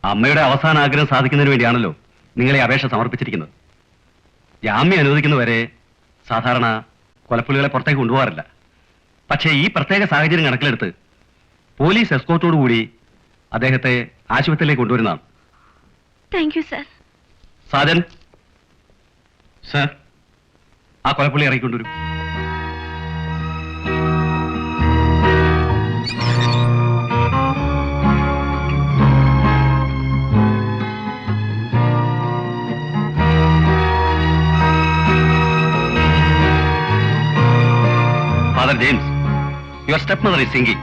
അമ്മയുടെ അവസാന ആഗ്രഹം സാധിക്കുന്നതിന് വേണ്ടിയാണല്ലോ നിങ്ങളെ അപേക്ഷ സമർപ്പിച്ചിരിക്കുന്നത്. ജാമ്യം അനുവദിക്കുന്നവരെ സാധാരണ കൊലപ്പുള്ളികളെ പുറത്തേക്ക് കൊണ്ടുപോകാറില്ല. പക്ഷേ ഈ പ്രത്യേക സാഹചര്യം കണക്കിലെടുത്ത് പോലീസ് എസ്കോർട്ടോടുകൂടി അദ്ദേഹത്തെ ആശുപത്രിയിലേക്ക് കൊണ്ടുവരുന്നതാണ്. Thank you sir. Sajan sir, ആ കൊലപ്പുള്ളി ഇറങ്ങിക്കൊണ്ടുവരും. Father James, your stepmother is singing.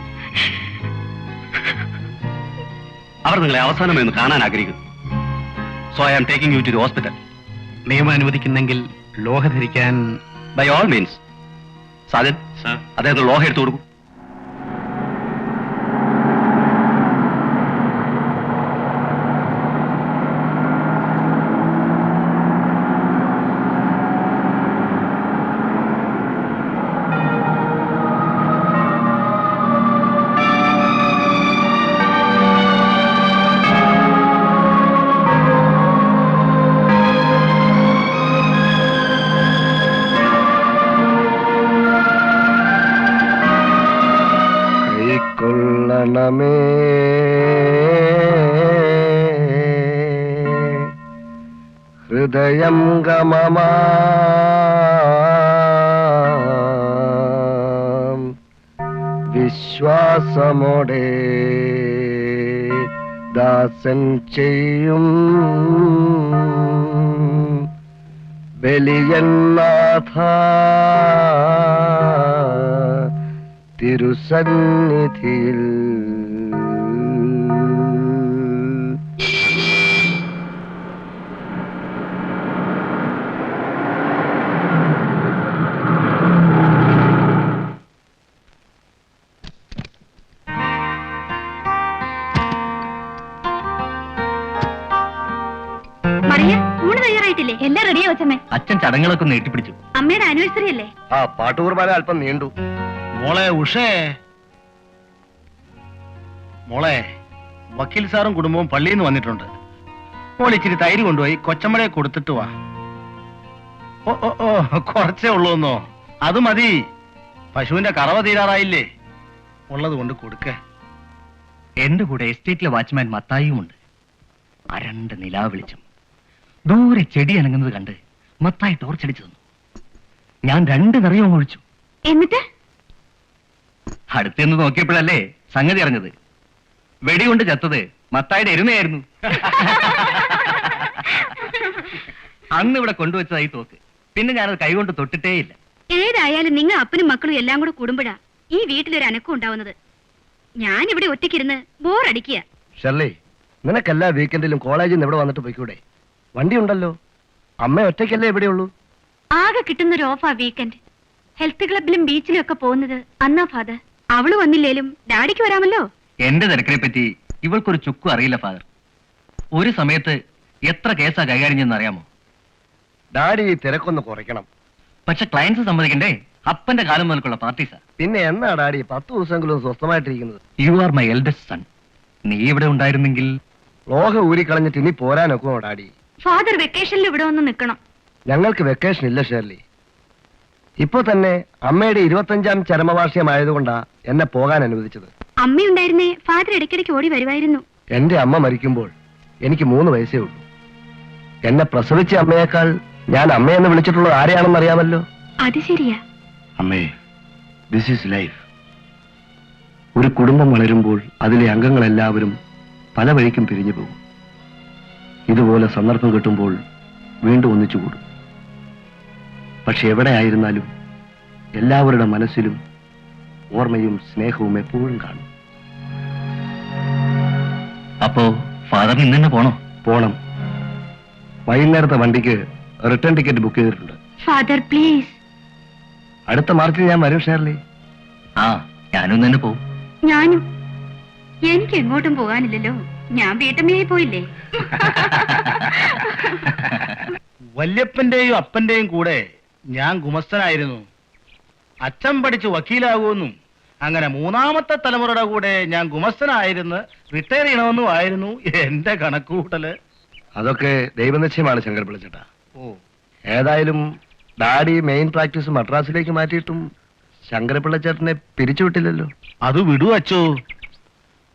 അവർ നിങ്ങളെ അവസാനമായി ഒന്ന് കാണാൻ ആഗ്രഹിക്കുന്നു. So I am taking you to the hospital. നിയമം അനുവദിക്കുന്നെങ്കിൽ ലോഹ ധരിക്കാൻ. By all means. സാജൻ, അദ്ദേഹത്തിന് ലോഹ എടുത്തു കൊടുക്കും. ഹൃദയം ഗമമാ വിശ്വാസമോടെ ദാസൻ ചെയ്യും ബലിയന്നാഥ തിരുസന്നിധിയിൽ. എല്ലാം റെഡിയാ വെച്ചമ്മേ. അച്ഛൻ ചടങ്ങുകളൊക്കെ ഒന്ന് നീട്ടിപ്പിടിച്ചു. അമ്മയുടെ ആനിവേഴ്സറി അല്ലേ? ആ പാട്ടുകുർബാന അല്പം നീണ്ടു. മോളെ ഉഷേ, മോളെ വക്കീൽ സാറും കുടുംബവും പള്ളിയിൽ നിന്ന് വന്നിട്ടുണ്ട്. മോൾ ഇച്ചിരി തൈര് കൊണ്ടുപോയി കൊച്ചമ്മടെ കൊടുത്തിട്ട് വാ. ഓ ഓ ഓ കുറച്ചേ ഉള്ളൂന്നോ? അത് മതി, പശുവിന്റെ കറവ തീരാറായില്ലേ, ഉള്ളത് കൊണ്ട് കൊടുക്ക. എന്റെ കൂടെ എസ്റ്റേറ്റിലെ വാച്ച്മാൻ മത്തായിയുമുണ്ട്. അരണ്ട നിലാ വെളിച്ചം ദൂരെ ചെടി അനങ്ങുന്നത് കണ്ട് മത്തായി ടോർച്ചടിച്ചു തന്നു. ഞാൻ 2 നിറയും ഒഴിച്ചു. എന്നിട്ട് അടുത്തെന്ന് നോക്കിയപ്പോഴല്ലേ സംഗതി അറിഞ്ഞത്. വെടികൊണ്ട് ചത്തത് മത്തായിയുടെ എരുമയായിരുന്നു. അന്ന് ഇവിടെ കൊണ്ടുവച്ചതായി തോക്ക്. പിന്നെ ഞാനത് കൈകൊണ്ട് തൊട്ടിട്ടേയില്ല. ഏതായാലും നിങ്ങൾ അപ്പനും മക്കളും എല്ലാം കൂടെ കൂടുമ്പോഴാ ഈ വീട്ടിലൊരു അനക്കം ഉണ്ടാവുന്നത്. ഞാൻ ഇവിടെ ഒറ്റയ്ക്കിരുന്ന് ബോറടിക്കുക. ഷെർലി, നിനക്കെല്ലാ വീക്കെൻഡിലും കോളേജിൽ നിന്ന് ഇവിടെ വന്നിട്ട് പോയിക്കൂടെ? വണ്ടി ഉണ്ടല്ലോ. അമ്മ ഒറ്റയ്ക്കല്ലേ എവിടെയുള്ളൂ? ആകെ കിട്ടുന്നൊരു ഓഫാ വീക്കെൻഡ്. ഹെൽത്ത് ക്ലബിലും ബീച്ചിലും ഒക്കെ പോകുന്നത് അന്നാ ഫാദർ. അവള് വന്നില്ലേലും ഡാഡിക്ക് വരാമല്ലോ. എന്റെ തിരക്കിനെ പറ്റി ഇവൾക്കൊരു ചുക്കും അറിയില്ല ഫാദർ. ഒരു സമയത്ത് എത്ര കേസാ കൈകാര്യം ചെയ്യുന്ന അറിയാമോ? ഡാഡി ഈ തിരക്കൊന്ന് കുറയ്ക്കണം. പക്ഷെ ക്ലയൻസ് സമ്മതിക്കണ്ടേ? അപ്പന്റെ കാലം മുതൽക്കുള്ള പാർട്ടീസാ. പിന്നെ എന്നാ ഡാഡി 10 ദിവസമെങ്കിലും സ്വസ്ഥമായിട്ടിരിക്കുന്നത്? You are my eldest son. നീ ഇവിടെ ഉണ്ടായിരുന്നെങ്കിൽ. ലോഹ ഊരിക്കളഞ്ഞിട്ട് ഇനി പോരാനൊക്കുമോ ഡാഡി? ഫാദർ വെക്കേഷനിൽ ഇവിടെ ഒന്ന് നിൽക്കണം. ഞങ്ങൾക്ക് വെക്കേഷൻ ഇല്ല ഷേർലി. ഇപ്പൊ തന്നെ അമ്മയുടെ 25ാം ചരമവാർഷികമായതുകൊണ്ടാ എന്നെ പോകാൻ അനുവദിച്ചത്. അമ്മയുണ്ടായിരുന്നേ ഫാദർ ഇടയ്ക്കിടയ്ക്ക് ഓടി വരുമായിരുന്നു. എന്റെ അമ്മ മരിക്കുമ്പോൾ എനിക്ക് 3 വയസ്സേ ഉള്ളൂ. എന്നെ പ്രസവിച്ച അമ്മയേക്കാൾ ഞാൻ അമ്മയെന്ന് വിളിച്ചിട്ടുള്ളത് ആരെയാണെന്ന് അറിയാമല്ലോ. അത് ശരിയാ അമ്മേ. This is life. ഒരു കുടുംബം വളരുമ്പോൾ അതിലെ അംഗങ്ങളെല്ലാവരും പല വഴിക്കും പിരിഞ്ഞു പോകും. ഇതുപോലെ സന്ദർഭം കിട്ടുമ്പോൾ വീണ്ടും ഒന്നിച്ചുകൂടും. പക്ഷെ എവിടെ ആയിരുന്നാലും എല്ലാവരുടെ മനസ്സിലും ഓർമ്മയും സ്നേഹവും എപ്പോഴും കാണും. അപ്പോ ഫാദറിന് ഇന്ന് തന്നെ പോണോ? പോണം. വൈകുന്നേരത്തെ വണ്ടിക്ക് റിട്ടേൺ ടിക്കറ്റ് ബുക്ക് ചെയ്തിട്ടുണ്ട്. Father please. അടുത്ത മാർച്ചിൽ ഞാൻ വരും ഷേർലി. ആ, ഞാനും തന്നെ പോവും. ഞാനും. എനിക്ക് എങ്ങോട്ടും പോകാനില്ലല്ലോ, ഞാൻ വീട്ടമ്മയായി പോയില്ലേ. വല്യപ്പന്റെയും അപ്പന്റെയും കൂടെ ഞാൻ ഗുമസ്തനായിരുന്നു. അച്ഛൻ പഠിച്ച് വക്കീലാകുമെന്നും അങ്ങനെ മൂന്നാമത്തെ തലമുറയുടെ കൂടെ ഞാൻ ഗുമസ്തനായിരുന്നു, റിട്ടയർ ചെയ്യണമെന്നും ആയിരുന്നു എന്റെ കണക്കുകൂട്ടല്. അതൊക്കെ ദൈവനിശ്ചയമാണ് ശങ്കരപ്പിള്ള ചേട്ടാ. ഓ, ഏതായാലും ഡാഡി മെയിൻ പ്രാക്ടീസ് മദ്രാസിലേക്ക് മാറ്റിയിട്ടും ശങ്കരപ്പിള്ള ചേട്ടനെ പിരിച്ചുവിട്ടില്ലല്ലോ. അത് വിടൂ അച്ചോ.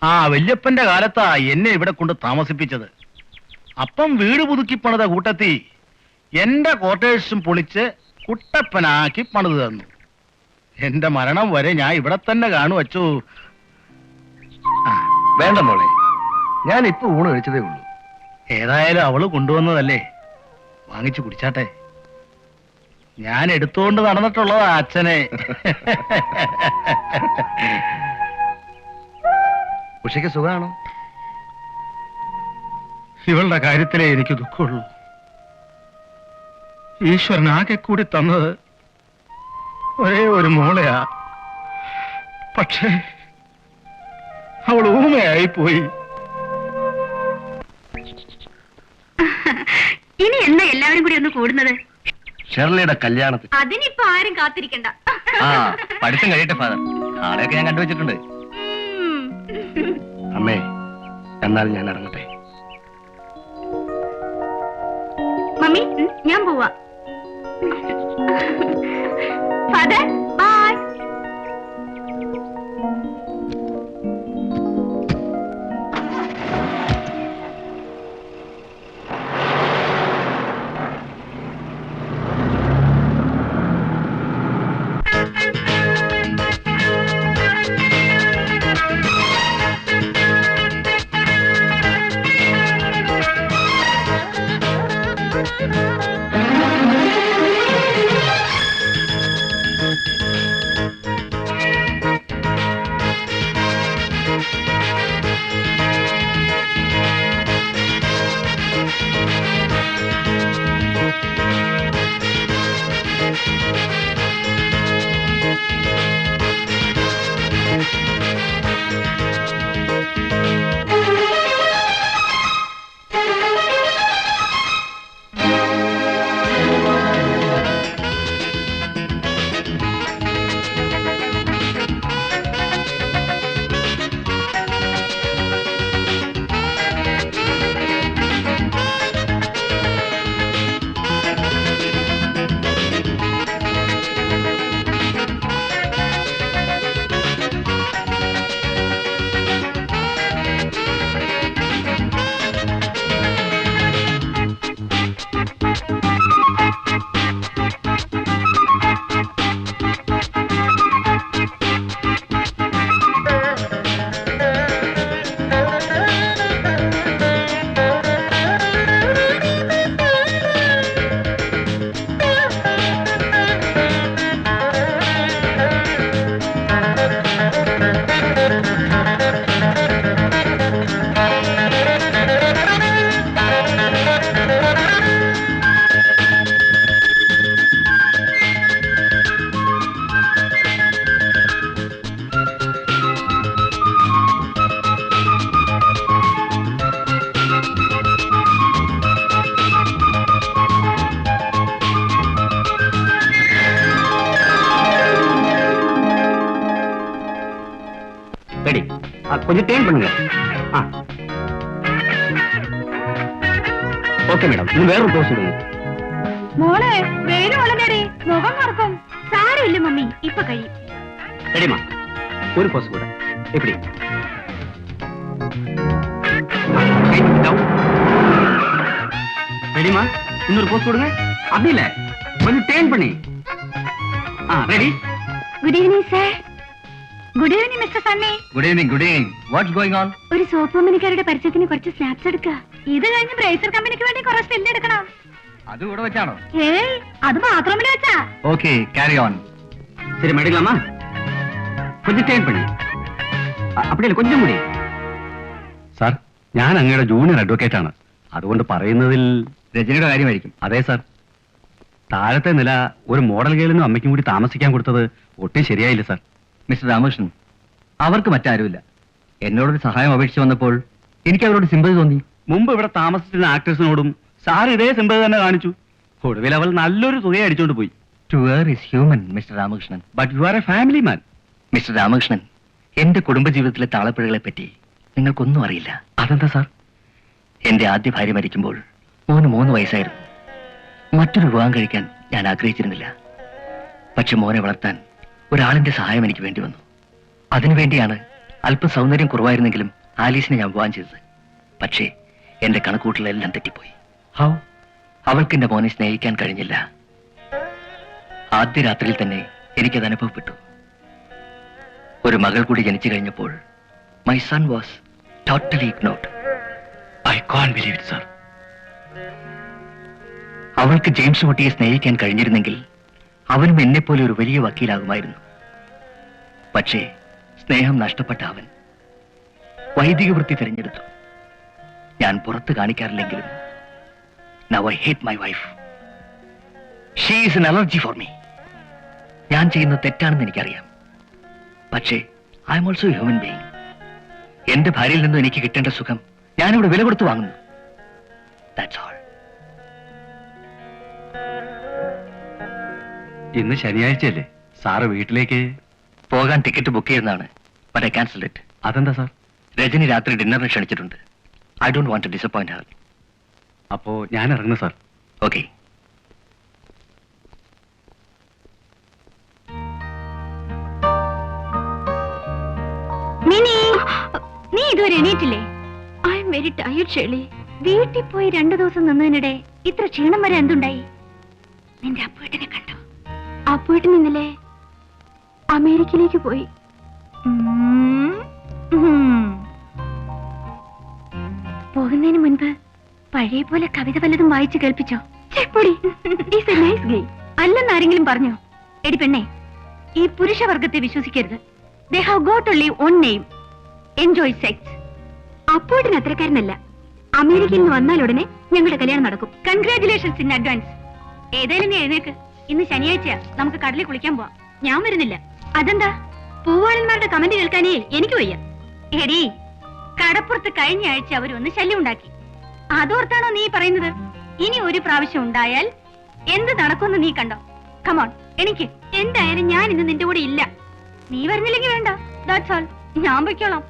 ആ വല്യപ്പന്റെ കാലത്താ എന്നെ ഇവിടെ കൊണ്ട് താമസിപ്പിച്ചത്. അപ്പം വീട് പുതുക്കി പണിത കൂട്ടത്തി എന്റെ ക്വാർട്ടേഴ്സും പൊളിച്ച് കുട്ടപ്പനാക്കി പണിത് തന്നു. എന്റെ മരണം വരെ ഞാൻ ഇവിടെ തന്നെ കാണു അച്ചോ. വേണ്ട മോളെ, ഞാൻ ഇപ്പൊ ഊണ് കഴിച്ചതേ ഉള്ളൂ. ഏതായാലും അവള് കൊണ്ടുവന്നതല്ലേ, വാങ്ങിച്ചു കുടിച്ചാട്ടെ. ഞാൻ എടുത്തുകൊണ്ട് നടന്നിട്ടുള്ളതാ അച്ഛനെ. ഉഷയ്ക്ക് സുഖമാണോ? ഇവളുടെ കാര്യത്തിലേ എനിക്ക് ദുഃഖമുള്ളൂ. ഈശ്വരൻ ആകെ കൂടി തന്നത് ഒരേ ഒരു മോളെയാ. പക്ഷേ അവൾ ഊമയായി പോയി. ഇനി എന്നാ എല്ലാവരും കൂടി ഒന്ന് കൂടുന്നത്? ഷെർലിയുടെ കല്യാണത്തിൽ. അതിനിപ്പോ ആരും കാത്തിരിക്കണ്ട. ആ പഠിത്തം കഴിയട്ടെ ഫാദർ, ആളെയൊക്കെ ഞാൻ കണ്ടുവച്ചിട്ടുണ്ട്. അമ്മേ, എന്നാൽ ഞാൻ ഇറങ്ങട്ടെ. മമ്മി, ഞാൻ പോവാ. Father, bye. ரெடி, கொஞ்சம் டேர்ன் பண்ணுங்க. ஓகே மேடம், இன்னும் வேறொரு போஸ் கொடுங்க. മോളെ, വെയില് വളരെടി, മുഖം മറക്കും. സാരമില്ല മമ്മി, ഇപ്പൊ കഴിയും. ரெடிமா, ஒரு போஸ் கூட. எப்படி? ரெடிமா, இன்னொரு போஸ் கொடுங்க. அப்படி இல்ல, கொஞ்சம் டேர்ன் பண்ணி. Ready. Good evening sir. Good evening mister Sunny. Good evening, good evening. What's going on? ഒരു സോപ്പ് കമ്പനിക്കാരുടെ പരിചയത്തിന് കുറച്ച് സ്നാപ്സ് എടുക്കുക. ഇത് കഴിഞ്ഞ് ബ്രേസർ കമ്പനിക്ക് വേണ്ടി കുറച്ച് സ്റ്റിൽ എടുക്കണം. அது கூட வச்சானோ? ഏയ്, അത് ബാത്റൂമിൽ വെച്ചാ. Okay, carry on. சரி, எடுக்கலாமா? கொஞ்சம் டேர்ன் பண்ணி. அப்படி இல்ல, கொஞ்சம் കൂടി. സാർ, ഞാൻ അങ്ങയുടെ ജൂനിയർ അഡ്വക്കേറ്റ് ആണ്. അതുകൊണ്ട് പറയുന്നതിൽ രജനിയുടെ കാര്യമായിരിക്കും. അതെ സാർ, താഴത്തെ നില ഒരു മോഡൽ ഗേളിനും അമ്മയ്ക്കും കൂടി താമസിക്കാൻ കൊടുത്തത് ഒട്ടും ശരിയായില്ല സാർ. മിസ്റ്റർ രാമകൃഷ്ണൻ, അവർക്ക് മറ്റാരുമില്ല. എന്നോടൊരു സഹായം അപേക്ഷിച്ച് വന്നപ്പോൾ എനിക്ക് അവരോട് സിമ്പതി തോന്നി. മുമ്പ് ഇവിടെ താമസിച്ചിരുന്ന ആക്ടേഴ്സിനോടും സാർ ഇതേ സിമ്പതി തന്നെ കാണിച്ചു. ഒടുവിൽ അവൾ നല്ലൊരു തുക അടിച്ചോണ്ട് പോയി. To err is human, mister Ramakrishnan. But you are a family man. Mister Ramakrishnan, എന്റെ കുടുംബജീവിതത്തിലെ താളപ്പിഴകളെ പറ്റി നിങ്ങൾക്കൊന്നും അറിയില്ല. അതെന്താ സാർ? എന്റെ ആദ്യ ഭാര്യ മരിക്കുമ്പോൾ മോന് 3 വയസ്സായിരുന്നു. മറ്റൊരു വിവാഹം കഴിക്കാൻ ഞാൻ ആഗ്രഹിച്ചിരുന്നില്ല. പക്ഷെ മോനെ വളർത്താൻ ഒരാളിന്റെ സഹായം എനിക്ക് വേണ്ടി വന്നു. അതിനുവേണ്ടിയാണ് അല്പം സൗന്ദര്യം കുറവായിരുന്നെങ്കിലും ആലീസിനെ ഞാൻ വിവാഹം ചെയ്തത്. പക്ഷേ എന്റെ കണക്കൂട്ടലെല്ലാം തെറ്റിപ്പോയി. ഹൗ? അവൾക്ക് എന്റെ മോനെ സ്നേഹിക്കാൻ കഴിഞ്ഞില്ല. ആദ്യ രാത്രിയിൽ തന്നെ എനിക്കത് അനുഭവപ്പെട്ടു. ഒരു മകൾ കൂടി ജനിച്ചു കഴിഞ്ഞപ്പോൾ my son was totally ignored. I can't believe it sir. അവൾക്ക് ജെയിംസ് കുട്ടിയെ സ്നേഹിക്കാൻ കഴിഞ്ഞിരുന്നെങ്കിൽ അവനും എന്നെപ്പോലെ ഒരു വലിയ വക്കീലാകുമായിരുന്നു. പക്ഷേ സ്നേഹം നഷ്ടപ്പെട്ട അവൻ വൈദിക വൃത്തി തിരഞ്ഞെടുത്തു. ഞാൻ പുറത്ത് കാണിക്കാറില്ലെങ്കിലും now I hate my wife. She is an allergy for me. ഞാൻ ചെയ്യുന്നത് തെറ്റാണെന്ന് എനിക്കറിയാം. പക്ഷേ I am also human being. എന്റെ ഭാര്യയിൽ നിന്നും എനിക്ക് കിട്ടേണ്ട സുഖം ഞാനിവിടെ വില കൊടുത്ത് വാങ്ങുന്നു. That's all. ഇന്ന് ശനിയാഴ്ചയല്ലേ? സാറ് വീട്ടിലേക്ക് പോകാൻ ടിക്കറ്റ് ബുക്ക് ചെയ്യുന്നതാണ്. but I cancelled it. അതെന്താ സാർ? രജനി രാത്രി ഡിന്നറിന് ക്ഷണിച്ചിട്ടുണ്ട്. I don't want to disappoint her. അപ്പോ ഞാൻ ഇറങ്ങുന്നു സാർ. Okay. മിനി, നീ ഇതുവരെ എണീറ്റില്ലേ? I'm very tired Shirley. വീട്ടിൽ പോയി 2 ദിവസം നിന്നതിനിടെ ഇത്ര ക്ഷീണം വരെ എന്തുണ്ടായി? നിന്റെ അപ്പുവേട്ടനെ കണ്ടോ? അപ്പുവേട്ടൻ ഇന്നലെ അമേരിക്കയിലേക്ക് പോയി. പോകുന്നതിന് മുൻപ് പഴയ പോലെ കവിത വല്ലതും വായിച്ചു കേൾപ്പിച്ചോ? അല്ലെന്നാരെങ്കിലും പറഞ്ഞോ? എടി പെണ്ണെ, ഈ പുരുഷവർഗത്തെ വിശ്വസിക്കരുത്. They have got only one name. Enjoy sex. അപ്പോട്ടിന് അത്രക്കാരനല്ല. അമേരിക്കയിൽ നിന്ന് വന്നാൽ ഉടനെ ഞങ്ങളുടെ കല്യാണം നടക്കും. Congratulations in advance. ഏതായാലും നീ എഴുന്നേക്ക്. ഇന്ന് ശനിയാഴ്ച നമുക്ക് കടലിൽ കുളിക്കാൻ പോവാം. ഞാൻ വരുന്നില്ല. അതെന്താ? പൂവാളന്മാരുടെ കമന്റ് കേൾക്കാനേ എനിക്ക് വയ്യ. എടി, കടപ്പുറത്ത് കഴിഞ്ഞ ആഴ്ച അവരൊന്ന് ശല്യം ഉണ്ടാക്കി. അതോർത്താണോ നീ പറയുന്നത്? ഇനി ഒരു പ്രാവശ്യം ഉണ്ടായാൽ എന്ത് നടക്കുമെന്ന് നീ കണ്ടോ? കമോൺ, എനിക്ക് എന്തായാലും ഞാൻ ഇന്ന് നിന്റെ കൂടെ ഇല്ല. നീ വരുന്നില്ലെങ്കിൽ വേണ്ട. That's all. ഞാൻ പൊയ്ക്കോളാം.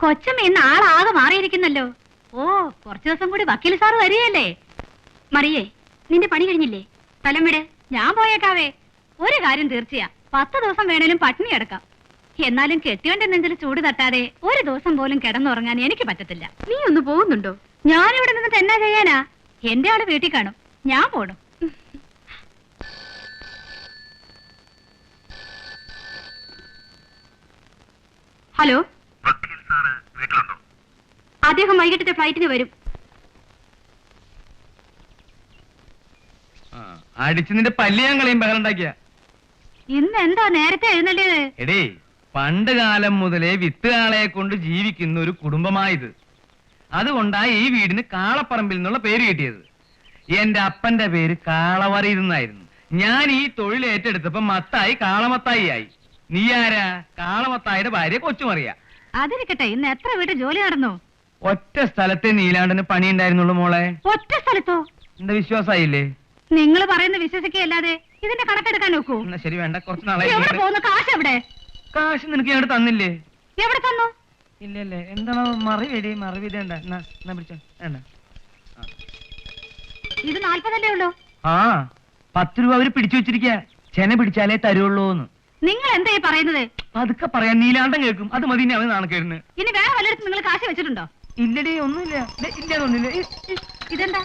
കൊച്ചമ്മ ഇന്ന് ആളാകെ മാറിയിരിക്കുന്നല്ലോ. ഓ, കുറച്ചു ദിവസം കൂടി വക്കീൽ സാറ് വരികയല്ലേ? മറിയേ, നിന്റെ പണി കഴിഞ്ഞില്ലേ? സ്ഥലം വിട്, ഞാൻ പോയേക്കാവേ. ഒരു കാര്യം തീർച്ചയാ, 10 ദിവസം വേണേലും പട്ടിണി കിടക്കാം. എന്നാലും കെട്ടിയോന്റെ നെഞ്ചിൽ ചൂട് തട്ടാതെ ഒരു ദിവസം പോലും കിടന്നുറങ്ങാൻ എനിക്ക് പറ്റത്തില്ല. നീ ഒന്ന് പോകുന്നുണ്ടോ? ഞാനിവിടെ നിന്നിട്ട് എന്നാ ചെയ്യാനാ? എന്റെ ആള് വീട്ടിൽ കാണും, ഞാൻ പോണു. ഹലോ, അദ്ദേഹം വൈകിട്ടത്തെ ഫ്ലൈറ്റിന് വരും. അടിച്ച് നിന്റെ പല്ല് ഞാൻ കളയും ബഹളുണ്ടാക്കിയ. ഇന്ന് എന്താ നേരത്തെ എഴുന്നള്ളിയത്? എടേ, പണ്ട് കാലം മുതലേ വിത്തുകാളെ കൊണ്ട് ജീവിക്കുന്ന ഒരു കുടുംബമായത്. അതുകൊണ്ടാണ് ഈ വീടിന് കാളപ്പറമ്പിൽ നിന്നുള്ള പേര് കിട്ടിയത്. എന്റെ അപ്പന്റെ പേര് കാളവറയിൽ നിന്നായിരുന്നു. ഞാൻ ഈ തൊഴിൽ ഏറ്റെടുത്തപ്പോ മത്തായി കാളമത്തായി ആയി. നീ ആരാ? കാളമത്തായിയുടെ ഭാര്യ കൊച്ചുമറിയ. അതിരിക്കട്ടെ, ഇന്ന് എത്ര വീട്ടിൽ ജോലി നടന്നു? ഒറ്റ സ്ഥലത്തെ നീലാണ്ടന് പണി ഉണ്ടായിരുന്നുള്ളൂ മോളെ. ഒറ്റ സ്ഥലത്തോ? എന്റെ വിശ്വാസായില്ലേ? നിങ്ങൾ പറയുന്ന വിശ്വസിക്കല്ലാതെ ഇതിന്റെ കണക്കെടുക്കാൻ നോക്കൂ. എന്നാ ശരി, വേണ്ട. കുറച്ച് എവിടെ നാളെ പോകുന്നു? കാശ് എവിടെ? കാശ് നിനക്ക് ഞാൻ തന്നില്ലേ? എവിടെ തന്നു? ഇല്ലല്ലേ. എന്താണോ മറിവേടി? മറിവിതേണ്ട. പിടിച്ചോ. വേണ്ട. ഇത് 40 ഉള്ളൂ. ആ, 10 രൂപ അവര് പിടിച്ചു വെച്ചിരിക്ക. ചെന പിടിച്ചാലേ തരുള്ളൂന്ന്. നിങ്ങൾ എന്തായി പറയുന്നത്? അതൊക്കെ പറയാൻ നീലാണ്ടം കേൾക്കും. അത് മതി. അവന് നാണക്കേടിന്. ഇനി വേറെ വല്ലയിടത്തും നിങ്ങൾ കാശ് വെച്ചിട്ടുണ്ടോ? ഇല്ലടേ, ഒന്നുമില്ല. ഇല്ലാതൊന്നുമില്ല. ഇതെന്താ?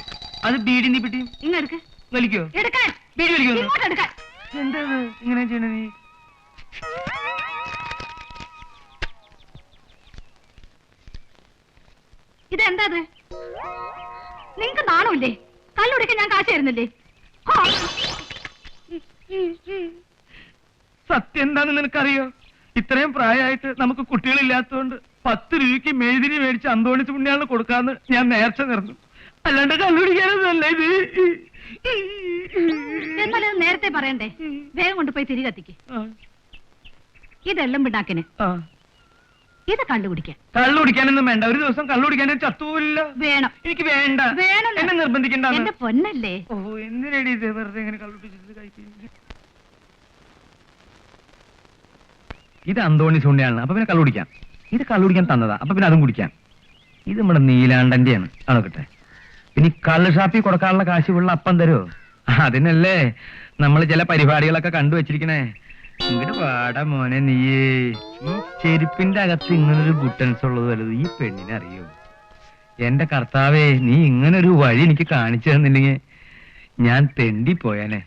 അത് ബീഡിന്റെ പെട്ടി. ഇങ്ങെടുക്ക്. വലിക്കോ? എടുക്കാൻ. ബീഡി വലിക്കോ? ഇങ്ങോട്ട് എടുക്കാൻ. എന്താ ഇങ്ങനെ ചെയ്യണ നീ? ഇതെന്താ? നിങ്ങക്ക് നാണമില്ലേ? കല്ലുടിക്കാൻ ഞാൻ കാശ് തരുന്നില്ലേ? സത്യം എന്താന്ന് നിനക്കറിയോ? ഇത്രയും പ്രായമായിട്ട് നമുക്ക് കുട്ടികളില്ലാത്തതുകൊണ്ട് 10 രൂപയ്ക്ക് മെഴുതിരി മേടിച്ച് അന്തോണിച്ച് പുണ്യാളിന് കൊടുക്കാന്ന് ഞാൻ നേർച്ച നേർന്നു. അല്ലാണ്ട് കല്ലുടിക്കാനൊന്നല്ല ഇത്. എന്നാലും അത് നേരത്തെ പറയണ്ടേ? വേഗം കൊണ്ടുപോയി തിരി കത്തിക്ക്. ഇതെല്ലാം പിണ്ണാക്കിന്, ഇത് കള്ളുകുടിക്കാൻ. കള്ളുടിക്കാനൊന്നും വേണ്ട. ഒരു ദിവസം കള്ളുടിക്കാൻ ചത്തൂല്ല. വേണം. എനിക്ക് വേണ്ട. വേണം. എന്നെ നിർബന്ധിക്കണ്ട. എന്റെ പൊന്നല്ലേ. ഓ, എന്തിനടി ഇത് വെറുതെ ഇങ്ങനെ കള്ളുടിച്ചത് കഴിക്കുന്നത്? ഇത് അന്തോണി സൂണ്യാണ്. അപ്പൊ പിന്നെ കള്ളുടിക്കാം. ഇത് കള്ളുടിക്കാൻ തന്നതാ. അപ്പൊ പിന്നെ അതും കുടിക്കാം. ഇത് നമ്മുടെ നീലാണ്ടന്റെയാണ്. ആണോക്കട്ടെ. ഇനി കള്ള് ഷാപ്പിൽ കൊടുക്കാനുള്ള കാശ് ഉള്ള അപ്പം തരുമോ? അതിനല്ലേ നമ്മൾ ചില പരിപാടികളൊക്കെ കണ്ടുവച്ചിരിക്കണേ. ഇങ്ങോട്ട് പാടാ മോനെ നീയേ. ഈ ചെരുപ്പിന്റെ അകത്ത് ഇങ്ങനൊരു ബുട്ടൻസ് ഉള്ളത് വലുത് ഈ പെണ്ണിനെ അറിയോ? എന്റെ കർത്താവേ, നീ ഇങ്ങനൊരു വഴി എനിക്ക് കാണിച്ചു തന്നില്ലെങ്കിൽ ഞാൻ തെണ്ടിപ്പോയാനെ.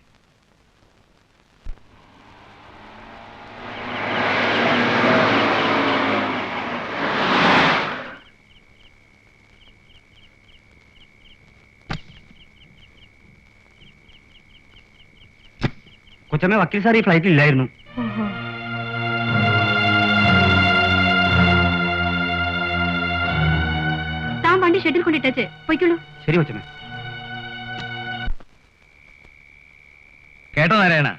കൊച്ചമ്മ, വക്കീൽ സാർ ഈ ഫ്ലൈറ്റിൽ ഇല്ലായിരുന്നു. താൻ വണ്ടി ഷെഡിൽ കൊണ്ടിട്ടേച്ച് പോയിക്കോളൂ. ശരി കൊച്ചമ്മ. കേട്ടോ നാരായണ,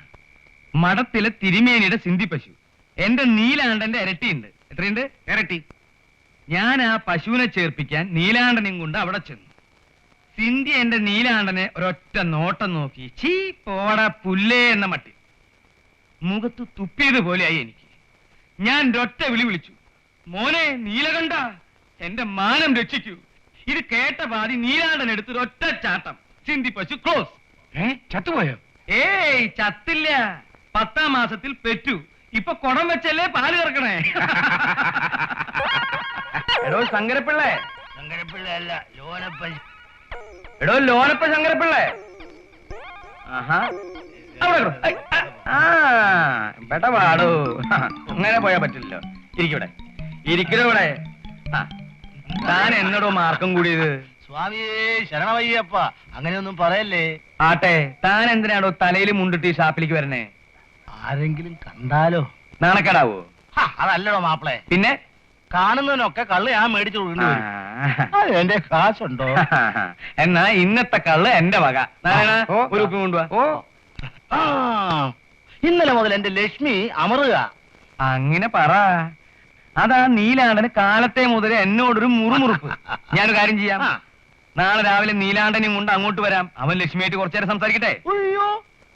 മഠത്തിലെ തിരുമേനിയുടെ സിന്ധി പശു എന്റെ നീലാണ്ടന്റെ ഇരട്ടിയുണ്ട്. എത്രയുണ്ട്? ഇരട്ടി. ഞാൻ ആ പശുവിനെ ചേർപ്പിക്കാൻ നീലാണ്ടനെയും കൊണ്ട് അവിടെ ചെന്നു. സിന്ധി എന്റെ നീലാണ്ടനെ ഒരൊറ്റ നോട്ടം നോക്കി ചീ പോടാ പുല്ലേ എന്ന മട്ടി മുഖത്ത് തുപ്പിയതുപോലെയായി എനിക്ക്. ഞാൻ ഒരൊറ്റ വിളി വിളിച്ചു, മോനെ നീലകണ്ഠ, എന്റെ മാനം രക്ഷിക്കൂ. ഇത് കേട്ട പാതി നീലാണ്ടൻ എടുത്തൊരു ഒറ്റ ചാട്ടം. സിന്ധി പശു ക്ലോസ്. ചത്തുപോയോ? ഏയ് ചത്തില്ല. 10ാം മാസത്തിൽ പെറ്റു. ഇപ്പൊ കുടം വെച്ചല്ലേ പാല് കറക്കണേ. എടോ ശങ്കരപ്പിള്ളേ. ശങ്കരപ്പിള്ള അല്ല, ലോനപ്പൻ. എടോ ലോനപ്പ ശങ്കരപ്പിള്ളേ. ആഹാ, അവിടെ കിടോ. ഐ, ബെട്ട പാടോ. അങ്ങനെ പോയാ പറ്റില്ലല്ലോ. ഇരിക്കൂടെ, ഇരിക്കലോ ഇവിടെ. താൻ എന്നോടോ മാർക്കം കൂടിയത്? സ്വാമിയേ ശരണമയ്യപ്പ, അങ്ങനെയൊന്നും പറയല്ലേ. ആട്ടെ, താൻ എന്തിനാണോ തലയിൽ മുണ്ടിട്ട് ഈ ഷാപ്പിലേക്ക് വരണേ? ആരെങ്കിലും കണ്ടാലോ? നാണക്കേടാവോ? അതല്ലടോ മാപ്പിളെ. പിന്നെ കാണുന്നതിനൊക്കെ കള്ള് ഞാൻ മേടിച്ചു എന്റെ കാശുണ്ടോ? എന്നാ ഇന്നത്തെ കള്ള് എന്റെ വക. നാരായണ, ഒരു ഉപ്പ് കൊണ്ടുവാ. ഇന്നലെ മുതൽ എന്റെ ലക്ഷ്മി അമറുക. അങ്ങനെ പറ. അതാ നീലാണ്ടന് കാലത്തെ മുതൽ എന്നോടൊരു മുറുമുറുപ്പ്. ഞാനൊരു കാര്യം ചെയ്യാം. നാളെ രാവിലെ നീലാണ്ടനെയും കൊണ്ട് അങ്ങോട്ട് വരാം. അവൻ ലക്ഷ്മിയായിട്ട് കുറച്ചു നേരം സംസാരിക്കട്ടെ. അയ്യോ,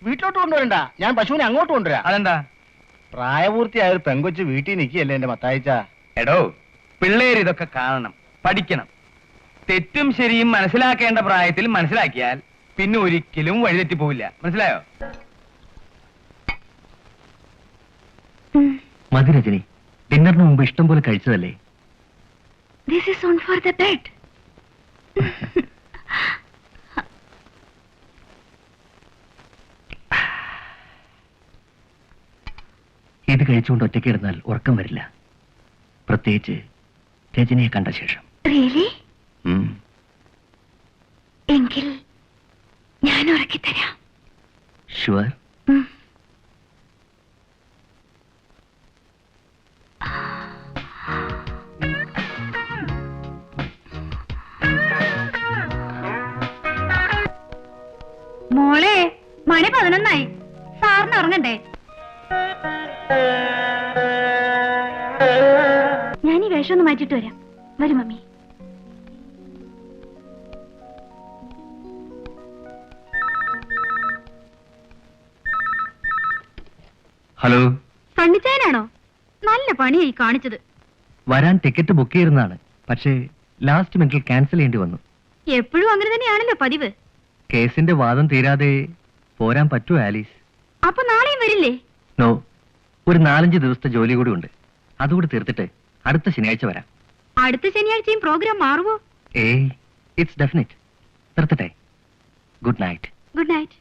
വീട്ടിലോട്ട് കൊണ്ടുവരണ്ട. ഞാൻ പശുവിനെ അങ്ങോട്ട് കൊണ്ടുവരാം. അതെന്താ? പ്രായപൂർത്തിയായ ഒരു പെങ്കൊച്ച് വീട്ടിൽ നിൽക്കുകയല്ലേ എന്റെ മത്തായിച്ച. എടോ, പിള്ളേര് ഇതൊക്കെ കാണണം, പഠിക്കണം. തെറ്റും ശരിയും മനസ്സിലാക്കേണ്ട പ്രായത്തിൽ മനസ്സിലാക്കിയാൽ പിന്നെ ഒരിക്കലും വഴിതെറ്റി പോവില്ല. മനസ്സിലായോ? മതി രജനി, ഡിന്നറിന് മുമ്പ് ഇഷ്ടം പോലെ കഴിച്ചതല്ലേ? This is on for the bed. ഇത് കഴിച്ചുകൊണ്ട് ഒറ്റയ്ക്ക് ഇരുന്നാൽ ഉറക്കം വരില്ല, പ്രത്യേകിച്ച് രജനിയെ കണ്ട ശേഷം. റിയലി? ഉം. എങ്കിൽ ഞാൻ ഉറക്കിത്തരാം. ഷുവർ. മോളെ, മണി 11 സാറിന് ഉറങ്ങണ്ടേ? ഞാൻ ഈ വേഷം ഒന്ന് മാറ്റിട്ട് വരാം. വരും മമ്മി. ഹലോ, സണ്ണിച്ചായനാണോ? നല്ല പണിയായി കാണിച്ചത്. വരാൻ ടിക്കറ്റ് ബുക്ക് ചെയ്തിരുന്നതാണ്, പക്ഷേ ലാസ്റ്റ് മിനിറ്റിൽ ക്യാൻസൽ ചെയ്യേണ്ടി വന്നു. എപ്പോഴും അങ്ങനെ തന്നെയാണല്ലോ പതിവ്. കേസിന്റെ വാദം തീരാതെ പോരാൻ പറ്റുമോ ആലീസ്? അപ്പൊ നാളെയും വരില്ലേ? നോ, ഒരു 4-5 ദിവസത്തെ ജോലി കൂടി ഉണ്ട്. അതുകൂടി തീർത്തിട്ട് അടുത്ത ശനിയാഴ്ച വരാം. അടുത്ത ശനിയാഴ്ചയും പ്രോഗ്രാം മാറുവോ? ഏയ്, ഇറ്റ്സ് ഡെഫിനിറ്റ്. നിർത്തട്ടെ. Good night. Good night.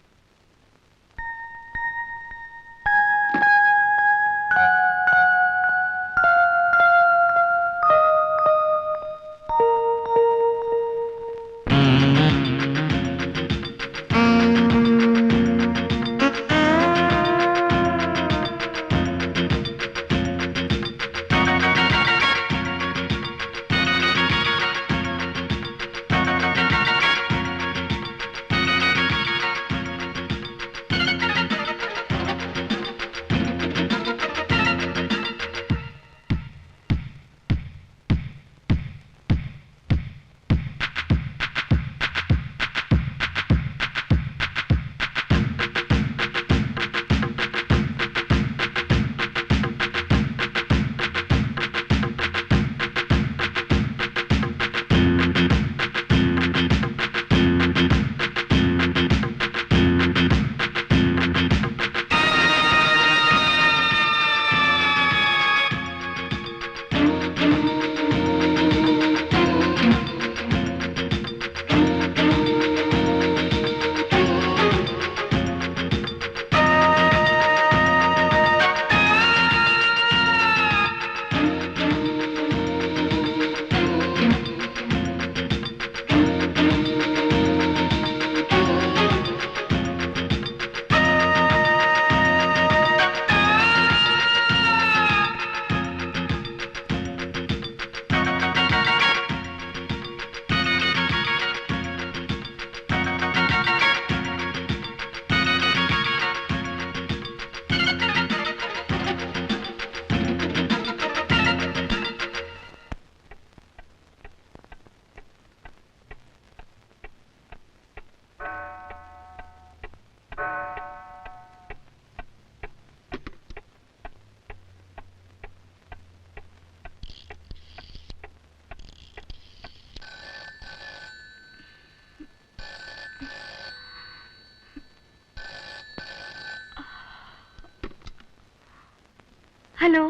Hello,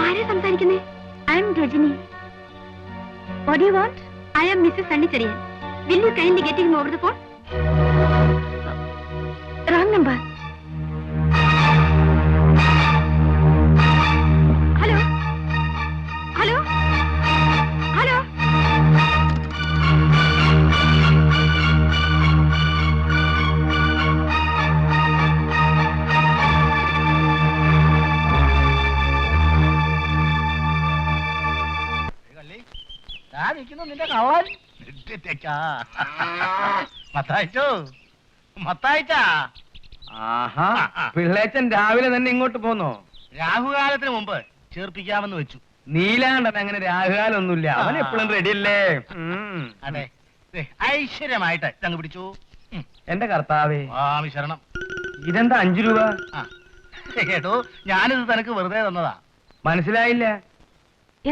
ആരാ സംസാരിക്കുന്നേ? I am Rajani. What you want? I am Mrs Sunnycherian. Will you kindly get him over the phone? Wrong number. Hello hello hello. നിന്റെ കള്ളൻ മത്തായിച്ചോ, മത്തായിച്ചാ. ആഹാ, പിള്ളേച്ചൻ രാവിലെ തന്നെ ഇങ്ങോട്ട് പോന്നോ? രാഹുകാലത്തിന് മുമ്പ് ചേർപ്പിക്കാമെന്ന് വെച്ചു. നീലാണ്ടൻ അങ്ങനെ രാഹുകാലൊന്നുമില്ല, അവൻ എപ്പോഴും റെഡിയല്ലേ. അതെ, ദേ, ഐശ്വര്യമായിട്ട് ഇതങ്ങ് പിടിച്ചു. എന്റെ കർത്താവേ, സ്വാമി ശരണം. ഇതെന്താ 5 രൂപ? ആ, കേട്ടോ, ഞാനിത് തനക്ക് വെറുതെ തന്നതാ. മനസ്സിലായില്ല.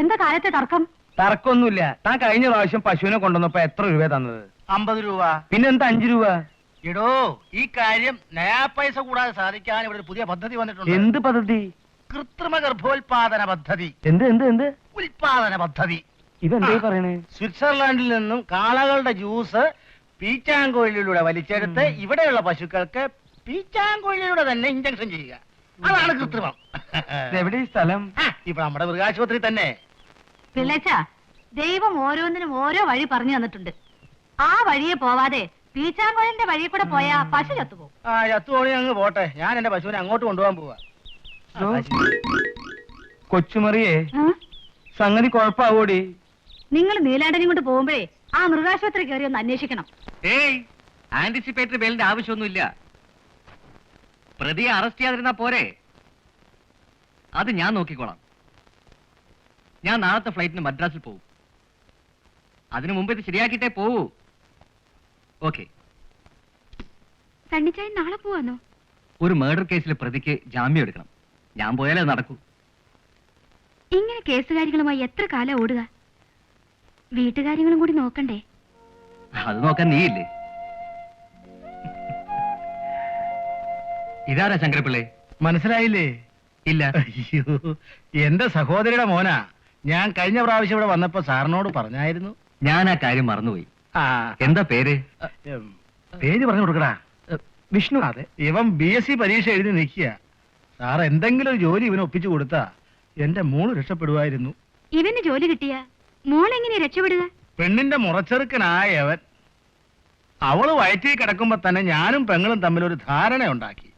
എന്താ കാലത്തെ തർക്കം? തർക്കമൊന്നുമില്ല. താൻ കഴിഞ്ഞ പ്രാവശ്യം പശുവിനെ കൊണ്ടുവന്നപ്പോ എത്ര രൂപ തന്നത്? 50 രൂപ. പിന്നെന്താ 5 രൂപ? എടോ, ഈ കാര്യം നയാ പൈസ കൂടാതെ സാധിക്കാൻ ഇവിടെ ഒരു പുതിയ പദ്ധതി വന്നിട്ടുണ്ട്. എന്ത് പദ്ധതി? കൃത്രിമ ഗർഭോത്പാദന പദ്ധതി. എന്ത് എന്ത് എന്ത്? ഉൽപാദന പദ്ധതി. ഇതെന്തേ പറയണേ? സ്വിറ്റ്സർലാൻഡിൽ നിന്നും കാളകളുടെ ജ്യൂസ് പീച്ചാങ്കോയിലൂടെ വലിച്ചെടുത്ത് ഇവിടെയുള്ള പശുക്കൾക്ക് പീച്ചാങ്കോയിലൂടെ തന്നെ ഇഞ്ചക്ഷൻ ചെയ്യുക. അതാണ് കൃത്രിമം. എവിടെ ഈ സ്ഥലം? ഇപ്പൊ നമ്മുടെ മൃഗാശുപത്രി തന്നെ. പിള്ളേച്ച, ദൈവം ഓരോന്നിനും ഓരോ വഴി പറഞ്ഞു തന്നിട്ടുണ്ട്. ആ വഴിയെ പോവാതെ പീച്ചാങ്കോലിന്റെ വഴി കൂടെ പോയാ പശു ചത്തുപോകും. ആ, ചത്തുപോണി അങ്ങ് പോട്ടെ. ഞാൻ എന്റെ പശുവിനെ അങ്ങോട്ട് കൊണ്ടുപോകാൻ പോവാ. കൊച്ചുമറിയേ, സംഗതി കുഴപ്പാവോടി? നിങ്ങൾ നീലാണ്ടനും കൊണ്ട് പോകുമ്പോഴേ ആ മൃഗാശുപത്രി കയറി ഒന്ന് അന്വേഷിക്കണം. ഏയ്, ആന്റിസിപ്പേറ്ററി ബെയിലിന്റെ ആവശ്യമൊന്നുമില്ല. പ്രതിയെ അറസ്റ്റ് ചെയ്യാതിരുന്നാ പോരെ? അത് ഞാൻ നോക്കിക്കോളാം. ഞാൻ നാളത്തെ ഫ്ലൈറ്റിന് മദ്രാസിൽ പോകും. അതിനു മുമ്പ് ഇത് ശരിയാക്കിയിട്ടേ പോവൂ. ഓക്കെ. സണ്ണിച്ചായൻ നാളെ പോവാന്നോ? ഒരു മർഡർ കേസിലെ പ്രതിക്ക് ജാമ്യം എടുക്കണം. ഞാൻ പോയാലേ അത് നടക്കൂ. ഇങ്ങനെ കേസുകാരികളുമായി എത്ര കാലം ഓടുക? വീട്ടുകാര്യങ്ങളും കൂടി നോക്കണ്ടേ? അത് നോക്കാൻ നീയില്ലേ? ഇതാരാ ശങ്കരപ്പിള്ളേ? മനസ്സിലായില്ലേ? ഇല്ല. അയ്യോ, എന്റെ സഹോദരിയുടെ മോനാ. ഞാൻ കഴിഞ്ഞ പ്രാവശ്യം ഇവിടെ വന്നപ്പോ സാറിനോട് പറഞ്ഞായിരുന്നു. ഞാൻ ആ കാര്യം മറന്നുപോയി. ആ, എന്താ പേര്? പേര് പറഞ്ഞു കൊടുക്കടാ. വിഷ്ണു. അതെ, ഇവൻ BSc പരീക്ഷ എഴുതി നിൽക്കുക. സാർ എന്തെങ്കിലും ഒരു ജോലി ഇവന് ഒപ്പിച്ചു കൊടുത്താ എന്റെ മോള് രക്ഷപ്പെടുമായിരുന്നു. ഇവന് ജോലി കിട്ടിയ മോളെങ്ങനെ രക്ഷപ്പെടുക? പെണ്ണിന്റെ മുറച്ചെറുക്കനായവൻ അവള് വയറ്റിൽ കിടക്കുമ്പോ തന്നെ ഞാനും പെങ്ങളും തമ്മിൽ ഒരു ധാരണ ഉണ്ടാക്കി.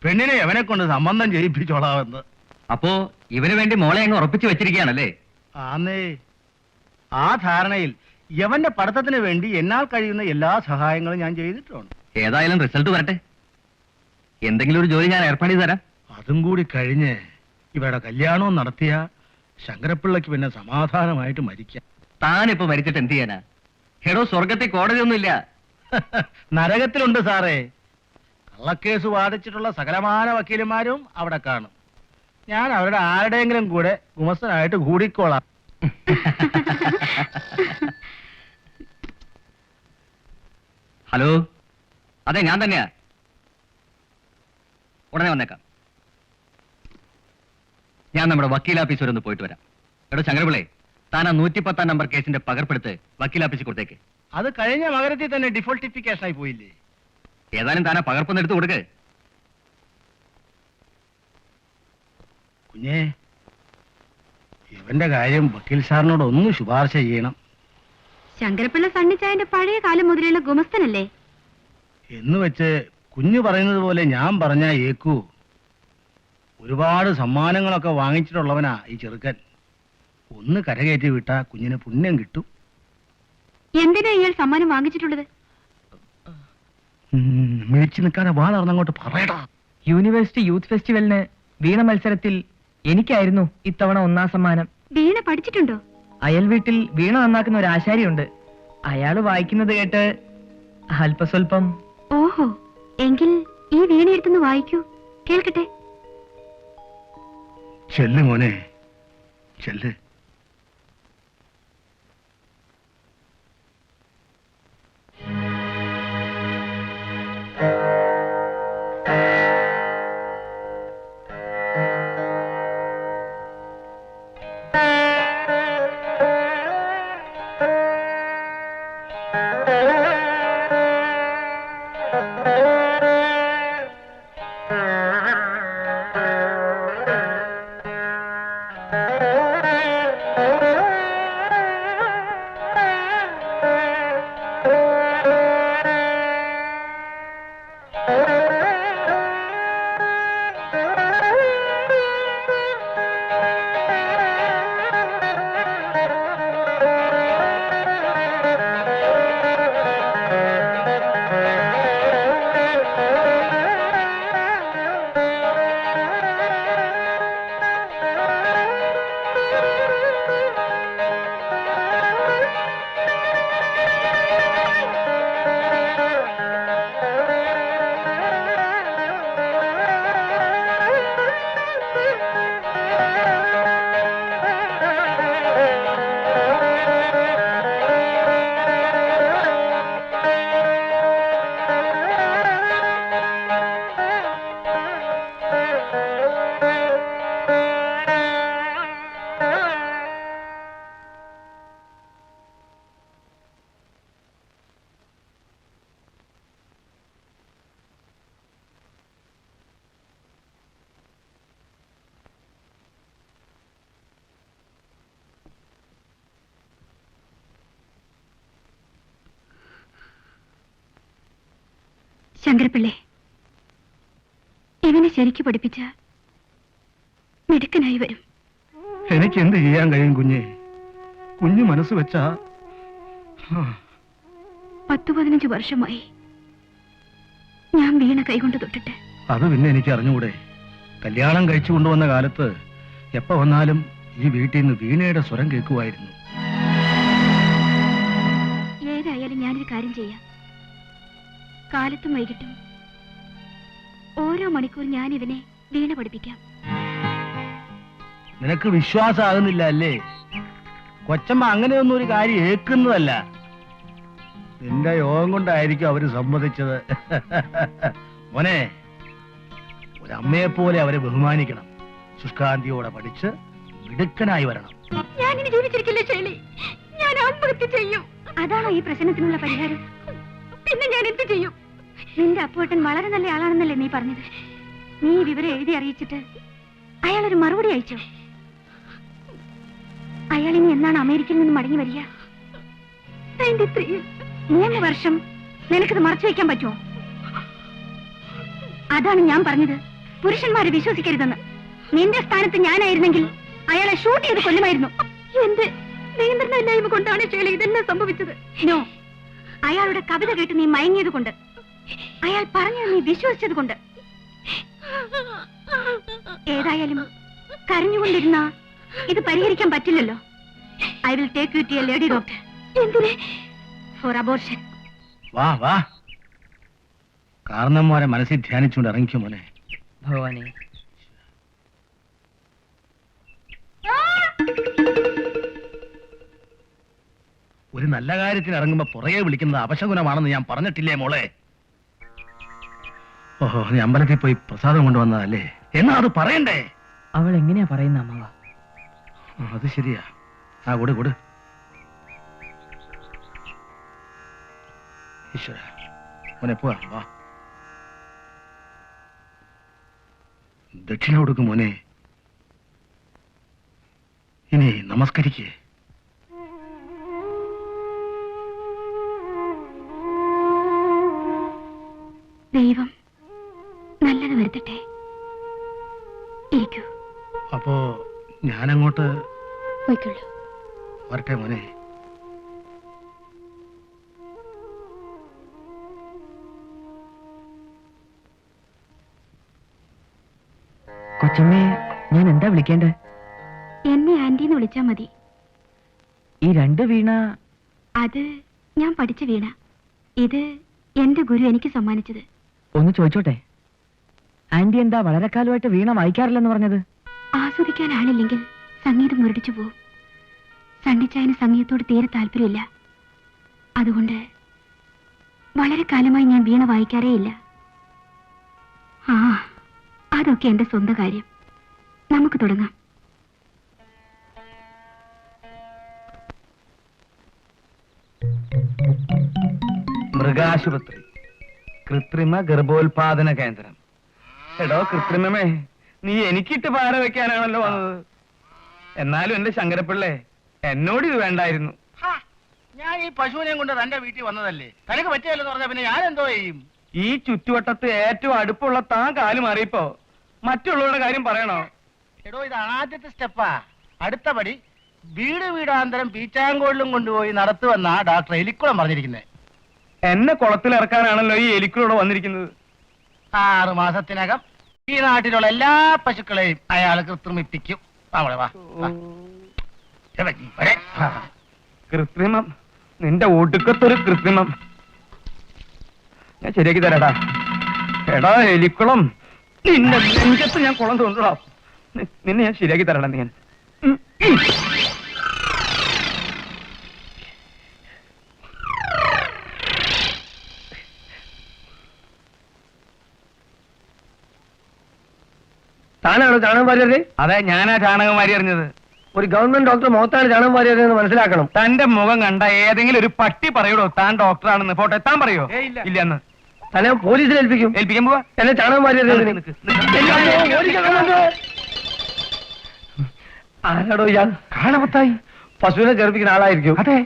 പെണ്ണിനെ എവനെ കൊണ്ട് സംബന്ധം ചെയ്യിപ്പിച്ചോളാമെന്ന്. അപ്പോ ഇവന് വേണ്ടി മോളെ അങ്ങ് ഉറപ്പിച്ചു വെച്ചിരിക്കുകയാണല്ലേ? ആന്നേ, ആ ധാരണയിൽ യവന്റെ പഠിത്തത്തിന് വേണ്ടി എന്നാൽ കഴിയുന്ന എല്ലാ സഹായങ്ങളും ഞാൻ ചെയ്തിട്ടുണ്ട്. ഏതായാലും റിസൾട്ട് വരട്ടെ. എന്തെങ്കിലും ഒരു ജോലി ഞാൻ ഏർപ്പാട് ചെയ്ത് തരാം. അതും കൂടി കഴിഞ്ഞ് ഇവരുടെ കല്യാണവും നടത്തിയ ശങ്കരപ്പിള്ളക്ക് പിന്നെ സമാധാനമായിട്ട് മരിക്കാം. താനിപ്പോ മരിച്ചിട്ട് എന്ത് ചെയ്യാനാ? ഹെടോ, സ്വർഗത്തിൽ കോടതിയൊന്നുമില്ല. നരകത്തിലുണ്ട് സാറേ. കള്ളക്കേസ് വാദിച്ചിട്ടുള്ള സകലമാന വക്കീലന്മാരും അവിടെ കാണും. ഞാൻ അവരുടെ ആരുടെയെങ്കിലും കൂടെ ഗുമസ്തനായിട്ട് കൂടിക്കോളാം. ഹലോ, അതെ, ഞാൻ തന്നെയാ. ഉടനെ വന്നേക്കാം. ഞാൻ നമ്മുടെ വക്കീലാഫീസ് വരെ ഒന്ന് പോയിട്ട് വരാം. എടോ ശങ്കരപിള്ളേ, താൻ ആ 110 നമ്പർ കേസിന്റെ പകർപ്പെടുത്ത് വക്കീലാഫീസിൽ കൊടുത്തേക്ക്. അത് കഴിഞ്ഞ മകരത്തിൽ തന്നെ ഡിഫോൾട്ടിഫിക്കേഷൻ ആയി പോയില്ലേ? ഏതായാലും താൻ ആ പകർപ്പൊന്ന് എടുത്ത് കൊടുക്ക്. കുഞ്ഞേ, ഇവന്റെ കാര്യം വക്കീൽ സാറിനോട് ഒന്ന് ശുപാർശ ചെയ്യണം. ശങ്കരപ്പിള്ള സണ്ണിച്ചായന്റെ പഴയ കാലം മുതലുള്ള ഗുമസ്തനല്ലേ? എന്ന് വെച്ച് കുഞ്ഞു പറയുന്നത് പോലെ ഞാൻ പറഞ്ഞാ ഏക്കൂ. ഒരുപാട് സമ്മാനങ്ങളൊക്കെ വാങ്ങിച്ചിട്ടുള്ളവനാ ഈ ചെറുക്കൻ. ഒന്ന് കരകയറ്റി വിട്ടാ കുഞ്ഞിന് പുണ്യം കിട്ടും. എന്തിനാ ഇയാൾ സമ്മാനം വാങ്ങിച്ചിട്ടുള്ളത്? മിഴിച്ചു നിൽക്കാതെ വാ നടന്നങ്ങോട്ട് പറയടാ. യൂണിവേഴ്സിറ്റി യൂത്ത് ഫെസ്റ്റിവലിന് വീണ മത്സരത്തിൽ എനിക്കായിരുന്നു ഇത്തവണ 1ാം സമ്മാനം. വീണ പഠിച്ചിട്ടുണ്ടോ? അയൽ വീട്ടിൽ വീണ നന്നാക്കുന്ന ഒരു ആശാരിയുണ്ട്. അയാള് വായിക്കുന്നത് കേട്ട് അല്പസ്വല്പം. ഓഹോ, എങ്കിൽ ഈ വീണ എടുത്തുനിന്ന് വായിക്കൂ, കേൾക്കട്ടെ. ചെല്ല് മോനെ, ചെല്ല്. ശങ്കരപ്പിള്ളേ, ഇവനെ ശരിക്ക് പഠിപ്പിച്ച മിടുക്കനായി വരും. എനിക്ക് എന്ത് ചെയ്യാൻ കഴിയും കുഞ്ഞെ? കുഞ്ഞു മനസ്സ് വെച്ചാ 10-15 വർഷമായി ഞാൻ വീണ കൈകൊണ്ട് തൊട്ടിട്ട്. അത് പിന്നെ എനിക്ക് അറിഞ്ഞുകൂടെ? കല്യാണം കഴിച്ചു കൊണ്ടുവന്ന കാലത്ത് എപ്പോ വന്നാലും ഈ വീട്ടിൽ നിന്ന് വീണയുടെ സ്വരം കേൾക്കുമായിരുന്നു. ഏതായാലും ഞാനൊരു കാര്യം ചെയ്യാം. കാലത്തും വൈകിട്ടും ഓരോ മണിക്കൂർ ഞാൻ ഇവനെ വീണ പഠിപ്പിക്കാം. നിനക്ക് വിശ്വാസമാകുന്നില്ല അല്ലേ? കൊച്ചമ്മ അങ്ങനെയൊന്നും ഒരു കാര്യം ഏക്കുന്നതല്ല. നിന്റെ യോഗം കൊണ്ടായിരിക്കും അവര് സമ്മതിച്ചത്. മോനെ, ഒരമ്മയെ പോലെ അവരെ ബഹുമാനിക്കണം. ശുഷ്കാന്തിയോടെ പഠിച്ച് മിടുക്കനായി വരണം. ഞാനിനി ജീവിച്ചിരിക്കില്ല ശൈലി. ഞാൻ ആത്മഹത്യ ചെയ്യും. അതാണോ ഈ പ്രശ്നത്തിനുള്ള പരിഹാരം? പിന്നെ ഞാൻ എന്ത് ചെയ്യും? നിന്റെ അപ്പുവേട്ടൻ വളരെ നല്ല ആളാണെന്നല്ലേ നീ പറഞ്ഞത്? നീ ഈ വിവരം എഴുതി അറിയിച്ചിട്ട് അയാളൊരു മറുപടി അയച്ചോ? അയാൾ ഇനി എന്നാണ് അമേരിക്കയിൽ നിന്ന് മടങ്ങി വരിക? 3 വർഷം നിനക്കിത് മറച്ചു വയ്ക്കാൻ പറ്റുമോ? അതാണ് ഞാൻ പറഞ്ഞത്, പുരുഷന്മാരെ വിശ്വസിക്കരുതെന്ന്. നിന്റെ സ്ഥാനത്ത് ഞാനായിരുന്നെങ്കിൽ അയാളെ ഷൂട്ട് ചെയ്ത് കൊല്ലുമായിരുന്നു. എന്റെ നിയന്ത്രണമില്ലായ്മ കൊണ്ടാണ് ശൈല ഇതെല്ലാം സംഭവിച്ചത്. നോ, അയാളുടെ കവിത കേട്ട് നീ മയങ്ങിയത് കൊണ്ട്, അയാൾ പറഞ്ഞത് നീ വിശ്വസിച്ചത് കൊണ്ട്. ഏതായാലും കരഞ്ഞുകൊണ്ടിരുന്ന ഇത് പരിഹരിക്കാൻ പറ്റില്ലല്ലോ. I will take you to a lady doctor. എന്തിനെ? For abortion. വാ വാ, കാരണന്മാരെ മനസ്സിൽ ധ്യാനിച്ചുകൊണ്ട് ഇറങ്ങിക്കും മോനെ. ഭഗവാനെ, ഒരു നല്ല കാര്യത്തിന് ഇറങ്ങുമ്പോ പുറകെ വിളിക്കുന്നത് അപശകുനമാണെന്ന് ഞാൻ പറഞ്ഞിട്ടില്ലേ മോളെ? ഓഹോ, നീ അമ്പലത്തിൽ പോയി പ്രസാദം കൊണ്ടുവന്നതല്ലേ? എന്നാ അത് പറയണ്ടേ? അവൾ എങ്ങനെയാ പറയുന്ന അമ്മവ? അത് ശരിയാ. ആ കൊടു കൊടു. ഈശ്വര, മോനെ പോവാ. വാ, ദക്ഷിണ കൊടുക്കും മോനെ. ഇനി നമസ്കരിക്കേ. ദൈവം നല്ലത് വരുത്തട്ടെ. ഇരിക്കൂ. അപ്പോ ഞാനങ്ങോട്ട് പോയിക്കൊള്ളൂ. വരട്ടെ മോനെ. കൊച്ചമ്മയെ ഞാൻ എന്താ വിളിക്കേണ്ടത്? എന്നെ ആന്റിന്ന് വിളിച്ചാ മതി. ഈ 2 വീണ അത് ഞാൻ പഠിച്ച വീണ. ഇത് എന്റെ ഗുരു എനിക്ക് സമ്മാനിച്ചത്. ഒന്ന് ചോദിച്ചോട്ടെ, ആന്റി എന്താ വളരെ കാലമായിട്ട് വീണ വായിക്കാറില്ലെന്ന് പറഞ്ഞത്? ആസ്വദിക്കാൻ ആളില്ലെങ്കിൽ സംഗീതം മുരടിച്ചു പോവും. സണ്ണിച്ചായന് സംഗീതത്തോട് തീരെ താല്പര്യമില്ല. അതുകൊണ്ട് വളരെ കാലമായി ഞാൻ വീണ വായിക്കാറേയില്ല. ആ, അതൊക്കെ എന്റെ സ്വന്തം കാര്യം. നമുക്ക് തുടങ്ങാം. മൃഗാശുപത്രി, കൃത്രിമ ഗർഭോത്പാദന കേന്ദ്രം, എടോ കൃത്രിമമേ, നീ എനിക്കിട്ട് പാര വെക്കാനാണല്ലോ വന്നത്. എന്നാലും എന്റെ ശങ്കരപ്പിള്ളേ, എന്നോട് ഇത് വേണ്ടായിരുന്നു. ഞാൻ ഈ പശുവിനെയും കൊണ്ട് തന്റെ വീട്ടിൽ വന്നതല്ലേ, തനിക്ക് പറ്റിയല്ലെന്ന് പറഞ്ഞാ പിന്നെ ഞാൻ എന്തോ ചെയ്യും? ഈ ചുറ്റുവട്ടത്ത് ഏറ്റവും അടുപ്പുള്ള താൻ കാല് മാറിയപ്പോ മറ്റുള്ളവരുടെ കാര്യം പറയണോ? എടോ, ഇത് ആദ്യത്തെ സ്റ്റെപ്പാ. അടുത്ത പടി വീടാന്തരം പീച്ചാങ്കോളിലും കൊണ്ടുപോയി നടത്തുവെന്നാ ഡോക്ടർ എലിക്കുളം പറഞ്ഞിരിക്കുന്നത്. എന്നെ കുളത്തിൽ ഇറക്കാനാണല്ലോ ഈ എലിക്കൂടെ വന്നിരിക്കുന്നത്. 6 മാസത്തിനകം ഈ നാട്ടിലുള്ള എല്ലാ പശുക്കളെയും അയാൾ കൃത്രിമിപ്പിക്കും. അവളെ വാ, വാ. വരെ. കൃത്രിമം, നിന്റെ ഒടുക്കത്തൊരു കൃത്രിമം. ഞാൻ ശരിയാക്കി തരാടാ. എടാ എലിക്കുളം, നിന്റെ നെഞ്ചത്ത് ഞാൻ കുളം തോന്നിടാ. നിന്നെ ഞാൻ ശരിയാക്കി തരാടാ. നീ താനാണോ ചാണകം വാരിയത്? അതെ, ഞാനാ ചാണകം വാരി എറിഞ്ഞത്. ഒരു ഗവൺമെന്റ് ഡോക്ടർ മുഖത്താണ് ചാണകം വാരിയത് എന്ന് മനസ്സിലാക്കണം. തന്റെ മുഖം കണ്ട ഏതെങ്കിലും ഒരു പട്ടി പറയൂടോ താൻ ഡോക്ടറാണെന്ന്? പോട്ടെ, എത്താൻ പറയോ? ഇല്ല എന്ന് തന്നെ പോലീസിൽ ഏൽപ്പിക്കും. ഏൽപ്പിക്കാൻ പോവാ. എന്നെ ചാണകം വാരിയത് ആരാടോ ഇയാൾ? കാണമത്തായി പശുവിനെ ചേർപ്പിക്കുന്ന ആളായിരിക്കും. അതെ.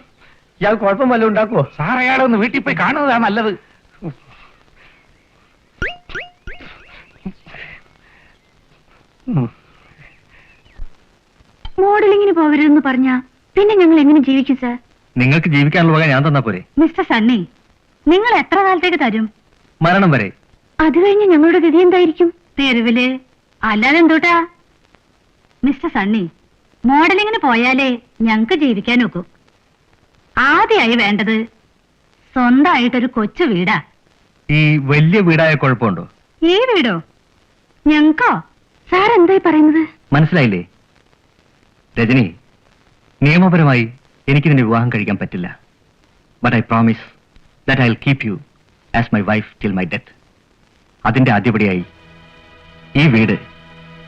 ഇയാൾ കുഴപ്പം വല്ലതും ഉണ്ടാക്കുവോ? സാർ അയാളെ ഒന്ന് വീട്ടിൽ പോയി കാണുന്നതാ നല്ലത്. മോഡലിങ്ങിന് പോകരുതെന്ന് പറഞ്ഞാ പിന്നെ ഞങ്ങൾ എങ്ങനെ ജീവിക്കും സർ? നിങ്ങൾക്ക് ജീവിക്കാനുള്ള വക ഞാൻ തന്നാ പോരെ? മിസ്റ്റർ സണ്ണി, നിങ്ങൾ എത്ര കാലത്തേക്ക് തരും? മരണം വരെ. അത് കഴിഞ്ഞ് ഞങ്ങളുടെ ഗതി എന്തായിരിക്കും? തെരുവില്, അല്ലാതെ എന്തോട്ടാ? മിസ്റ്റർ സണ്ണി, മോഡലിങ്ങിന് പോയാലേ ഞങ്ങക്ക് ജീവിക്കാൻ നോക്കൂ. ആദ്യമായി വേണ്ടത് സ്വന്തമായിട്ടൊരു കൊച്ചു വീടാ. ഈ വലിയ വീടായ കുഴപ്പമുണ്ടോ? ഈ വീടോ? ഞങ്ങക്കോ? സാർ എന്തായി പറയുന്നത്? മനസ്സിലായില്ലേ രജനി? നിയമപരമായി എനിക്കിതിന് വിവാഹം കഴിക്കാൻ പറ്റില്ല. But I promise that I will keep you as my wife till my death. അതിന്റെ ആദ്യപടിയായി ഈ വീട്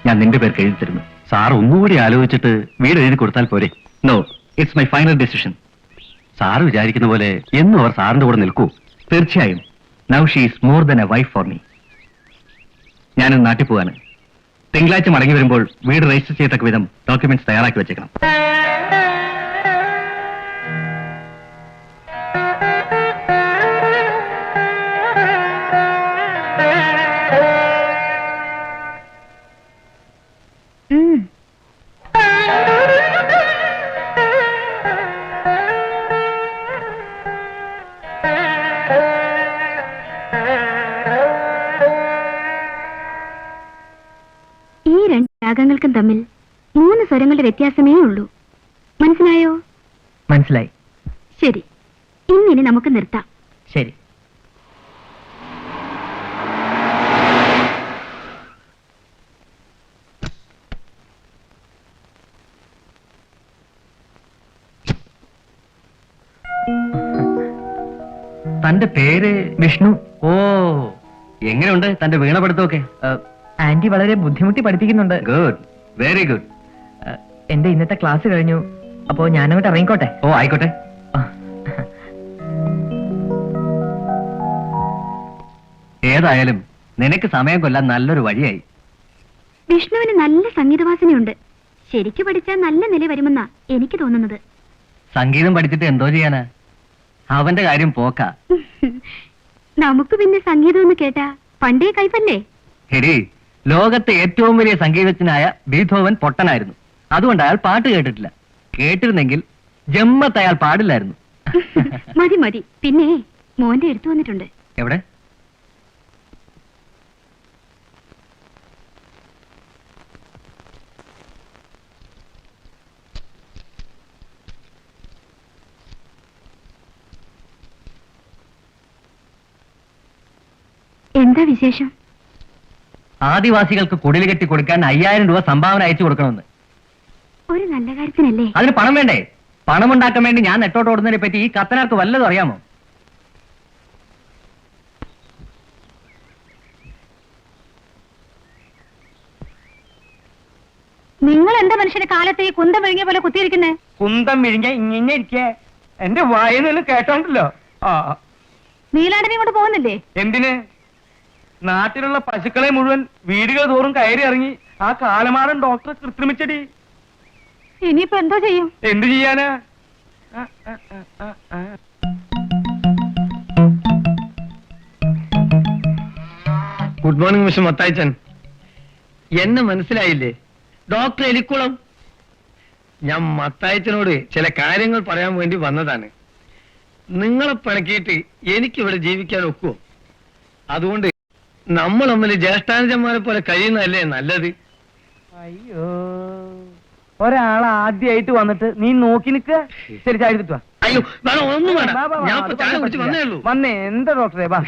ഞാൻ നിന്റെ പേർക്ക് എഴുതി തരുന്നു. സാർ ഒന്നുകൂടി ആലോചിച്ചിട്ട് വീട് എഴുതി കൊടുത്താൽ പോരെ? No, it's my final decision. Sir വിചാരിക്കുന്ന പോലെ എന്നും അവർ സാറിന്റെ കൂടെ നിൽക്കൂ. തീർച്ചയായും. Now she is more than a wife for me. ഞാനിന്ന് നാട്ടിൽ പോവാണ്. തിങ്കളാഴ്ച മടങ്ങി വരുമ്പോൾ വീട് രജിസ്റ്റർ ചെയ്യത്തക്ക വിധം ഡോക്യുമെന്റ്സ് തയ്യാറാക്കി വെച്ചേക്കണം. ഈ രണ്ട് രാഗങ്ങൾക്കും തമ്മിൽ 3 സ്വരങ്ങളുടെ വ്യത്യാസമേ ഉള്ളൂ. മനസ്സിലായോ? മനസ്സിലായി. ശരി, ഇന്നിനി നമുക്ക് നിർത്താം. ശരി. തന്റെ പേര് വിഷ്ണു. ഓ, എങ്ങനെയുണ്ട് തന്റെ വീണപടുത്തമൊക്കെ? ആന്റി വളരെ ബുദ്ധിമുട്ടി പഠിപ്പിക്കുന്നുണ്ട്. Good, very good. എന്റെ ഇന്നത്തെ ക്ലാസ് കഴിഞ്ഞു. അപ്പോ ഞാനങ്ങോട്ട് ഇറങ്ങിക്കോട്ടെ? ഓ, ആയിക്കോട്ടെ. ഏതായാലും നിനക്ക് സമയം കൊല്ലാൻ നല്ലൊരു വഴിയായി. വിഷ്ണുവിന് നല്ല സംഗീതവാസനയുണ്ട്. ശരിക്കു പഠിച്ചാൽ നല്ല നില വരുമെന്നാ എനിക്ക് തോന്നുന്നത്. സംഗീതം പഠിച്ചിട്ട് എന്തോ ചെയ്യാനാ? അവന്റെ കാര്യം പോക്കാ. നമുക്ക് പിന്നെ സംഗീതം എന്ന് കേട്ടാ പണ്ടേ കൈപ്പല്ലേ. എടി, ലോകത്തെ ഏറ്റവും വലിയ സംഗീതജ്ഞനായ ബീഥോവൻ പൊട്ടനായിരുന്നു. അതുകൊണ്ട് അയാൾ പാട്ട് കേട്ടിട്ടില്ല. കേട്ടിരുന്നെങ്കിൽ ജമ്മത്ത് അയാൾ പാടില്ലായിരുന്നു. മതി മതി. പിന്നെ മോന്റെ എടുത്തു വന്നിട്ടുണ്ട്. എവിടെ? എന്താ വിശേഷം? ആദിവാസികൾക്ക് കുടിൽ കെട്ടി കൊടുക്കാൻ 5000 രൂപ സംഭാവന അയച്ചു കൊടുക്കണമെന്ന്. ഒരു നല്ല കാര്യത്തിനല്ലേ? അതിന് പണം വേണ്ടേ? പണം ഉണ്ടാക്കാൻ വേണ്ടി ഞാൻ നെട്ടോട്ട് ഓടുന്നതിനെ പറ്റി ഈ കത്തനാർക്ക് വല്ലതും അറിയാമോ? നിങ്ങൾ എന്താ മനുഷ്യന്റെ കാലത്ത് ഈ കുന്തം വിഴുങ്ങിയ പോലെ കുത്തിയിരിക്കുന്നേ? കുന്തം വിഴിഞ്ഞ ഇങ്ങനെ ഇരിക്കേ. എന്റെ വായനൊന്നും കേട്ടോണ്ടല്ലോ. നീലാണ്ടനെ കൊണ്ട് പോകുന്നില്ലേ? എന്തിന്? നാട്ടിലുള്ള പശുക്കളെ മുഴുവൻ വീടുകൾ തോറും കയറി ഇറങ്ങി ആ കാലമാടൻ ഡോക്ടറെ കൃത്രിമിച്ചടി. ഇനിയിപ്പോ എന്തോ ചെയ്യും? എന്ത് ചെയ്യാനാ? Good morning mister മത്തായിച്ചൻ. എന്നെ മനസ്സിലായില്ലേ? ഡോക്ടർ എലിക്കുളം. ഞാൻ മത്തായിച്ചനോട് ചില കാര്യങ്ങൾ പറയാൻ വേണ്ടി വന്നതാണ്. നിങ്ങളെ പിണക്കിയിട്ട് എനിക്കിവിടെ ജീവിക്കാൻ ഒക്കുവോ? അതുകൊണ്ട് നമ്മൾ തമ്മിൽ ജ്യേഷ്ഠാനുജന്മാരെ പോലെ കഴിയുന്നതല്ലേ നല്ലത്. അയ്യോ, ഒരാൾ ആദ്യമായിട്ട് വന്നിട്ട് നീ നോക്കി നിക്ക. ശരി, ചായ എടുത്തിട്ട് വാ. അയ്യോ വേണം, ഒന്നും വേണ്ട. ഞാൻ ഇപ്പൊ ചായ കുടിച്ച് വന്നേ ഉള്ളൂ. വന്നേ. എന്താ ഡോക്ടറെ? വാ,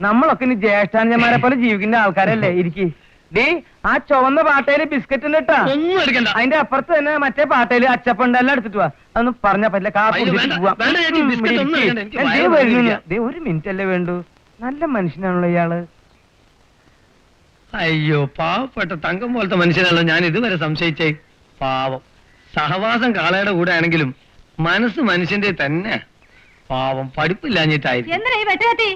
നമ്മളൊക്കെ ഇനി ജ്യേഷ്ഠാനുജന്മാരെ പോലെ ജീവിക്കുന്ന ആൾക്കാരല്ലേ. ഇരിക്കി. ഡീ, ആ ചുവന്ന പാട്ടയില് ബിസ്ക്കറ്റ് ഉണ്ട് കേട്ടാ. ഒന്നും എടുക്കണ്ട. അതിന്റെ അപ്പുറത്ത് തന്നെ മറ്റേ പാട്ടയില് അച്ചപ്പണ്ടെല്ലാം എടുത്തിട്ട് വാ. അതൊന്നും പറഞ്ഞാ പറ്റില്ല. കാപ്പി അയ്യോ, കുടിച്ചിട്ട് വേണ്ട, പോവാം. വേണ്ട ചേച്ചി, ബിസ്ക്കറ്റ് ഒന്നും വേണ്ട. എനിക്ക് എന്തേ വയറ് വരുന്നു? വേദനിക്കുക. ദേ, ഒരു മിനിറ്റ് അല്ലേ വേണ്ടു. നല്ല മനുഷ്യനാണല്ലോ ഇയാള്. അയ്യോ, പാവപ്പെട്ട തങ്കം പോലത്തെ മനുഷ്യനാണല്ലോ ഞാൻ ഇതുവരെ സംശയിച്ചേ. പാവം. സഹവാസം കാളയുടെ കൂടെ ആണെങ്കിലും മനസ്സ് മനുഷ്യന്റെ തന്നെ. പാവം, പഠിപ്പില്ലാഞ്ഞിട്ടായിരിക്കും. എന്തിനാ ഈ വെട്ടുകത്തി?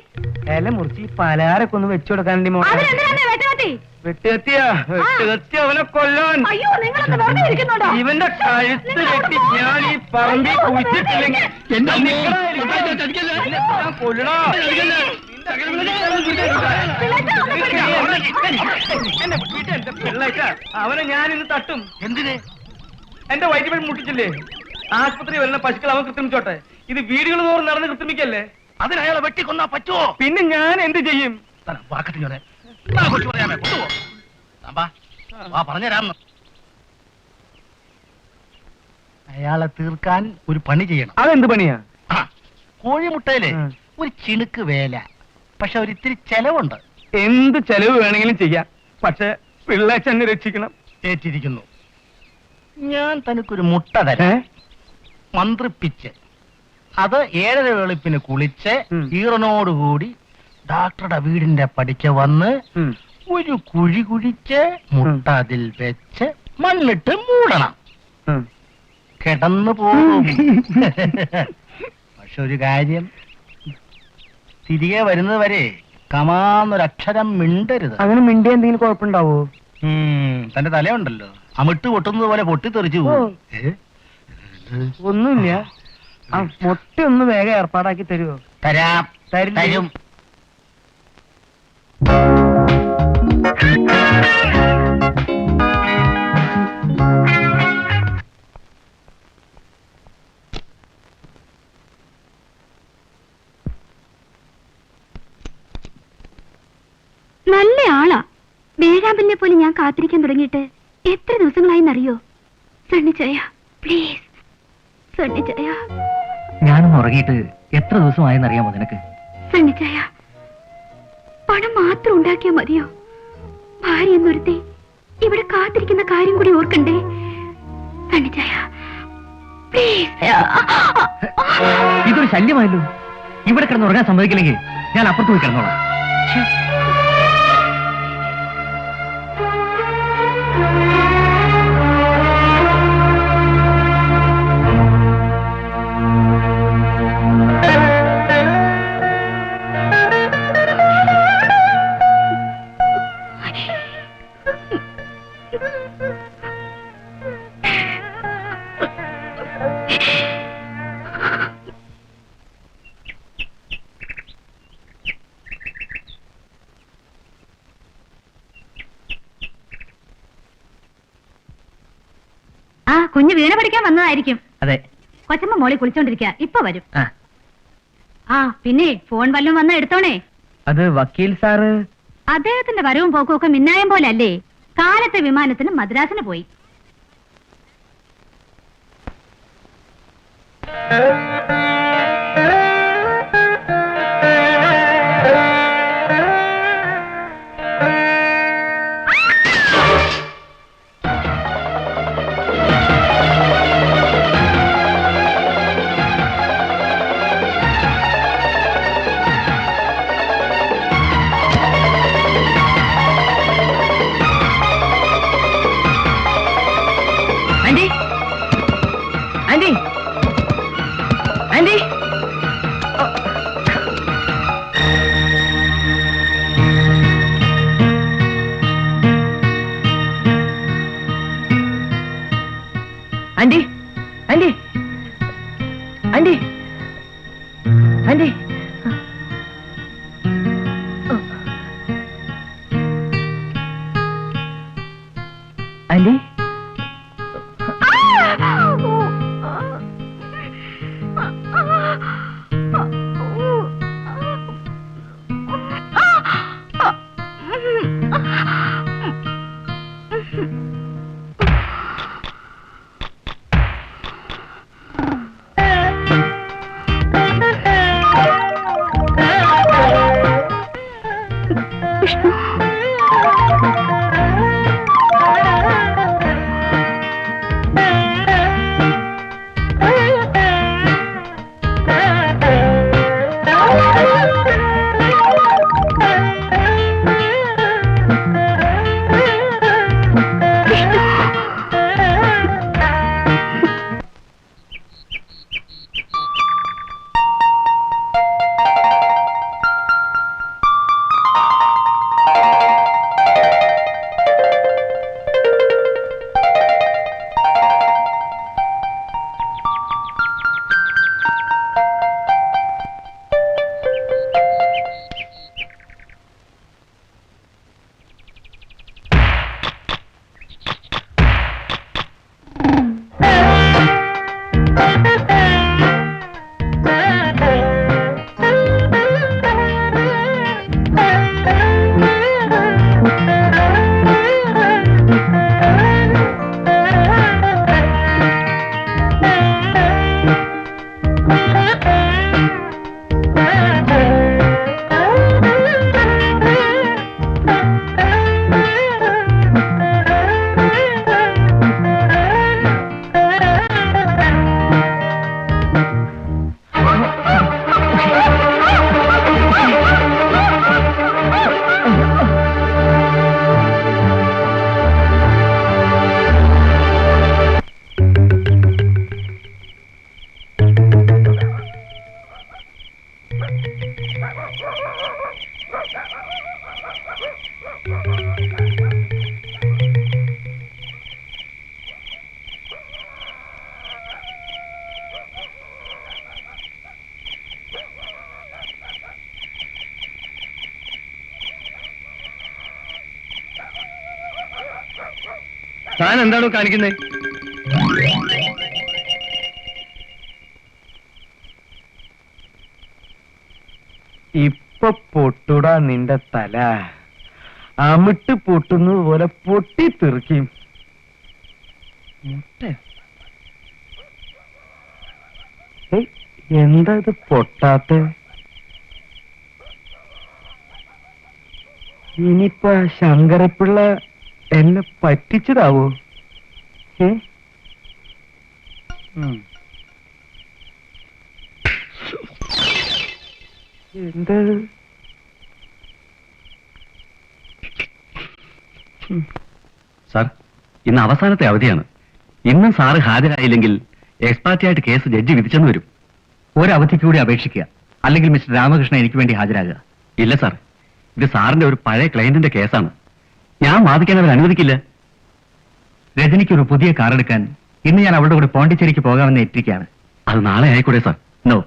ഇല മുറിച്ച് ഈ പലഹാരൊക്കെ ഒന്ന് വെച്ചു കൊടുക്കാൻ വേണ്ടി മോളെ. അതിനെന്തിനാ വെട്ടുകത്തി? വെട്ടുകത്തിയാ? വെട്ടുകത്തി അവനെ കൊല്ലാൻ. അയ്യോ, നിങ്ങളൊന്ന് വെറുതെ ഇരിക്കുന്നുണ്ടോ? ഇവന്റെ കഴുത്ത് വെട്ടി ഞാൻ ഈ പറമ്പിൽ കുഴിച്ചിട്ടില്ലെങ്കിൽ എന്റെ അമ്മോ, നിക്കടാ, മത്തായിച്ചാ, ചതിക്കല്ലേ? ഞാൻ കൊല്ലടാ. ചതിക്കല്ലേ? എന്നെ വിട്ട് എന്റെ പിള്ളേച്ചാ, അവനെ ഞാൻ ഇന്ന് തട്ടും. എന്തിന്? എന്റെ വയറ്റിൽ മുട്ടിച്ചില്ലേ? ആശുപത്രി വരുന്ന പശുക്കൾ അവൻ കൃത്രിമിച്ചോട്ടെ. ഇത് വീടുകൾ തോറും നടന്ന് കൃത്രിമിക്കല്ലേ? അതിന് അയാളെ വെട്ടിക്കൊന്നാ പറ്റുമോ? പിന്നെ ഞാൻ എന്ത് ചെയ്യും? പറഞ്ഞുതരാം. അയാളെ തീർക്കാൻ ഒരു പണി ചെയ്യണം. അതെന്ത് പണിയാ? കോഴിമുട്ടയില് ഉം. ഒരു ചിണുക്ക് വേല, പക്ഷെ ഒരു ഇത്തിരി ചെലവുണ്ട്. എന്ത് ചെലവ് വേണമെങ്കിലും ചെയ്യാം, പക്ഷെ പിള്ളേച്ച എന്നെ രക്ഷിക്കണം. ഏറ്റിരിക്കുന്നു. ഞാൻ തനിക്കൊരു മുട്ട തരാം, മന്ത്രിപ്പിച്ച്. അത് 7:30 വെളുപ്പിന് കുളിച്ച് ഉം. ഈറനോടുകൂടി ഡോക്ടറുടെ വീടിന്റെ പടിക്ക് വന്ന് ഒരു കുഴി കുഴിച്ച് മുട്ട അതിൽ വെച്ച് മണ്ണിട്ട് മൂടണം. കിടന്നു പോകും. പക്ഷെ ഒരു കാര്യം, തിരികെ വരുന്നത് വരെ കമാന്നൊരക്ഷരം മിണ്ടരുത്. അങ്ങനെ മിണ്ടി എന്തെങ്കിലും കുഴപ്പമുണ്ടാവോ? തന്റെ തലയുണ്ടല്ലോ, അമിട്ട് പൊട്ടുന്നത് പോലെ പൊട്ടിത്തെറിച്ചു ഓ. പോകും. ഒന്നുമില്ല. ആ മുട്ട ഒന്ന് വേഗം ഏർപ്പാടാക്കി തരുമോ? തരാം, തരില്ലേ? തരും. നല്ല ആളാ. വേഴാമ്പലിനെ പോലെ ഞാൻ കാത്തിരിക്കാൻ തുടങ്ങിയിട്ട് എത്ര ദിവസങ്ങളായിന്നറിയോ? സണ്ണിച്ചയ, പ്ലീസ് സണ്ണിച്ചയ. ഞാനൊന്ന് ഉറങ്ങിയിട്ട് എത്ര ദിവസമായെന്നറിയാമോ നിനക്ക്? സണ്ണിച്ചയ, പണം മാത്രം ഉണ്ടാക്കിയാ മതിയോ? ഭാര്യ എന്നൊരുത്തി ഇവിടെ കാത്തിരിക്കുന്ന കാര്യം കൂടി ഓർക്കണ്ടേ? സണ്ണിച്ചയ, പ്ലീസ്. ഇതൊരു ശല്യമായല്ലോ. ഇവിടെ കിടന്ന് ഉറങ്ങാൻ സമ്മതിക്കില്ലെങ്കിൽ ഞാൻ അപ്പുറത്ത് പോയി കിടന്നോളാം. ആ കുഞ്ഞ് വീണ പഠിക്കാൻ വന്നതായിരിക്കും. അതെ. കൊച്ചമ്മ മോളി കുളിച്ചോണ്ടിരിക്കുക, ഇപ്പൊ വരും. ആ, ആ പിന്നെ ഫോൺ വല്ലതും വന്നാ എടുത്തോണേ. അത് വക്കീൽ സാറ്. അദ്ദേഹത്തിന്റെ വരവും പോക്കും ഒക്കെ മിന്നായം പോലെ അല്ലേ? കാലത്തെ വിമാനത്തിന് മദ്രാസിന് പോയി. Aunty, aunty, aunty. Aunty aunty aunty aunty aunty താൻ എന്താണോ കാണിക്കുന്നത്? ഇപ്പൊ പൊട്ടുടാ നിന്റെ തല. അമിട്ട് പൊട്ടുന്നത് പോലെ പൊട്ടിത്തെറിക്കും. എന്താ ഇത് പൊട്ടാത്ത? ഇനിയിപ്പ ശങ്കരപ്പിള്ള എന്നെ പറ്റിച്ചതാവോ? എന്താ സാർ, ഇന്ന് അവസാനത്തെ അവധിയാണ്. ഇന്നും സാറ് ഹാജരായില്ലെങ്കിൽ എക്സ്പാർട്ടിയായിട്ട് കേസ് ജഡ്ജി വിധിച്ചെന്ന് വരും. ഒരവധിക്ക് കൂടി അപേക്ഷിക്കുക, അല്ലെങ്കിൽ മിസ്റ്റർ രാമകൃഷ്ണൻ എനിക്ക് വേണ്ടി ഹാജരാകുക. ഇല്ല സാർ, ഇത് സാറിന്റെ ഒരു പഴയ ക്ലയന്റിന്റെ കേസാണ്. ഞാൻ വാദിക്കാൻ അവർ അനുവദിക്കില്ല. രജനിക്ക് ഒരു പുതിയ കാർ എടുക്കാൻ ഇന്ന് ഞാൻ അവളുടെ കൂടെ പോണ്ടിച്ചേരിക്ക് പോകാമെന്ന് ഏറ്റിരിക്കുകയാണ്. അത് നാളെ ആയിക്കൂടെ സാർ? നോ,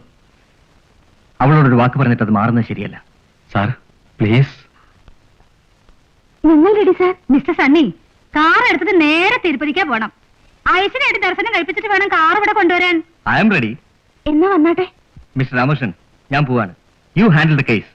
അവളോടൊരു വാക്ക് പറഞ്ഞിട്ട് അത് മാറുന്നത് ശരിയല്ല. Sir please. നിങ്ങൾ ready sir? Mister Sunny, car എടുത്തിട്ട് നേരെ തിരുപ്പതിക്കാ പോണം. ഐസിനായിട്ട് ദർശനം കഴിപ്പിച്ചിട്ട് വേണം കാർ ഇവിടെ കൊണ്ടുവരാൻ. I am ready. എന്നാ വന്നാട്ടെ. മിസ്റ്റർ രാമകൃഷ്ണൻ, ഞാൻ പോവാണ്. You handle the case.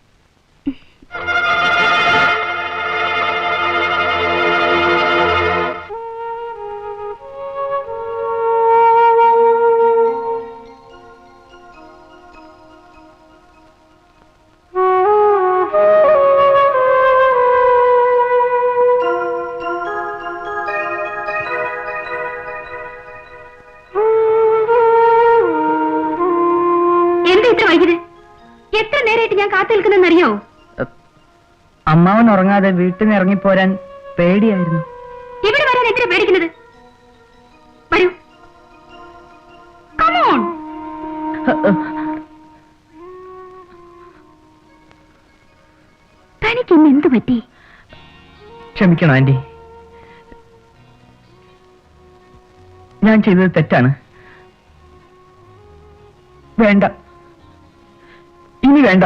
എത്ര നേരമായിട്ട് ഞാൻ കാത്തു നിൽക്കുന്നറിയോ? അമ്മാവൻ ഉറങ്ങാതെ വീട്ടിൽ നിന്ന് ഇറങ്ങിപ്പോരാൻ പേടിയായിരുന്നു. ഇവിടെ വരാൻ എന്തിനാ പേടിക്കുന്നത്? വരൂ. Come on. തനിക്ക് ഇന്ന് എന്ത് പറ്റി? ക്ഷമിക്കണം ആന്റി, ഞാൻ ചെയ്തത് തെറ്റാണ്. വേണ്ട, ഇനി വേണ്ട.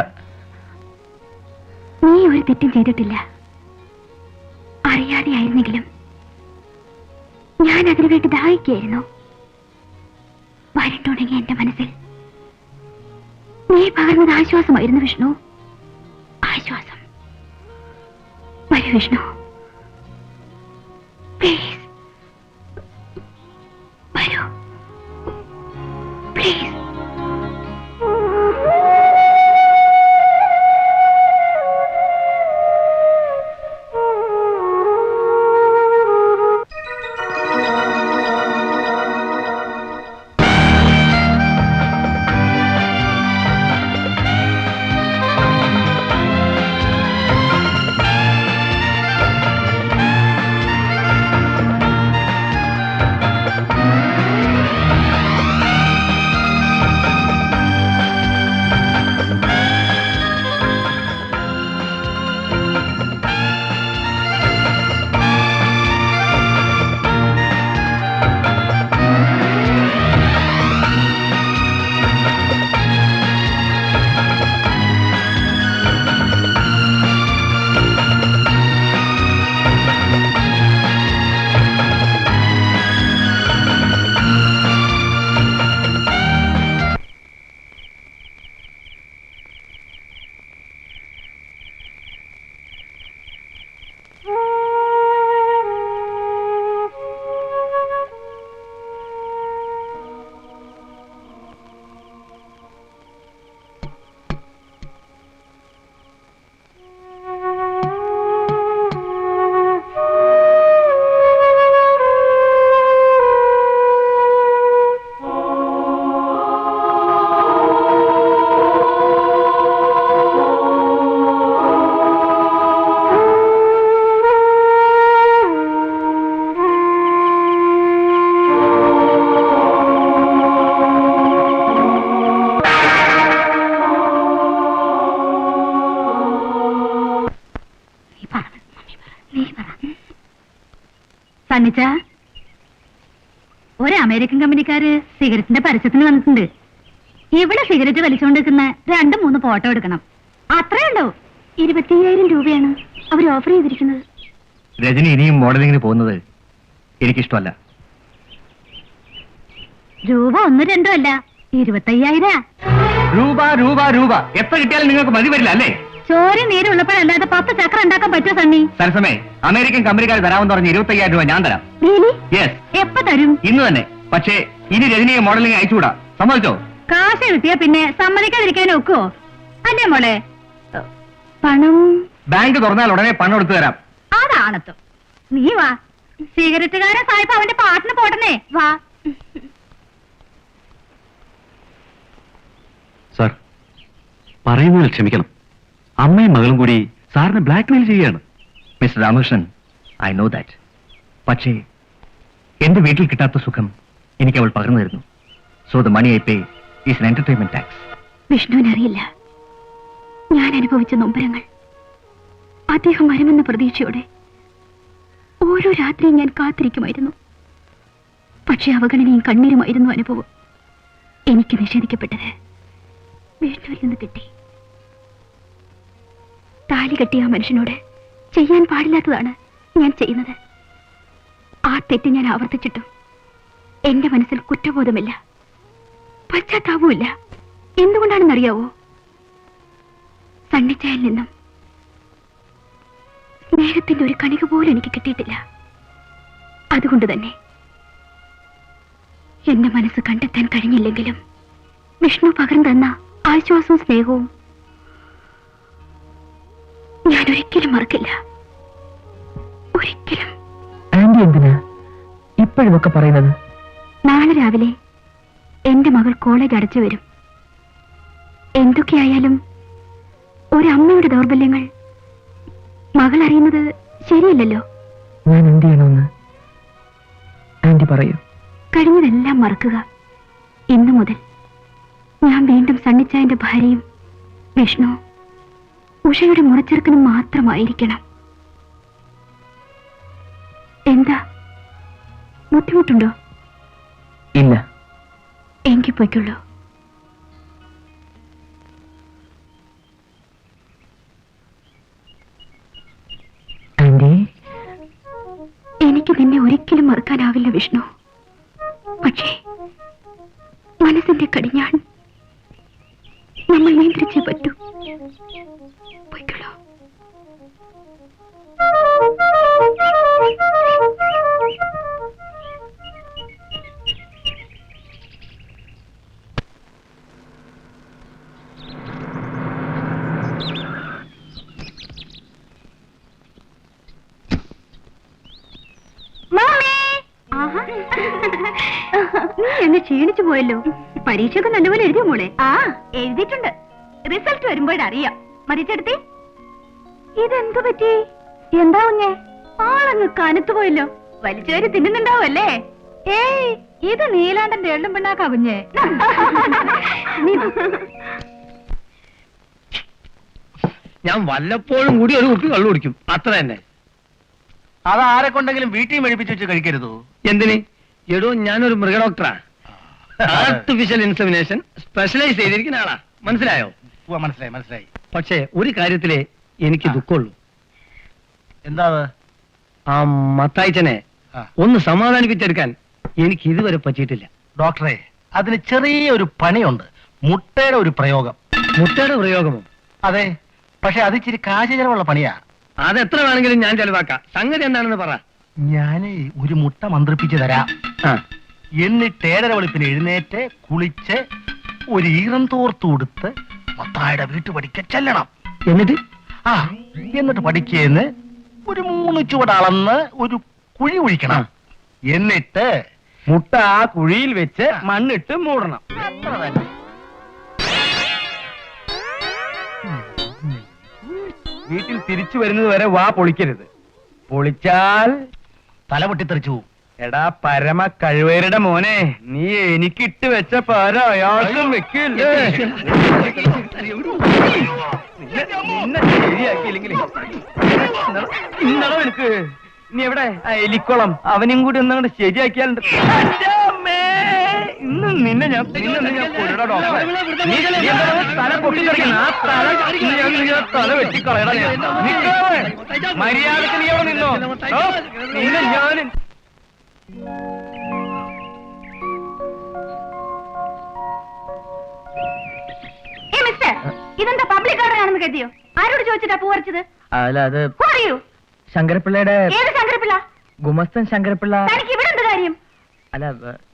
നീ ഒരു തെറ്റും ചെയ്തിട്ടില്ല. അറിയാതെ ആയിരുന്നെങ്കിലും ഞാൻ അതിനു വേണ്ടി ദാഹിക്കുകയായിരുന്നു. വരണ്ടുണങ്ങി എന്റെ മനസ്സിൽ നീ പകർന്നത് ആശ്വാസമായിരുന്നു വിഷ്ണു. ആശ്വാസം. വരൂ വിഷ്ണു, പ്ലീസ് വരൂ, പ്ലീസ്. സണ്ണിച്ച, ഒരു അമേരിക്കൻ കമ്പനിക്കാര് സിഗരറ്റിന്റെ പരസ്യത്തിന് വന്നിട്ടുണ്ട്. ഇവിടെ സിഗരറ്റ് വലിച്ചുകൊണ്ടിരിക്കുന്ന 2-3 ഫോട്ടോ എടുക്കണം. അത്രേ ഉള്ളൂ. 25,000 രൂപയാണ് അവർ ഓഫർ ചെയ്തിരിക്കുന്നത്. രജനി ഇനിയും മോഡലിങ്ങിന് പോകുന്നത് എനിക്കിഷ്ടമല്ല. രൂപ 1-2 അല്ല, 25,000. രൂപ രൂപ രൂപ എത്ര കിട്ടിയാലും നിങ്ങൾക്ക് മതി വരില്ല അല്ലേ? ചോര നീരുള്ളപ്പോഴല്ലാതെ 10 ചക്രം ഉണ്ടാക്കാൻ പറ്റുമോ സണ്ണി? സരസമേ, അമേരിക്കൻ കമ്പനിക്കാർ തരാമെന്ന് പറഞ്ഞ് 25,000 രൂപ ഞാൻ തരാം. യെസ്, എപ്പോ തരും? ഇന്ന് തന്നെ. പക്ഷേ ഇനി രജനിയെ മോഡലിംഗ് അയച്ചുകൂടാ. സമ്മതിച്ചോ? കാശ് കിട്ടിയാ പിന്നെ സമ്മതിക്കാതിരിക്കാൻ ഒക്കുവോ? അല്ലേ മോളെ? പണം ബാങ്ക് തുറന്നാൽ ഉടനെ പണം എടുത്തു തരാം. അതാണത്തോ. നീ വാ, സിഗരറ്റുകാരൻ സായിപ്പ് അവന്റെ പാട്ടിന് പോട്ടനെ. വാ. സാർ, പറയുന്നതിൽ ക്ഷമിക്കണം. അമ്മയും മകളും കൂടി സാറിനെ ബ്ലാക്ക്മെയിൽ ചെയ്യുകയാണ്. Mister Ramakrishnan, I know that. പക്ഷേ എന്റെ വീട്ടിൽ കിട്ടാത്ത സുഖം എനിക്ക് അവൾ പകർന്നു തരുന്നു. So the money I pay is an entertainment tax. വിഷ്ണുവിനറിയില്ല ഞാൻ അനുഭവിച്ച നൊമ്പരങ്ങൾ. അദ്ദേഹം വരുമെന്ന പ്രതീക്ഷയോടെ ഓരോ രാത്രിയും ഞാൻ കാത്തിരിക്കുമായിരുന്നു. പക്ഷെ അവഗണനയും കണ്ണീരുമായിരുന്നു അനുഭവം. എനിക്ക് നിഷേധിക്കപ്പെട്ടത് വിഷ്ണുവിൽ നിന്ന് കിട്ടി. താലി കെട്ടിയ ആ മനുഷ്യനോട് ചെയ്യാൻ പാടില്ലാത്തതാണ് ഞാൻ ചെയ്യുന്നത്. ആ തെറ്റ് ഞാൻ ആവർത്തിച്ചിട്ടും എന്റെ മനസ്സിൽ കുറ്റബോധമില്ല, പശ്ചാത്താപവുമില്ല. എന്തുകൊണ്ടാണെന്നറിയാവോ? സണ്ണിച്ചയിൽ നിന്നും സ്നേഹത്തിന്റെ ഒരു കണിക പോലും എനിക്ക് കിട്ടിയിട്ടില്ല. അതുകൊണ്ട് തന്നെ എന്റെ മനസ്സ് കണ്ടെത്താൻ കഴിഞ്ഞില്ലെങ്കിലും വിഷ്ണു പകർന്നു തന്ന ആശ്വാസവും സ്നേഹവും ഞാൻ ഒരിക്കലും മറക്കില്ല. ഒരിക്കലും. ആന്റി എന്തിനാ ഇപ്പോഴൊക്കെ പറയുന്നത്? നാളെ രാവിലെ എന്റെ മകൾ കോളേജ് അടച്ചു വരും. എന്തൊക്കെയായാലും ഒരമ്മയുടെ ദൗർബല്യങ്ങൾ മകൾ അറിയുന്നത് ശരിയല്ലല്ലോ. ഞാൻ എന്ത് ചെയ്യണമെന്ന് ആന്റി പറയൂ. കഴിഞ്ഞതെല്ലാം മറക്കുക. ഇന്നു മുതൽ ഞാൻ വീണ്ടും സണ്ണിച്ചായന്റെ ഭാര്യയും വിഷ്ണു ഉഷയുടെ മുറച്ചെറുക്കനും മാത്രമായിരിക്കണം. എന്താ, ബുദ്ധിമുട്ടുണ്ടോ? എങ്കിൽ പോയിക്കൊള്ളൂ. ആന്റി, എനിക്ക് നിന്നെ ഒരിക്കലും മറക്കാനാവില്ല വിഷ്ണു. പക്ഷേ മനസ്സിന്റെ കടിഞ്ഞാൺ നമ്മൾ നിയന്ത്രിച്ചേ പറ്റൂ. പോയിക്കൊള്ളൂ. നീ എന്നെ ക്ഷീണിച്ചു പോയല്ലോ. പരീക്ഷയൊക്കെ നല്ലപോലെ എഴുതിയ മോളെ? ആ, എഴുതിയിട്ടുണ്ട്. റിസൾട്ട് വരുമ്പോഴറിയാം. മരിച്ചെടുത്തി ഇതെന്തു പറ്റി? എന്താ കുഞ്ഞെ? ആളങ്ങ് കനത്തു പോയല്ലോ. വലിച്ചുകയറി തിന്നുന്നുണ്ടാവല്ലേ? ഏയ്, ഇത് നീലാണ്ടന്റെ എള്ളും പിണ്ണാക്കാ കുഞ്ഞെ. ഞാൻ വല്ലപ്പോഴും കൂടി ഒരു കുപ്പി കള്ളു കുടിക്കും, അത്ര തന്നെ. അത് ആരെ കൊണ്ടെങ്കിലും വീട്ടിൽ മേടിപ്പിച്ച് വെച്ച് കഴിക്കരുതോ? എന്തിന്? എടോ, ഞാനൊരു മൃഗഡോക്ടറാ. ആർട്ടിഫിഷ്യൽ ഇൻസെമിനേഷൻ സ്പെഷ്യലൈസ് ചെയ്തിരിക്കുന്ന ആളാ. മനസ്സിലായോ? മനസ്സിലായി മനസ്സിലായി. പക്ഷേ ഒരു കാര്യത്തിലേ എനിക്ക് ദുഃഖമുള്ളൂ. എന്താ? ആ മത്തായിച്ചനെ ഒന്ന് സമാധാനിപ്പിച്ചെടുക്കാൻ എനിക്ക് ഇതുവരെ പറ്റിയിട്ടില്ല. ഡോക്ടറെ, അതിന് ചെറിയൊരു പണിയുണ്ട്. മുട്ടയുടെ ഒരു പ്രയോഗം. മുട്ടയുടെ പ്രയോഗമോ? അതെ, പക്ഷെ അത് ഇച്ചിരി കാശ് ചെലവുള്ള പണിയാ. അതെത്ര വേണമെങ്കിലും ഞാൻ ചെലവാക്കാം. സംഗതി എന്താണെന്ന് പറ. ഞാന് ഒരു മുട്ട മന്ത്രിപ്പിച്ചു തരാം. എന്നിട്ട് 7:30 വെളുപ്പിന് എഴുന്നേറ്റ് കുളിച്ച് ഒരു ഈറം തോർത്ത് കൊടുത്ത് മത്തായുടെ വീട്ടുപടിക്ക് ചെല്ലണം. എന്നിട്ട് പഠിക്കേന്ന് ഒരു 3 ചുവട് അളന്ന് ഒരു കുഴി ഒഴിക്കണം. എന്നിട്ട് മുട്ട ആ കുഴിയിൽ വെച്ച് മണ്ണിട്ട് മൂടണം. അത്ര തന്നെ. വീട്ടിൽ തിരിച്ചു വരുന്നത് വരെ വാ പൊളിക്കരുത്. പൊളിച്ചാൽ തല പൊട്ടിത്തെറിച്ചു പോവും. എടാ പരമ കഴിവേരുടെ മോനെ, നീ എനിക്കിട്ട് വെച്ച പാര അയാൾക്കും വെക്കില്ലേ? നിന്നെ ശരിയാക്കിയില്ലെങ്കിൽ ഇന്നടോ എനിക്ക്. നീ എവിടെ? എലിക്കുളം അവനും കൂടി ഒന്നങ്ങോട്ട് ശരിയാക്കിയാലുണ്ട്. ഇന്ന് നിന്നെ ഞാൻ കൊല്ലടാ ഡോക്ടറെ. നീ എന്താ തല പൊട്ടിത്തെറിക്കുന്ന? ആ തല വെട്ടിക്കളയടാ. മര്യാദക്ക് നീ അവിടെ നിന്നോ. നിന്നെ ഞാൻ ഇതെന്താ പബ്ലിക് ഓർഡർ ആണെന്ന് കരുതിയോ? ആരോട് ചോദിച്ചിട്ടാ പൂ പറിച്ചത്? അല്ല, അത് പറയൂ. ശങ്കരപ്പിള്ളയുടെ ഏത് ശങ്കരപ്പിള്ള? ഗുമസ്തൻ ശങ്കരപ്പിള്ള. തനിക്ക് ഇവിടെ എന്ത് കാര്യം? അല്ല,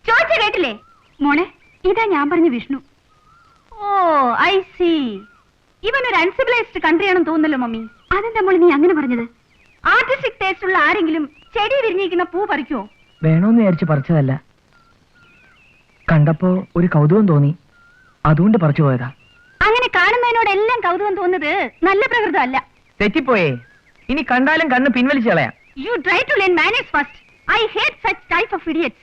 ചോദിച്ച കേട്ടില്ലേ മോളെ? ഇതാ ഞാൻ പറഞ്ഞ വിഷ്ണു. ഓ, ഐ സി. ഇവനൊരു അൺസിവിലൈസ്ഡ് കൺട്രിയാണെന്ന് തോന്നുന്നല്ലോ മമ്മി. അതെന്താ മോളെ നീ അങ്ങനെ പറഞ്ഞത്? ആർട്ടിസ്റ്റിക് ടേസ്റ്റ് ഉള്ള ആരെങ്കിലും ചെടി വിരിഞ്ഞിരിക്കുന്ന പൂ പറിക്കുമോ? വേണോന്ന് വിചാരിച്ച് പറിച്ചതല്ല, കണ്ടപ്പോ ഒരു കൗതുകം തോന്നി, അതുകൊണ്ട് പറിച്ചു പോയതാ. അങ്ങനെ കാണുന്നതിനോടെല്ലാം കൗതുകം തോന്നുന്നത് നല്ല പ്രകൃതമല്ല. തെറ്റിപ്പോയേ. ഇനി കണ്ടാലും കണ്ണ് പിൻവലിച്ചു കളയാം. You try to learn manners first. I hate such type of idiots.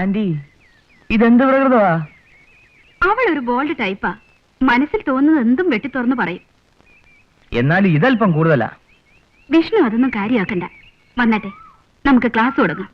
Aunty, ഇതെന്ത് പ്രകൃതമാ? അവൾ ഒരു ബോൾഡ് ടൈപ്പാ. മനസ്സിൽ തോന്നുന്നത് എന്തും വെട്ടി തുറന്ന് പറയും. എന്നാലും ഇതല്പം കൂടുതലാ. വിഷ്ണു അതൊന്നും കാര്യമാക്കണ്ട. വന്നട്ടെ, നമുക്ക് ക്ലാസ് തുടങ്ങാം.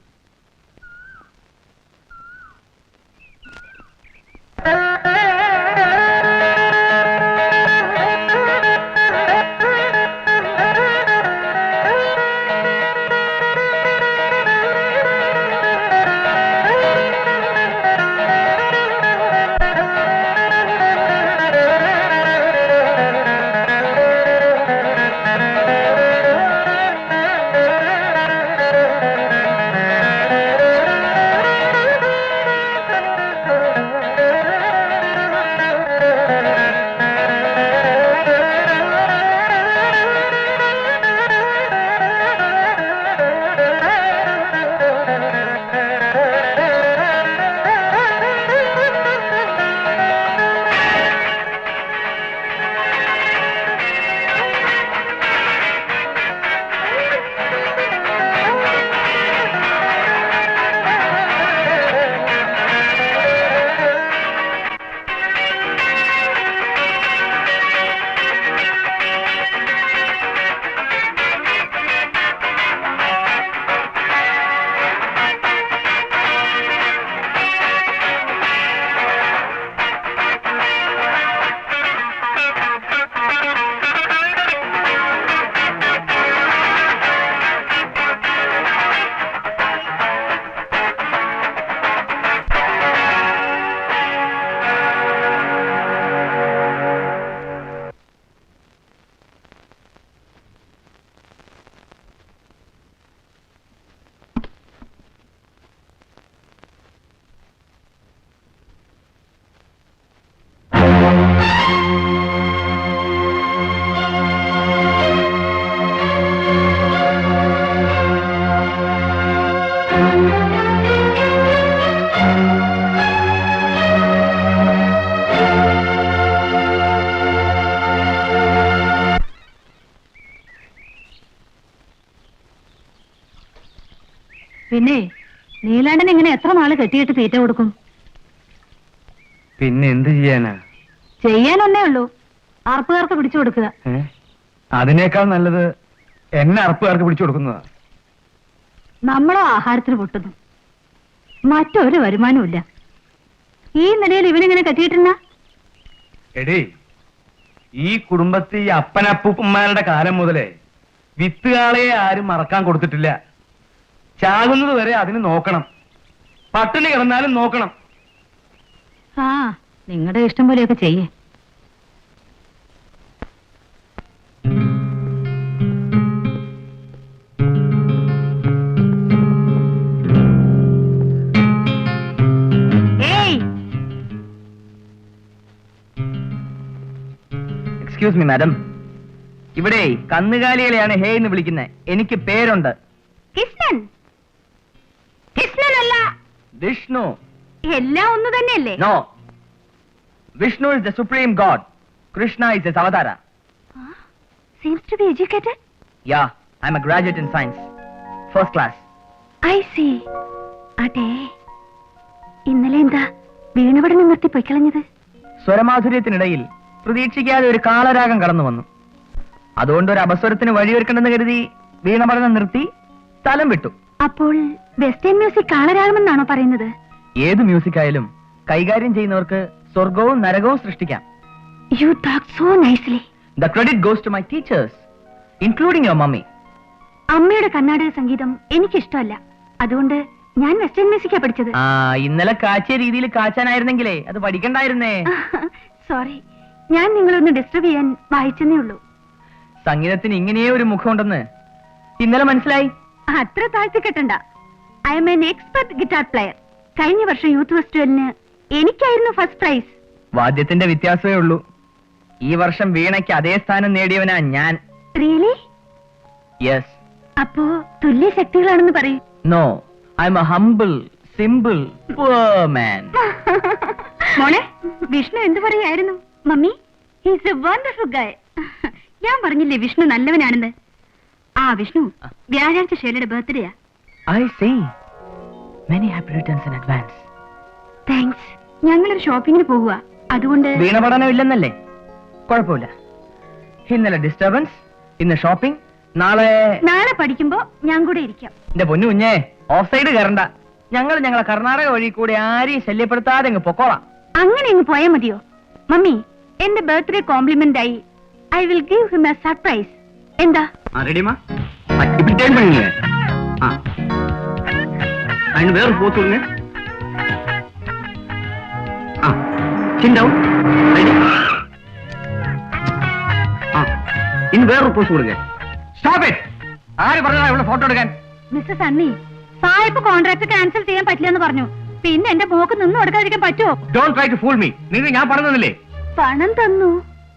പിന്നെ നീലാണ്ടൻ എങ്ങനെ എത്ര നാള് കെട്ടിയിട്ട് തീറ്റ കൊടുക്കും? പിന്നെ എന്ത് ചെയ്യാനാ? ചെയ്യാനൊന്നേ ഉള്ളൂ, അറപ്പുകാർക്ക് പിടിച്ചു കൊടുക്കുക. അതിനേക്കാൾ നല്ലത് എന്നെ അറപ്പുകാർക്ക് പിടിച്ചു കൊടുക്കുന്നതാ. നമ്മളോ ആഹാരത്തിന് പൊട്ടുന്നു, മറ്റൊരു വരുമാനമില്ല. ഈ നിലയിൽ ഇവനിങ്ങനെ കെട്ടിയിട്ടിരുന്ന എടേ, ഈ കുടുംബത്തിൽ ഈ അപ്പനപ്പൂപ്പന്മാരുടെ കാലം മുതലേ വിത്തുകാളെ ആരും മറക്കാൻ കൊടുത്തിട്ടില്ല. ചാകുന്നത് വരെ അതിന് നോക്കണം, പട്ടിണി കിടന്നാലും നോക്കണം. ആ, നിങ്ങളുടെ ഇഷ്ടം പോലെയൊക്കെ ചെയ്യേ. എക്സ്ക്യൂസ് മീ മാഡം, ഇവിടെ കന്നുകാലികളെയാണ് ഹേ എന്ന് വിളിക്കുന്നത്. എനിക്ക് പേരുണ്ട്. കൃഷ്ണൻ, കൃഷ്ണനല്ല, വിഷ്ണു. എല്ലാം ഒന്ന് തന്നെയല്ലേ? നോ, Vishnu is the supreme god. Krishna is the avatara. Seems to be educated. Yeah, I M a graduate in science, first class. I see. അതെ, ഇന്നലെ എന്താ വീണപടനം നിർത്തി പൊയ്ക്കളഞ്ഞത്? സ്വരമാധുര്യത്തിനിടയിൽ പ്രതീക്ഷിക്കാതെ ഒരു കാളരാഗം കടന്നു വന്നു. അതുകൊണ്ട് ഒരു അപസ്വരത്തിന് വഴിയൊരുക്കണമെന്ന് കരുതി വീണപഠനം നിർത്തി സ്ഥലം വിട്ടു. അപ്പോൾ വെസ്റ്റേൺ മ്യൂസിക് കാളരാഗമെന്നാണോ പറയുന്നത്? ഏത് മ്യൂസിക് ആയാലും കൈകാര്യം ചെയ്യുന്നവർക്ക് സ്വർഗവും നരകവും സൃഷ്ടിക്കാം. You talk so nicely. The credit goes to my teachers, including your mummy. അമ്മയുടെ കർണാടക സംഗീതം എനിക്കിഷ്ടമല്ല, അതുകൊണ്ട് ഞാൻ വെസ്റ്റേൺ മ്യൂസിക്കാ പഠിച്ചത്. ഇന്നലെ കാച്ചിയ രീതിയിൽ കാച്ചാനായിരുന്നെങ്കിലേ അത് പഠിക്കണ്ടായിരുന്നേ. സോറി, ഞാൻ നിങ്ങളൊന്ന് ഡിസ്റ്റർബ് ചെയ്യാൻ വായിച്ചെന്നേ ഉള്ളൂ. സംഗീതത്തിന് ഇങ്ങനെയേ ഒരു മുഖമുണ്ടെന്ന് ഇന്നലെ മനസ്സിലായി. അത്ര താഴ്ത്തി കെട്ടണ്ട. I'm an expert guitar player. കഴിഞ്ഞ വർഷം യൂത്ത് ഫെസ്റ്റിവലിന് എനിക്കായിരുന്നു ഫസ്റ്റ് പ്രൈസ്. വാദ്യത്തിന്റെ വ്യത്യാസമേ ഉള്ളൂ. ഈ വർഷം വീണയ്ക്ക് അതേ സ്ഥാനം നേടിയവനാ ഞാൻ. റിയലി? യെസ്. അപ്പോ തുല്യ ശക്തികളാണെന്ന് പറയൂ. No, I M a humble simple poor man. മോളെ, വിഷ്ണു എന്ത് പറയായിരുന്നു? മമ്മി, ഹീസ് എ വണ്ടർഫുൾ ഗായ്. ഞാൻ പറഞ്ഞില്ലേ വിഷ്ണു നല്ലവനാണെന്ന്. ആ വിഷ്ണു, വ്യാഴാഴ്ച ഷേലയുടെ ബർത്ത്ഡേയാ. I see. Many happy returns in advance. Thanks. ഞങ്ങളൊരു ഷോപ്പിങ്ങിന് പോവുക, അതുകൊണ്ട്. വീണ പഠനം ഇല്ലെന്നല്ലേ? കുഴപ്പമില്ല. ഇന്നലെ ഡിസ്റ്റർബൻസ്, ഇന്ന് ഷോപ്പിംഗ്, നാളെ പഠിക്കുമ്പോ ഞാൻ കൂടെ ഇരിക്കാം. എന്റെ പൊന്നു കുഞ്ഞേ, ഓഫ് സൈഡ് കയറണ്ട. ഞങ്ങളെ കർണാടക വഴി കൂടി ആരെയും ശല്യപ്പെടുത്താതെ അങ്ങ് പൊക്കോളാം. അങ്ങനെ അങ്ങ് പോയാൽ മതിയോ? മമ്മി, എന്റെ ബർത്ത്ഡേ കോംപ്ലിമെന്റ് ആയി I will give him A surprise. എന്താ? ரெடிமா? இப்படி டேர்ன் பண்ணுங்க. അതിന് വേറെ പോത്ത് കൊടുங்க. சின் டவுன். ரெடி? ഇനി വേറൊരു പോസ് കൊടുங்க. Stop it. ആര് പറഞ്ഞാ ഇവിടെ ഫോട്ടോ എടുക്കാൻ? മിസ്സസ് അണ്ണി, സായിപ്പ് കോൺട്രാക്ട് ക്യാൻസൽ ചെയ്യാൻ പറ്റില്ലെന്ന് പറഞ്ഞു. പിന്നെ എന്റെ മോക്ക് നിന്ന് കൊടുക്കാതിരിക്കാൻ പറ്റുമോ? Don't try to fool me. നിങ്ങൾ ഞാൻ പറഞ്ഞതല്ലേ? പണം തന്നു,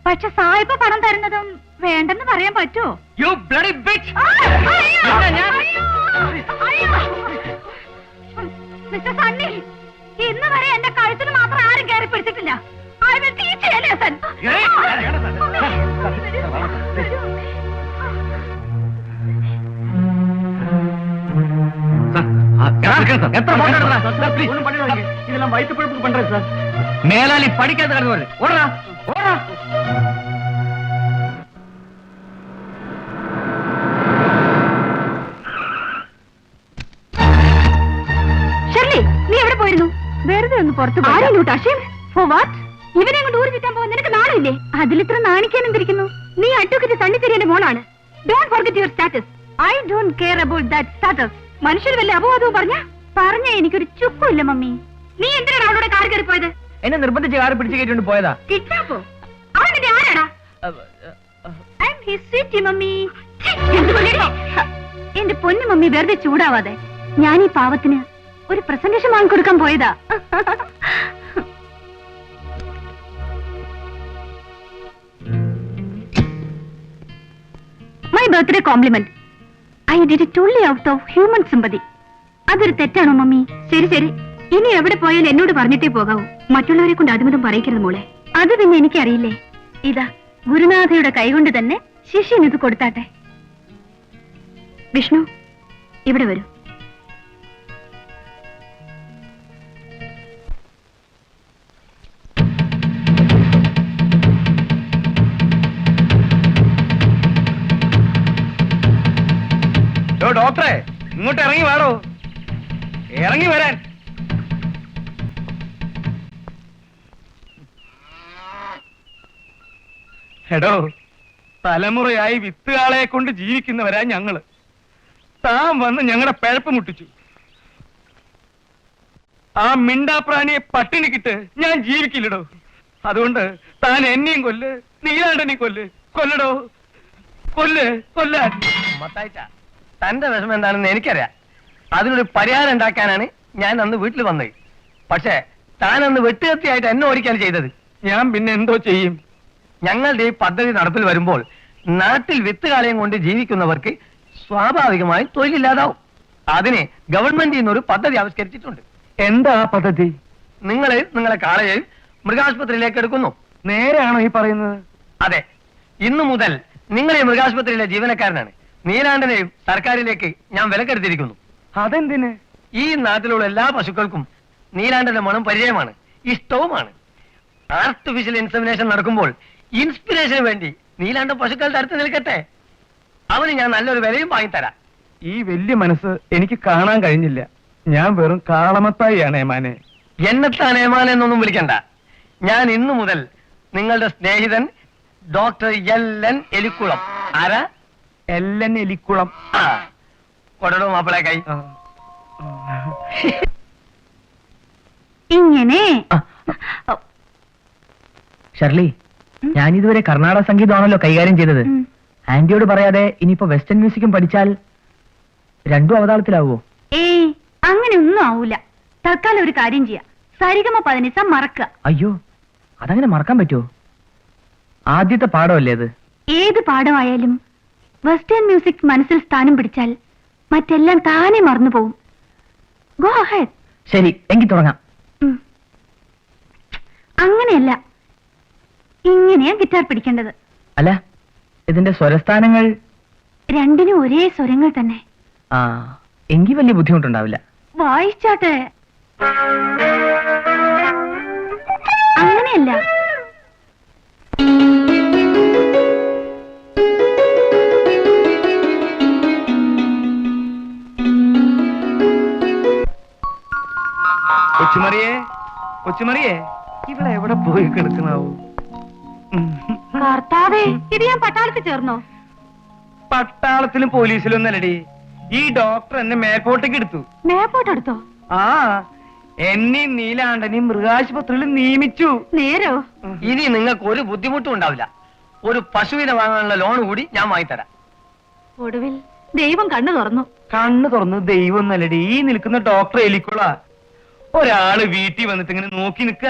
പക്ഷെ സായിപ്പ് പണം തരുന്നതും വേണ്ടെന്ന് പറയാൻ പറ്റുമോ? You bloody bitch. മിസ്സസ് അണ്ണി, ഇന്ന് വരെ എന്റെ കഴുത്തിന് മാത്രം ആരും കയറി പിടിച്ചിട്ടില്ല. I will teach you a lesson. இதெல்லாம் வயிற்று பழுப்புக்கு பண்றேன் சார். மேலாளி படிக்காத கடந்து வருது. ஓடுறா ஓடுறா. ഷെർലി, നീ എവിടെ പോയിരുന്നു? വെറുതെ ഒന്ന് പുറത്തു പോയി. For what? ഇവനെ കൊണ്ട് ഊരി ചുറ്റാൻ പോകാൻ നിനക്ക് നാണമില്ലേ? അതിലിത്ര നാണിക്കാൻ എന്തിരിക്കുന്നു? നീ അഡ്വക്കേറ്റ് സണ്ണിച്ചെറിയുടെ മോളാണ്. Don't forget your status. I don't care about that status. മനുഷ്യർ വല്ല അപവാദവും പറഞ്ഞ എനിക്കൊരു ചുക്കുമില്ല മമ്മി. നീ എന്തിനാണ് അവളോട് കാർ കയറി പോയത്? എന്നെ നിർബന്ധിച്ച് കാറ് പിടിച്ചു കയറ്റിക്കൊണ്ട് പോയതാ. കിഡ്നാപ്പോ? അവൻ എന്റെ ആരാടാ? I am his sweet mummy. എന്റെ പൊന്നു മമ്മി, വെറുതെ ചൂടാവാതെ. ഞാൻ ഈ പാവത്തിന് ഒരു പ്രസന്റേഷൻ വാങ്ങിക്കൊടുക്കാൻ പോയതാ. My birthday compliment. I did it only out of human sympathy. അതൊരു തെറ്റാണോ മമ്മി? ശരി ശരി, ഇനി എവിടെ പോയാലും എന്നോട് പറഞ്ഞിട്ടേ പോകാവൂ. മറ്റുള്ളവരെ കൊണ്ട് അതുമിതും പറയിക്കരുത് മോളെ. അത് പിന്നെ എനിക്കറിയില്ലേ. ഇതാ, ഗുരുനാഥയുടെ കൈകൊണ്ട് തന്നെ ശിഷ്യന് ഇത് കൊടുത്താട്ടെ. വിഷ്ണു, ഇവിടെ വരൂ. ഡോക്ടറെ ഇങ്ങോട്ട് ഇറങ്ങി വാടോ, ഇറങ്ങി വരാൻ. എടോ, തലമുറയായി വിത്തുകാളെ കൊണ്ട് ജീവിക്കുന്നവരാ ഞങ്ങള്. താൻ വന്ന് ഞങ്ങളുടെ പിഴപ്പ് മുട്ടിച്ചു. ആ മിണ്ടാപ്രാണിയെ പട്ടിണിക്കിട്ട് ഞാൻ ജീവിക്കില്ലടോ. അതുകൊണ്ട് താൻ എന്നെയും കൊല്ല്, നീലാണ്ടനെയും കൊല്ലടോ, കൊല്ലാൻ. മത്തായിച്ച, തന്റെ വിഷമം എന്താണെന്ന് എനിക്കറിയാം. അതിനൊരു പരിഹാരം ഉണ്ടാക്കാനാണ് ഞാൻ അന്ന് വീട്ടിൽ വന്നത്. പക്ഷേ താൻ അന്ന് വെട്ടുകത്തിയായിട്ട് എന്നെ ഓടിക്കാൻ ചെയ്തത്. ഞാൻ പിന്നെ എന്തോ ചെയ്യും? ഞങ്ങളുടെ ഈ പദ്ധതി നടപ്പിൽ വരുമ്പോൾ നാട്ടിൽ വിത്തുകാലയം കൊണ്ട് ജീവിക്കുന്നവർക്ക് സ്വാഭാവികമായും തൊഴിലില്ലാതാവും. അതിന് ഗവൺമെന്റിൽ നിന്നൊരു പദ്ധതി ആവിഷ്കരിച്ചിട്ടുണ്ട്. എന്താ ആ പദ്ധതി? നിങ്ങളെ കാളയെയും മൃഗാശുപത്രിയിലേക്ക് എടുക്കുന്നു. നേരെയാണോ ഈ പറയുന്നത്? അതെ, ഇന്നു മുതൽ നിങ്ങളെ മൃഗാശുപത്രിയിലെ ജീവനക്കാരനാണ്. നീലാണ്ടനെയും സർക്കാരിലേക്ക് ഞാൻ വിലക്കെടുത്തിരിക്കുന്നു. അതെന്തിന്? ഈ നാട്ടിലുള്ള എല്ലാ പശുക്കൾക്കും നീലാണ്ടന്റെ മണം പരിചയമാണ്, ഇഷ്ടവുമാണ്. ആർട്ടിഫിഷ്യൽ ഇൻസെമിനേഷൻ നടക്കുമ്പോൾ ഇൻസ്പിറേഷന് വേണ്ടി നീലാണ്ടൻ പശുക്കളുടെ അടുത്ത് നിൽക്കട്ടെ. അവന് ഞാൻ നല്ലൊരു വിലയും വാങ്ങിത്തരാം. ഈ വലിയ മനസ്സ് എനിക്ക് കാണാൻ കഴിഞ്ഞില്ല. ഞാൻ വെറും കാളമത്തായിയാണ് ഏമാനെ. എന്നെത്താൻ ഏമാൻ എന്നൊന്നും വിളിക്കണ്ട. ഞാൻ ഇന്നു മുതൽ നിങ്ങളുടെ സ്നേഹിതൻ ഡോക്ടർ എൽ.എൻ. എലിക്കുളം. ആരാ? എല്ലൻ എലിക്കുളം. ആ, കൊടടോ മാപ്പിളെ കൈ. ഇങ്ങനെ ഷർലി, ഞാൻ ഇതുവരെ കർണാടക സംഗീതമാണല്ലോ കൈകാര്യം ചെയ്തത്. ഉം. ആന്റിയോട് പറയാതെ ഇനിയിപ്പോ വെസ്റ്റേൺ മ്യൂസിക്കും പഠിച്ചാൽ രണ്ടും അവതാളത്തിലാവോ? ഏയ്, അങ്ങനെ ഒന്നും ആവൂല. തൽക്കാലം ഒരു കാര്യം ചെയ്യാം, സരിഗമ പതിനിസ മറക്കുക. അയ്യോ, അതങ്ങനെ മറക്കാൻ പറ്റുമോ? ആദ്യത്തെ പാഠമല്ലേ അത്? ഏത് പാഠമായാലും വെസ്റ്റേൺ മ്യൂസിക് മനസ്സിൽ സ്ഥാനം പിടിച്ചാൽ മറ്റെല്ലാം താനെ മറന്നു പോവും. Go ahead. ശരി, എങ്കിൽ തുടങ്ങാം. അങ്ങനെയല്ല, ഇങ്ങനെയാ ഗിറ്റാർ പിടിക്കേണ്ടത്. അല്ല, ഇതിന്റെ സ്വരസ്ഥാനങ്ങൾ രണ്ടിനും ഒരേ സ്വരങ്ങൾ തന്നെ. ആ, എങ്കിൽ വലിയ ബുദ്ധിമുട്ടുണ്ടാവില്ല. വായിച്ചാട്ടെ. അങ്ങനെയല്ല, കൊച്ചുമറിയേ, ഇവിടെ എവിടെ പോയി കിടക്കണാവൂ? കർത്താവേ, ഇത് ഞാൻ പട്ടാളത്തിൽ ചേർന്നോ? പട്ടാളത്തിലും പോലീസിലും ഒന്നല്ലടി. ഈ ഡോക്ടർ എന്നെ മേൽപോട്ടേക്ക് എടുത്തു. മേപ്പോട്ടെടുത്തോ? ആ, എന്നെയും നീലാണ്ടനെയും മൃഗാശുപത്രിയിൽ നിയമിച്ചു. നേരോ? ഇനി നിങ്ങൾക്ക് ഒരു ബുദ്ധിമുട്ടും ഉണ്ടാവില്ല. ഒരു പശുവിനെ വാങ്ങാനുള്ള ലോൺ കൂടി ഞാൻ വാങ്ങിത്തരാം. ഒടുവിൽ ദൈവം കണ്ണു തുറന്നു. കണ്ണു തുറന്ന് ദൈവം എന്നല്ലടി, ഈ നിൽക്കുന്ന ഡോക്ടർ എലിക്കുള. ഒരാള് വീട്ടിൽ വന്നിട്ട് ഇങ്ങനെ നോക്കി നിക്ക.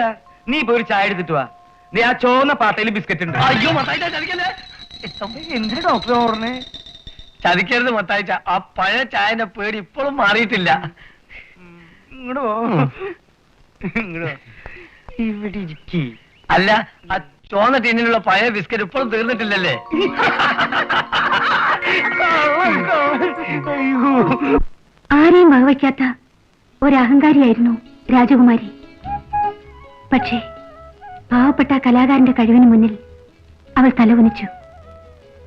നീ പോയി ഒരു ചായ എടുത്തിട്ട് വാ. നീ ആ ചോന്ന പാട്ടയിൽ ബിസ്ക്കറ്റ് ഉണ്ട്. അയ്യോ മത്തായിച്ച, ചതിക്കല്ലേ. എന്തിനാ ഡോക്ടർ ഓർണേ? ചതിക്കരുത് മത്തായിച്ച, ആ പഴയ ചായന്റെ പേടി ഇപ്പോഴും മാറിയിട്ടില്ല. ഇങ്ങോട്ട് പോ, ഇങ്ങോട്ട് പോ. ഇവിടെ ഇരിക്കി. അല്ല, ആ ചോന്ന ടീനിലുള്ള പഴയ ബിസ്ക്കറ്റ് ഇപ്പോഴും തീർന്നിട്ടില്ലല്ലേ? ആരെയും വകവയ്ക്കാത്ത ഒരു അഹങ്കാരിയായിരുന്നു രാജകുമാരി. പക്ഷേ പാവപ്പെട്ട കലാകാരന്റെ കഴിവിന് മുന്നിൽ അവൾ തലകുനിച്ചു.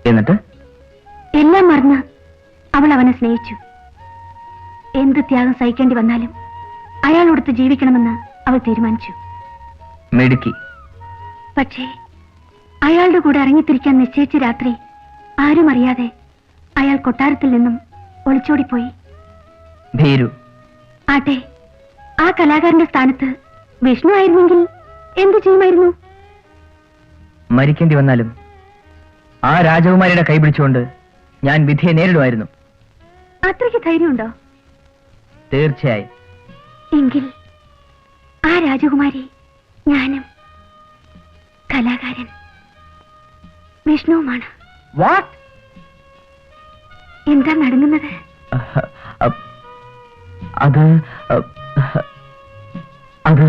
എന്നിട്ട് എല്ലാം മറന്ന് അവൾ അവനെ സ്നേഹിച്ചു. എന്ത് ത്യാഗം സഹിക്കേണ്ടി വന്നാലും അയാളോടൊത്ത് ജീവിക്കണമെന്ന് അവൾ തീരുമാനിച്ചു. മെടുക്കി. പക്ഷേ അയാളുടെ കൂടെ ഇറങ്ങിത്തിരിക്കാൻ നിശ്ചയിച്ച രാത്രി ആരും അറിയാതെ അയാൾ കൊട്ടാരത്തിൽ നിന്നും ഒളിച്ചോടിപ്പോയി. ഭീരു. ആട്ടെ, ആ കലാകാരന്റെ സ്ഥാനത്ത് വിഷ്ണു ആയിരുന്നെങ്കിൽ എന്തു ചെയ്യുമായിരുന്നു? മരിക്കേണ്ടി വന്നാലും ആ രാജകുമാരിയുടെ കൈ പിടിച്ചുകൊണ്ട് ഞാൻ വിധിയെ നേരിടുമായിരുന്നു. അത്രയ്ക്ക് ധൈര്യമുണ്ടോ? തീർച്ചയായും. എങ്കിൽ ആ രാജകുമാരി ഞാനും കലാകാരൻ വിഷ്ണുവുമാണ്. വാട്ട്? എന്താ നടങ്ങുന്നത്? അത് അത്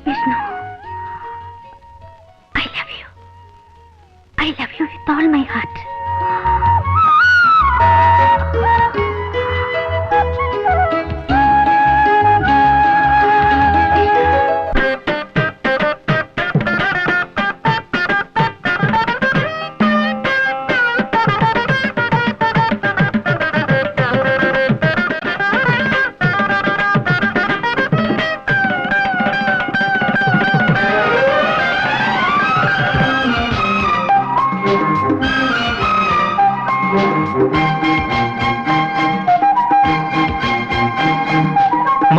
Vishnu, I love you. I love you with all my heart.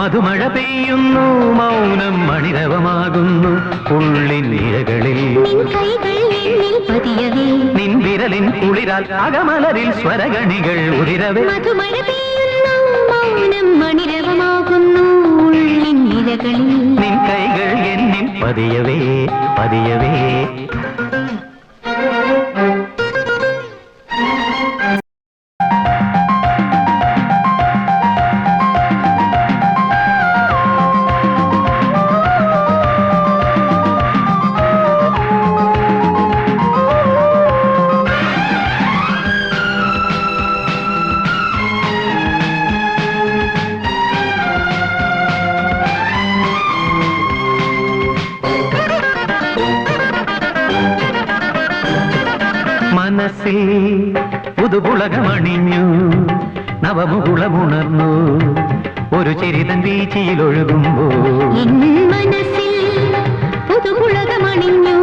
മധുമഴ പെയ്യുന്നു മൗനം മണിരവമാകുന്നു ഉള്ളിനിഴകളിൽ നിൻ വിരലിൻ കുളിരാൽ അകമലരിൽ സ്വരഗണികൾ ഉതിരവേ മധുമഴ പെയ്യുന്നു മൗനം മണിരവമാകുന്നു ഉള്ളിനിഴകളിൽ നിൻ കൈകൾ എന്നിൽ പതിയവേ പതിയവേ മനസ്സിൽ പുതുപുളകമണിഞ്ഞു നവമുകുളമുണർന്നു ഒരു ചെരിതൻ വീച്ചിയിലൊഴുകുമ്പോ മനസ്സിൽ പുതുപുളകമണിഞ്ഞു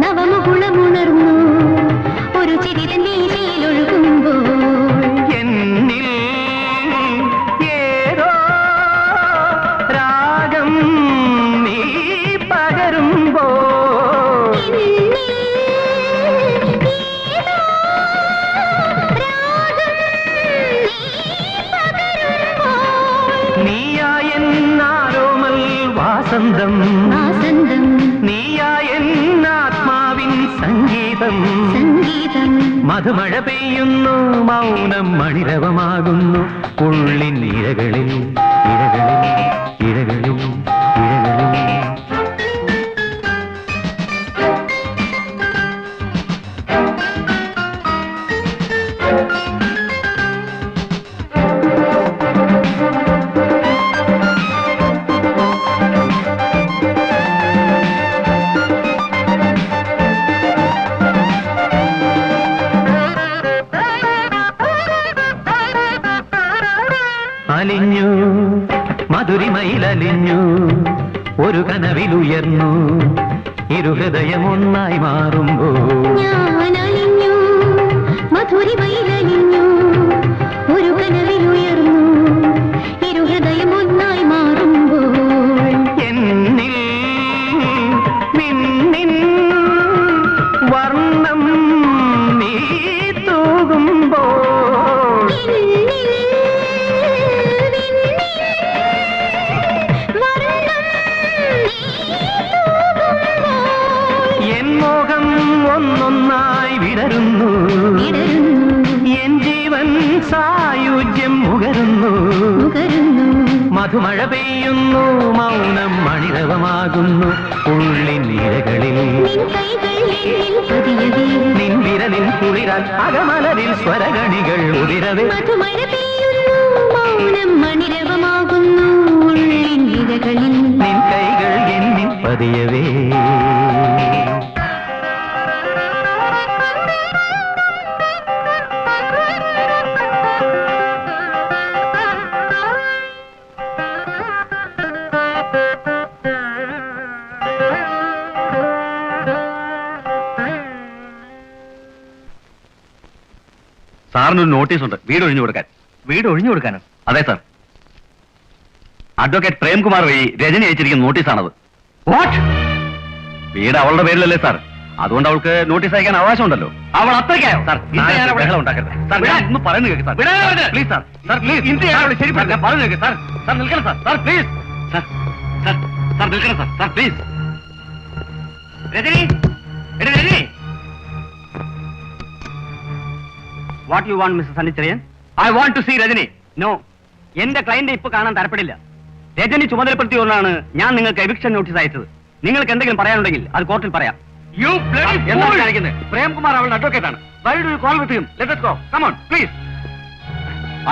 നവമുകുളമുണർന്നു ഒരു ചിരിതൻ വീതിയിലൊഴുകുമ്പോൾ എന്നിൽ ഏതോ രാഗം നീ പകരുമ്പോ നീയായെന്നാരോമൽ വാസന്തം നീയായെന്നാത്മാവിൻ സംഗീതം മധുമഴ പെയ്യുന്നു മൗനം മണിരവമാകുന്നു ഉള്ളിൻ ഇഴകളിൽ ഇഴകളിൽ ഇഴകളിൽ ഇഴകളിൽ അലിഞ്ഞു മധുരിമയിലലിഞ്ഞു ഒരു കനവിലുയർന്നു ഇരുഹൃദയമൊന്നായി മാറുമ്പോ ഞാനലിഞ്ഞു മധുരിമയിലലിഞ്ഞു ഒരു കനവിലുയർന്നു ഇരുഹൃദയം ഒന്നായി മാറുമ്പോൾ എന്നിൽ നിന്നിൻ വർണ്ണം നീ തൂകുമ്പോൾ എൻ മോഹം ഒന്നൊന്നായി വിടരുന്നു എൻ ജീവൻ സായുജ്യം മുകരുന്നു മധുമഴ പെയ്യുന്നു മൗനം മണിരവമാകുന്നു ഉള്ളിൻ ഇഴകളിൽ നിൻ വിരലിൽ കുളിരാൽ അകമലരിൽ സ്വരഗണികൾ ഉതിരവേ മധുമഴ പെയ്യുന്നു മൗനം മണിരവമാകുന്നു ഉള്ളിനിഴകളിൽ നിൻ കൈകൾ എന്നിൽ പതിയവേ സാറിനൊരു നോട്ടീസ് ഉണ്ട് വീട് ഒഴിഞ്ഞു കൊടുക്കാൻ. വീട് ഒഴിഞ്ഞു കൊടുക്കാനോ? അതെ സാർ, അഡ്വക്കേറ്റ് പ്രേംകുമാർ വഴി രജനി അയച്ചിരിക്കുന്ന നോട്ടീസാണത്. വാട്ട്? വീട് അവളുടെ പേരിലല്ലേ സാർ, അതുകൊണ്ട് അവൾക്ക് നോട്ടീസ് അയക്കാൻ അവകാശമുണ്ടല്ലോ. അവൾ അത്രയ്ക്കായോ? സാർ, ബഹളം ഉണ്ടാക്കരുത് സാർ, ഞാൻ ഒന്ന് പറയുന്നു കേൾക്ക് sir. Please sir, sir please, ഞാൻ പറഞ്ഞു കേൾക്ക് സാർ. സാർ നിൽക്കണം sir, sir please sir, sir sir നിൽക്കണം sir, sir please. Rajani, Rajani, what you want mister Sunnycherian? I want to see Rajani. No, എന്റെ ക്ലയന്റ് ഇപ്പൊ കാണാൻ തരപ്പെടില്ല. രജനി ചുമതലപ്പെടുത്തിയോണ്ടാണ് ഞാൻ നിങ്ങൾക്ക് എവിക്ഷൻ നോട്ടീസ് അയച്ചത്. നിങ്ങൾക്ക് എന്തെങ്കിലും പറയാനുണ്ടെങ്കിൽ അത് കോർട്ടിൽ പറയാം. യു ബ്ലഡി എന്താണ് ഫൂൾ! കാണിക്കുന്നത്? പ്രേംകുമാർ അവളുടെ അഡ്വക്കേറ്റ് ആണ്. Why do you call with him? Let us go. Come on, please.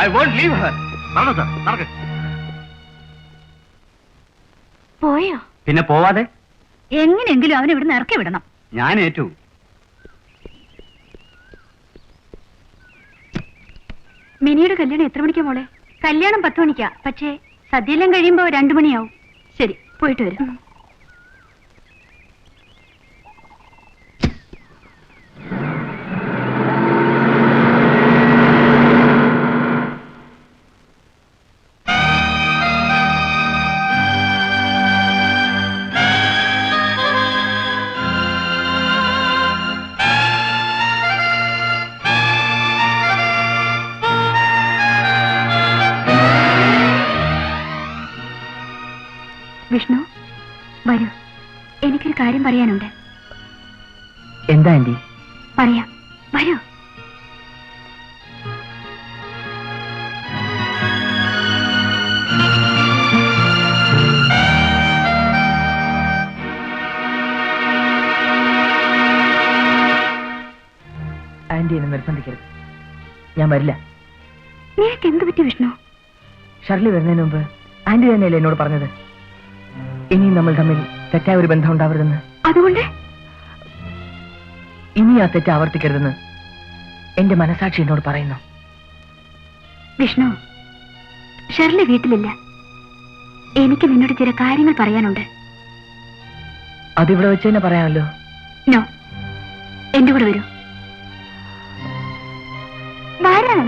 I won't leave her. നടന്നു സാർ, നടക്ക്. പോയോ? പിന്നെ പോവാതെ എങ്ങനെയെങ്കിലും അവനെ ഇവിടുന്ന് ഇറക്കി വിടണം. ഞാൻ ഏറ്റു. മിനിയുടെ കല്യാണം എത്ര മണിക്കാ മോളെ? കല്യാണം 10 മണിക്കാ, പക്ഷേ സദ്യയെല്ലാം കഴിയുമ്പോ 2 മണിയാവും. ശരി, പോയിട്ട് വരും. വിഷ്ണു വരൂ, എനിക്കൊരു കാര്യം പറയാനുണ്ട്. എന്താ ആന്റി? പറയാം, വരൂ. ആന്റി എന്നെ നിർബന്ധിക്കരുത്, ഞാൻ വരില്ല. നിനക്ക് എന്ത് പറ്റി വിഷ്ണു? ഷർലി വരുന്നതിന് മുമ്പ് ആന്റി തന്നെയല്ലേ എന്നോട് പറഞ്ഞത് ഇനിയും നമ്മൾ തമ്മിൽ തെറ്റായ ഒരു ബന്ധം ഉണ്ടാവരുതെന്ന്. അതുകൊണ്ട് ഇനി ആ തെറ്റ് ആവർത്തിക്കരുതെന്ന് എന്റെ മനസാക്ഷി എന്നോട് പറയുന്നു. വിഷ്ണു, ഷർലി വീട്ടിലില്ല. എനിക്ക് നിന്നോട് ചില കാര്യങ്ങൾ പറയാനുണ്ട്. അതിവിടെ വെച്ച് തന്നെ പറയാമല്ലോ. നോ, എന്റെ കൂടെ വരൂ. വരാം.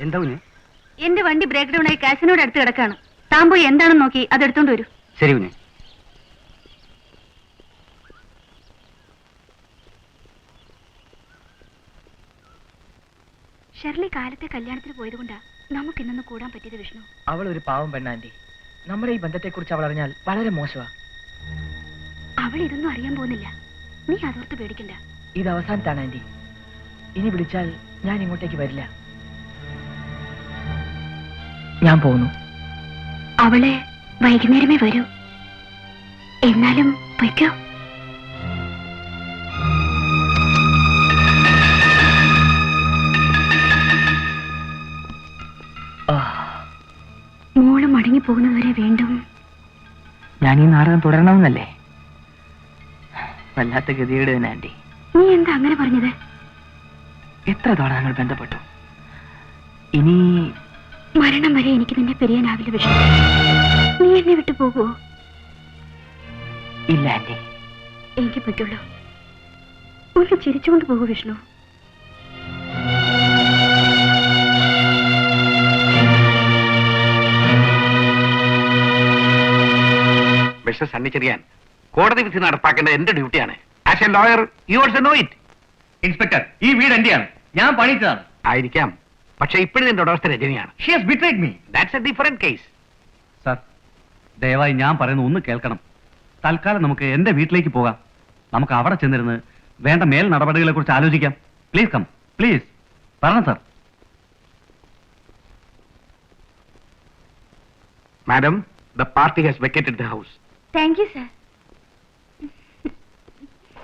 എന്താ കുഞ്ഞ്? എന്റെ വണ്ടി ബ്രേക്ക് ഡൗൺ ആയി കാസിനോട് അടുത്ത് കിടക്കാണ്. താൻ പോയി എന്താണെന്ന് നോക്കി അത് എടുത്തോണ്ട് വരൂ. ശരി കുഞ്ഞ്. ഷെർലി കാലത്തെ കല്യാണത്തിന് പോയതുകൊണ്ടാ നമുക്ക് ഇന്നൊന്ന് കൂടാൻ പറ്റിയത് വിഷ്ണു. അവൾ ഒരു പാവം പെണ്ണാന്റി. നമ്മുടെ ഈ ബന്ധത്തെക്കുറിച്ച് അവൾ അറിഞ്ഞാൽ വളരെ മോശമാ. അവൾ ഇതൊന്നും അറിയാൻ പോകുന്നില്ല. നീ അതോർത്ത് പേടിക്കണ്ട. ഇത് അവസാനത്താണ് ആന്റി. ഇനി വിളിച്ചാൽ ഞാൻ ഇങ്ങോട്ടേക്ക് വരില്ല. ഞാൻ പോകുന്നു. അവളെ വൈകുന്നേരമേ വരൂ. എന്നാലും പൊയ്ക്കോ. മോള് മടങ്ങി പോകുന്നതുവരെ വീണ്ടും ഞാൻ ഈ നാടകം തുടരണമെന്നല്ലേ? വല്ലാത്ത ഗതികേട് തന്നെ ആന്റി. നീ എന്താ അങ്ങനെ പറഞ്ഞത്? എത്ര തവണ ഞങ്ങൾ ബന്ധപ്പെട്ടു. ഇനി മരണം വരെ എനിക്ക് നിന്നെ പിരിയാനാവില്ല വിഷ്ണു. നീ എന്നെ വിട്ടു പോകുവോ? ഇല്ല ആന്റി. എനിക്ക് പറ്റുള്ളൂ. ഒന്ന് ചിരിച്ചുകൊണ്ട് പോകൂ വിഷ്ണു. മിസ്റ്റർ സണ്ണിച്ചെറിയാൻ, കോടതി വിധി നടപ്പാക്കേണ്ടത് എന്റെ ഡ്യൂട്ടിയാണ്. As a lawyer you also know it. Inspector, ഈ വീട് എന്റെയാണ്, ഞാൻ പണിയിച്ചതാണ്. ആയിരിക്കാം, പക്ഷെ ഇപ്പോഴും നിന്റെ ഉടമസ്ഥ രജനിയാണ്. She has betrayed me. That's a different case. Sir, ദയവായി ഞാൻ പറയുന്ന ഒന്ന് കേൾക്കണം. തൽക്കാലം നമുക്ക് എന്റെ വീട്ടിലേക്ക് പോകാം. നമുക്ക് അവിടെ ചെന്നിരുന്ന് വേണ്ട മേൽ നടപടികളെ കുറിച്ച് ആലോചിക്കാം. Please come, please. പറഞ്ഞു sir. Madam, the party has vacated the house. Thank you sir.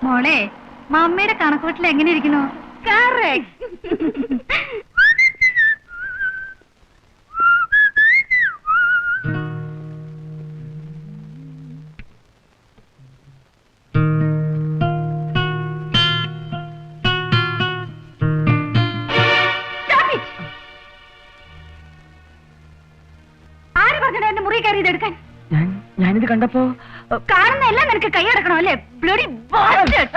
മോളെ, മമ്മയുടെ കണക്കൂട്ടിൽ എങ്ങനെ ഇരിക്കുന്നു? ആര് പറഞ്ഞോ എന്റെ മുറി കയറി ഇതെടുക്കാൻ? ഞാനിത് കണ്ടപ്പോ കാണുന്ന എല്ലാം നിനക്ക് കൈയടക്കണോ അല്ലേ? Bloody bastard.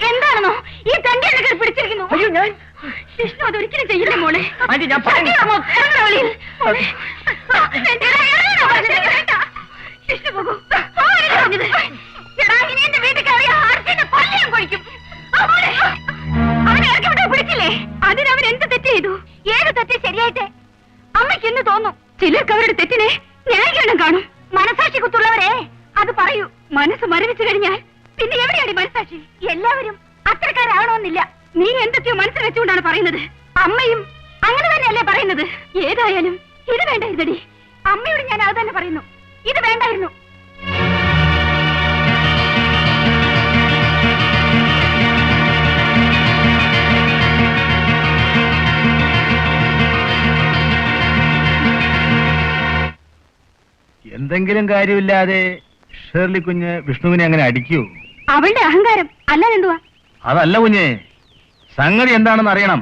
എന്താണെന്നോ ഈ തന്റെ പിടിച്ചിരിക്കുന്നു? വിഷ്ണു അതൊരിക്കലും ചെയ്യില്ല മോളെ. വിഷ്ണു പോകൂ. ഇനി എന്റെ വീട്ടിൽ കയറിയ ആർക്കെന്നെ കൊല്ലാൻ കൊഴിക്കും. അവനെ ഇറക്കി വിട്ടാ പിടിച്ചില്ലേ? അതിനവൻ എന്ത് തെറ്റ് ചെയ്തു? ഏത് തെറ്റ് ശരിയായിട്ട് അമ്മയ്ക്ക് എന്ന് തോന്നും. ചിലർക്ക് അവരുടെ തെറ്റിനെ ന്യായീകരണം കാണും. മനസാക്ഷി കുത്തുള്ളവരെ അത് പറയൂ. മനസ്സ് മരവിച്ചു കഴിഞ്ഞാൽ പിന്നെ എവിടെയാണ് മനസാക്ഷി? എല്ലാവരും അത്രക്കാരാവണമെന്നില്ല. നീ എന്തൊക്കെയോ മനസ്സിൽ വെച്ചുകൊണ്ടാണ് പറയുന്നത്. അമ്മയും അങ്ങനെ തന്നെയല്ലേ പറയുന്നത്? ഏതായാലും ഇത് വേണ്ടായിരുന്നടി. അമ്മയോട് ഞാൻ അത് തന്നെ പറയുന്നു. ഇത് വേണ്ടായിരുന്നു. എന്തെങ്കിലും കാര്യമില്ലാതെ ഷേർലി കുഞ്ഞ് വിഷ്ണുവിനെ അങ്ങനെ അടിക്കൂ? അവളുടെ അഹങ്കാരം അല്ലാതെന്തുവാ? അതല്ല കുഞ്ഞ്, സംഗതി എന്താണെന്ന് അറിയണം.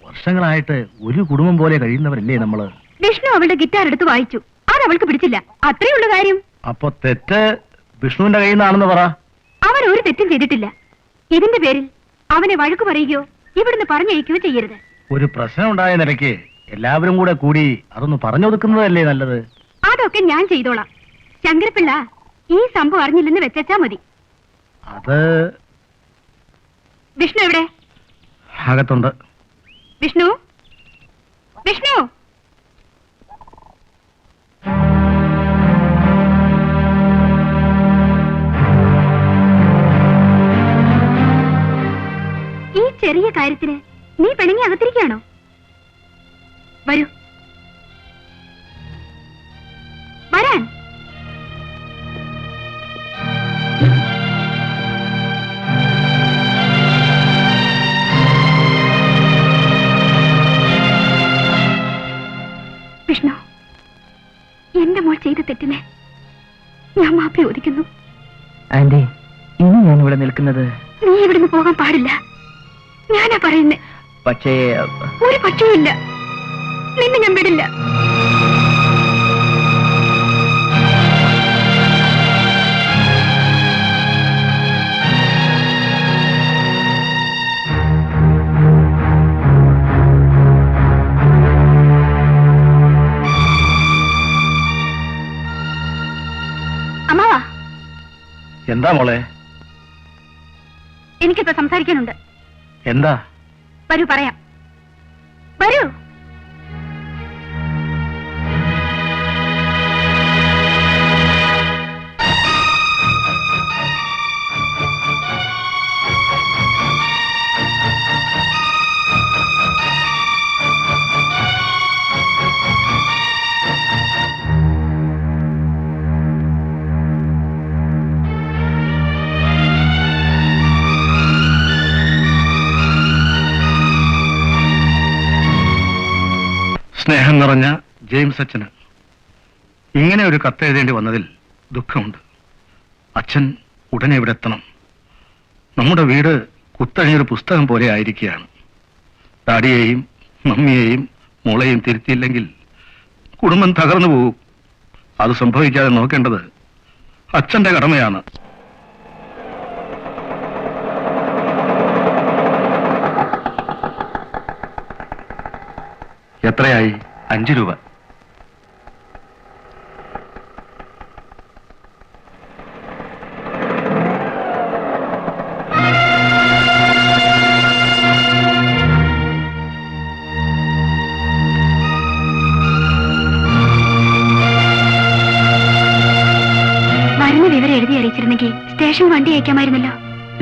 വർഷങ്ങളായിട്ട് ഒരു കുടുംബം പോലെ കഴിയുന്നവരല്ലേ നമ്മള്. വിഷ്ണു അവളുടെ ഗിറ്റാർ എടുത്ത് വായിച്ചു. അതവൾക്ക് പിടിച്ചില്ല, അത്രേ ഉള്ളു കാര്യം. അപ്പൊ തെറ്റ് വിഷ്ണുവിന്റെ കയ്യിൽ നിന്നാണെന്ന് പറ. അവൻ ഒരു തെറ്റും ചെയ്തിട്ടില്ല. ഇതിന്റെ പേരിൽ അവനെ വഴക്കു പറയുകയോ ഇവിടുന്ന് പറഞ്ഞയക്കുകയോ ചെയ്യരുത്. ഒരു പ്രശ്നം ഉണ്ടായ നിലയ്ക്ക് എല്ലാവരും കൂടെ കൂടി അതൊന്ന് പറഞ്ഞൊതുക്കുന്നതല്ലേ നല്ലത്. അതൊക്കെ ഞാൻ ചെയ്തോളാം. ശങ്കരപ്പിള്ള ഈ സംഭവം അറിഞ്ഞില്ലെന്ന് വെച്ചാ മതി. അത് വിഷ്ണു എവിടെ? അകത്തുണ്ട്. വിഷ്ണു, വിഷ്ണു! ഈ ചെറിയ കാര്യത്തിന് നീ പിണങ്ങി അകത്തിരിക്കുകയാണോ? വരൂ, വരാൻ. വിഷ്ണു, എന്റെ മോൾ ചെയ്ത തെറ്റിന് ഞാൻ മാപ്പി ചോദിക്കുന്നു. ആന്റി, ഇനി ഞാൻ ഇവിടെ നിൽക്കുന്നത്. നീ ഇവിടുന്ന് പോകാൻ പാടില്ല, ഞാനാ പറയുന്നേ. പക്ഷേ ഒരു പക്ഷവുമില്ല, നിന്നെ ഞാൻ വിടില്ല. അമ്മാവാ, എന്താ മോളെ? എനിക്കിപ്പോ സംസാരിക്കാനുണ്ട്. എന്താ? വരൂ, പറയാം. വരൂ. സ്നേഹം നിറഞ്ഞ ജെയിംസ് അച്ഛന് ഇങ്ങനെ ഒരു കത്ത് എഴുതേണ്ടി വന്നതിൽ ദുഃഖമുണ്ട്. അച്ഛൻ ഉടനെ ഇവിടെ എത്തണം. നമ്മുടെ വീട് കുത്തഴിഞ്ഞൊരു പുസ്തകം പോലെ ആയിരിക്കുകയാണ്. ഡാഡിയെയും മമ്മിയെയും മോളെയും തിരുത്തിയില്ലെങ്കിൽ കുടുംബം തകർന്നു പോകും. അത് സംഭവിക്കാതെ നോക്കേണ്ടത് അച്ഛന്റെ കടമയാണ്. എത്രയായി? 5 രൂപ. വരുന്ന വിവരം എഴുതി അറിയിച്ചിരുന്നെങ്കിൽ സ്റ്റേഷൻ വണ്ടി അയക്കാമായിരുന്നല്ലോ.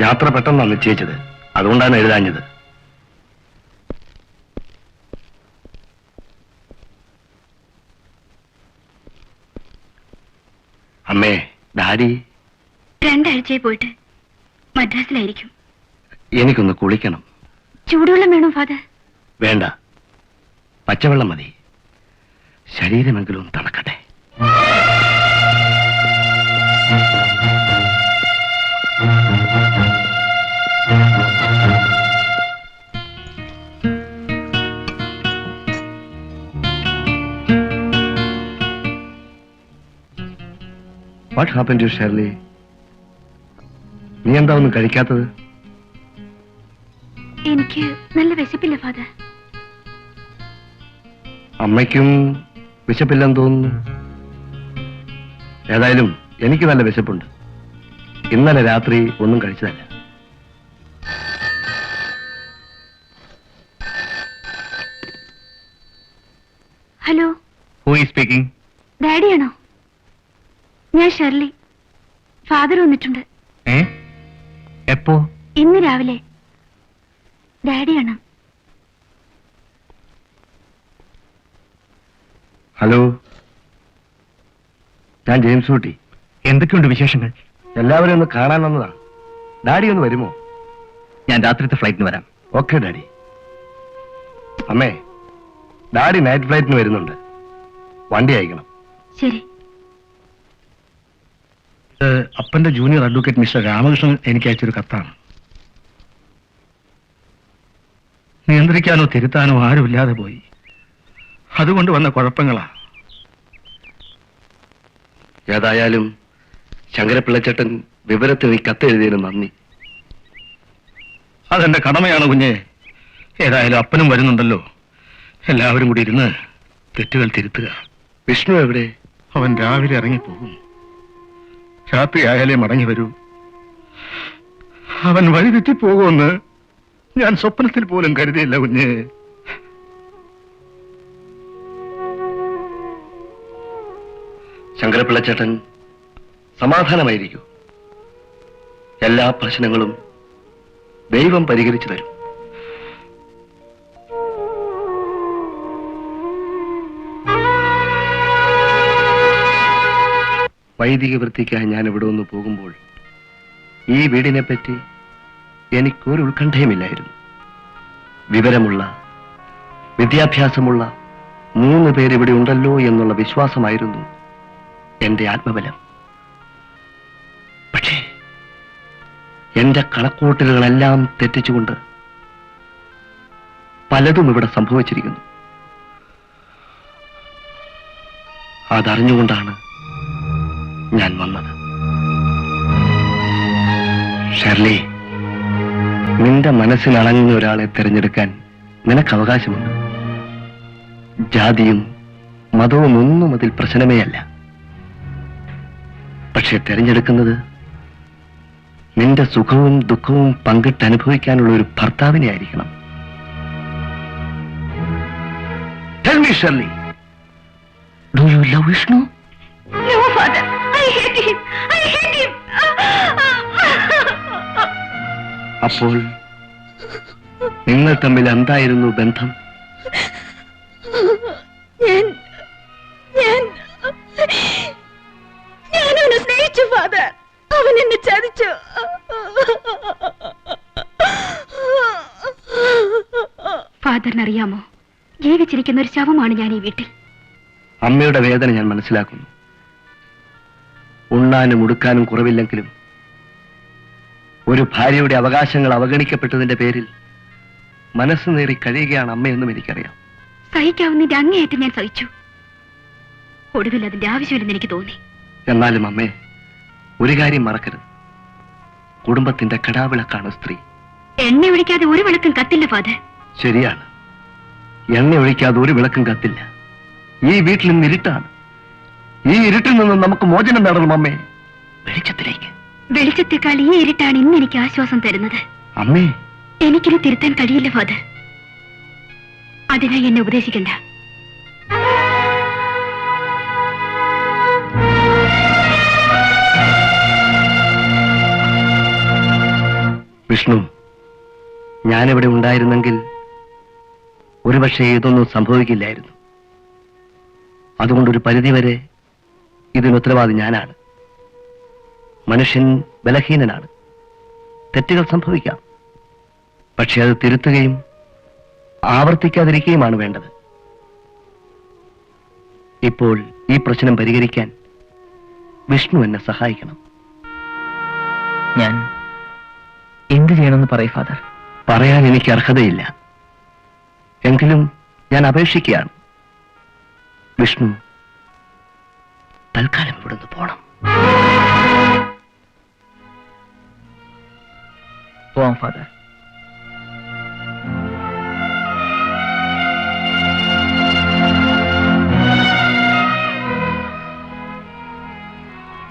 യാത്ര പെട്ടെന്നാണ് നിശ്ചയിച്ചത്, അതുകൊണ്ടാണ് എഴുതാഞ്ഞത്. അമ്മേ, ഡാഡി 2 ആഴ്ചയായി പോയിട്ട് മദ്രാസിലായിരിക്കും. എനിക്കൊന്ന് കുളിക്കണം. ചൂടുവെള്ളം വേണോ ഫാദർ? വേണ്ട, പച്ചവെള്ളം മതി. ശരീരമെങ്കിലും തണക്കട്ടെ. What happen to Shirley? നീ എന്താ ഒന്നും കഴിക്കാത്തത്? എനിക്ക് നല്ല വിശപ്പില്ല ഫാദർ. അമ്മയ്ക്കും വിശപ്പില്ലെന്ന് തോന്നുന്നു. ഏതായാലും എനിക്ക് നല്ല വിശപ്പുണ്ട്. ഇന്നലെ രാത്രി ഒന്നും കഴിച്ചതല്ല. Hello, who is speaking? ഡാഡിയാണോ? ഞാൻ ഷെർലി. ഫാദർ വന്നിട്ടുണ്ട്. എപ്പോ? ഇന്ന് രാവിലെ. ഡാഡിയാണ്. ഹലോ, ഞാൻ ജെയിംസ് കുട്ടി. എന്തൊക്കെയുണ്ട് വിശേഷങ്ങൾ? എല്ലാവരും ഒന്ന് കാണാൻ വന്നതാണ്. ഡാഡി ഒന്ന് വരുമോ? ഞാൻ രാത്രിത്തെ ഫ്ലൈറ്റിന് വരാം. Okay daddy. അമ്മേ, ഡാഡി നൈറ്റ് ഫ്ലൈറ്റിന് വരുന്നുണ്ട്. വണ്ടി അയക്കണം. ശരി. അപ്പന്റെ ജൂനിയർ അഡ്വക്കേറ്റ് മിസ്റ്റർ രാമകൃഷ്ണൻ എനിക്ക് അയച്ചൊരു കത്താണ്. നിയന്ത്രിക്കാനോ തിരുത്താനോ ആരുമില്ലാതെ പോയി. അതുകൊണ്ട് വന്ന കുഴപ്പങ്ങളാ. ഏതായാലും ശങ്കരപ്പിള്ളച്ചേട്ടൻ വിവരത്തിന് ഈ കത്തെഴുതിയതിന് നന്ദി. അതെന്റെ കടമയാണ് കുഞ്ഞെ. ഏതായാലും അപ്പനും വരുന്നുണ്ടല്ലോ. എല്ലാവരും കൂടി ഇരുന്ന് തെറ്റുകൾ തിരുത്തുക. വിഷ്ണു എവിടെ? അവൻ രാവിലെ ഇറങ്ങിപ്പോകും. രാത്രി ആയാലേ മടങ്ങി വരൂ. അവൻ വഴിതെറ്റിപ്പോകുമെന്ന് ഞാൻ സ്വപ്നത്തിൽ പോലും കരുതിയില്ല കുഞ്ഞെ. ശങ്കരപ്പിള്ളച്ചേട്ടൻ സമാധാനമായിരിക്കൂ. എല്ലാ പ്രശ്നങ്ങളും ദൈവം പരിഹരിച്ചു തരും. വൈദിക വൃത്തിക്കായി ഞാൻ ഇവിടെ ഒന്ന് പോകുമ്പോൾ ഈ വീടിനെ പറ്റി എനിക്കൊരു ഉത്കണ്ഠയുമില്ലായിരുന്നു. വിവരമുള്ള, വിദ്യാഭ്യാസമുള്ള 3 പേര് ഇവിടെ ഉണ്ടല്ലോ എന്നുള്ള വിശ്വാസമായിരുന്നു എന്റെ ആത്മബലം. പക്ഷേ എന്റെ കണക്കൂട്ടലുകളെല്ലാം തെറ്റിച്ചുകൊണ്ട് പലതും ഇവിടെ സംഭവിച്ചിരിക്കുന്നു. അതറിഞ്ഞുകൊണ്ടാണ് ഞാൻ വന്നത്. ഷെർലി, നിന്റെ മനസ്സിനണങ്ങുന്ന ഒരാളെ തിരഞ്ഞെടുക്കാൻ നിനക്ക് അവകാശമുണ്ട്. ജാതിയും മതവും ഒന്നും അതിൽ പ്രശ്നമേ അല്ല. പക്ഷെ തിരഞ്ഞെടുക്കുന്നത് നിന്റെ സുഖവും ദുഃഖവും പങ്കിട്ട് അനുഭവിക്കാനുള്ള ഒരു ഭർത്താവിനെ ആയിരിക്കണം. Tell me, Shirley, do you love Vishnu? No, father. I hate him. I hate him. അപ്പോൾ നിങ്ങൾ തമ്മിൽ എന്തായിരുന്നു ബന്ധം? ഞാൻ അവനെ സ്നേഹിച്ചു ഫാദർ. അവൻ എന്നെ ചതിച്ചു. ഫാദറിനറിയാമോ, ജീവിച്ചിരിക്കുന്ന ഒരു ശവമാണ് ഞാൻ ഈ വീട്ടിൽ. അമ്മയുടെ വേദന ഞാൻ മനസ്സിലാക്കുന്നു. ഉണ്ണാനും ഉടുക്കാനും കുറവില്ലെങ്കിലും ഒരു ഭാര്യയുടെ അവകാശങ്ങൾ അവഗണിക്കപ്പെട്ടതിന്റെ പേരിൽ മനസ്സ് നേറി കഴിയുകയാണ് അമ്മയെന്നും എനിക്കറിയാം. സഹിക്കാവുന്നതിന്റെ അങ്ങേയറ്റം ഞാൻ സഹിച്ചു. ഒടുവിൽ അതിന്റെ ആവശ്യമില്ലെന്ന് എനിക്ക് തോന്നി. എന്നാലും അമ്മേ, ഒരു കാര്യം മറക്കരുത്. കുടുംബത്തിന്റെ കടാവിളക്കാണ് സ്ത്രീ. എണ്ണ ഒഴിക്കാതെ ഒരു വിളക്കും കത്തില്ല ഫാദർ. ശരിയാണ്, എണ്ണ ഒഴിക്കാതെ ഒരു വിളക്കും കത്തില്ല. ഈ വീട്ടിൽ നിന്ന് ഇരുട്ടാണ്. ഈ ഇരുട്ടിൽ നിന്ന് നമുക്ക് മോചനം നേടണം അമ്മേ, വെളിച്ചത്തിലേക്ക്. വെളിച്ചത്തെക്കാൾ ഈ ഇരുട്ടാണ് ഇന്ന് എനിക്ക് ആശ്വാസം തരുന്നത്. അമ്മേ, എനിക്കിനി തിരുത്താൻ കഴിയില്ല ഫാദർ. അതിനായി എന്നെ ഉപദേശിക്കണ്ട. വിഷ്ണു, ഞാനിവിടെ ഉണ്ടായിരുന്നെങ്കിൽ ഒരുപക്ഷെ ഇതൊന്നും സംഭവിക്കില്ലായിരുന്നു. അതുകൊണ്ടൊരു പരിധിവരെ ഇതിന് ഉത്തരവാദി ഞാനാണ്. മനുഷ്യൻ ബലഹീനനാണ്. തെറ്റുകൾ സംഭവിക്കാം. പക്ഷെ അത് തിരുത്തുകയും ആവർത്തിക്കാതിരിക്കുകയുമാണ് വേണ്ടത്. ഇപ്പോൾ ഈ പ്രശ്നം പരിഹരിക്കാൻ വിഷ്ണു എന്നെ സഹായിക്കണം. ഞാൻ എന്ത് ചെയ്യണമെന്ന് പറയൂ ഫാദർ. പറയാൻ എനിക്ക് അർഹതയില്ല. എങ്കിലും ഞാൻ അപേക്ഷിക്കുകയാണ്. വിഷ്ണു തൽക്കാലം ഇവിടുന്ന് പോണം. പോവാം ഫാദർ.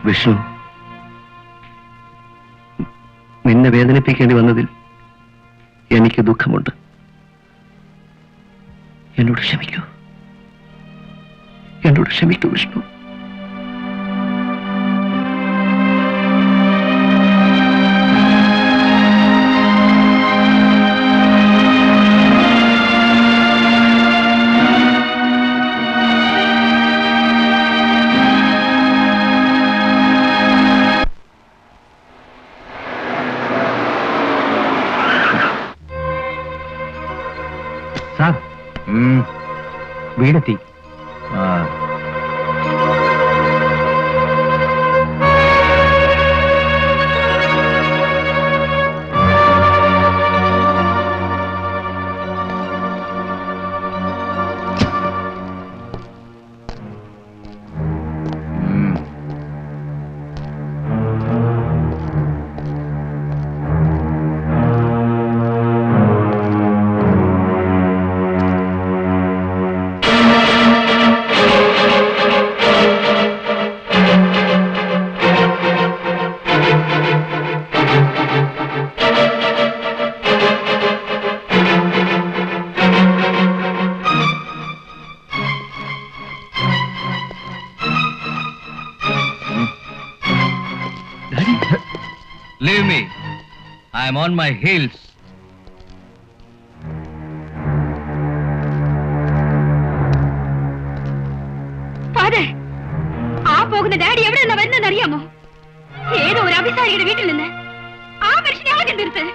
വിഷ്ണു, നിന്നെ വേദനിപ്പിക്കേണ്ടി വന്നതിൽ എനിക്ക് ദുഃഖമുണ്ട്. എന്നോട് ക്ഷമിക്കൂ. എന്നോട് ക്ഷമിക്കൂ വിഷ്ണു. സാർ, വീടെത്തി. Leave me. I am on my heels. Father, ആ പോകുന്ന ഡാഡി എവിടെ നിന്നാ വരുന്നെന്ന് അറിയാമോ? ഏതോ ഒരു അഭിസാരിയുടെ വീട്ടിൽ നിന്ന്. ആ മനുഷ്യനെ ആദ്യം നിർത്ത്.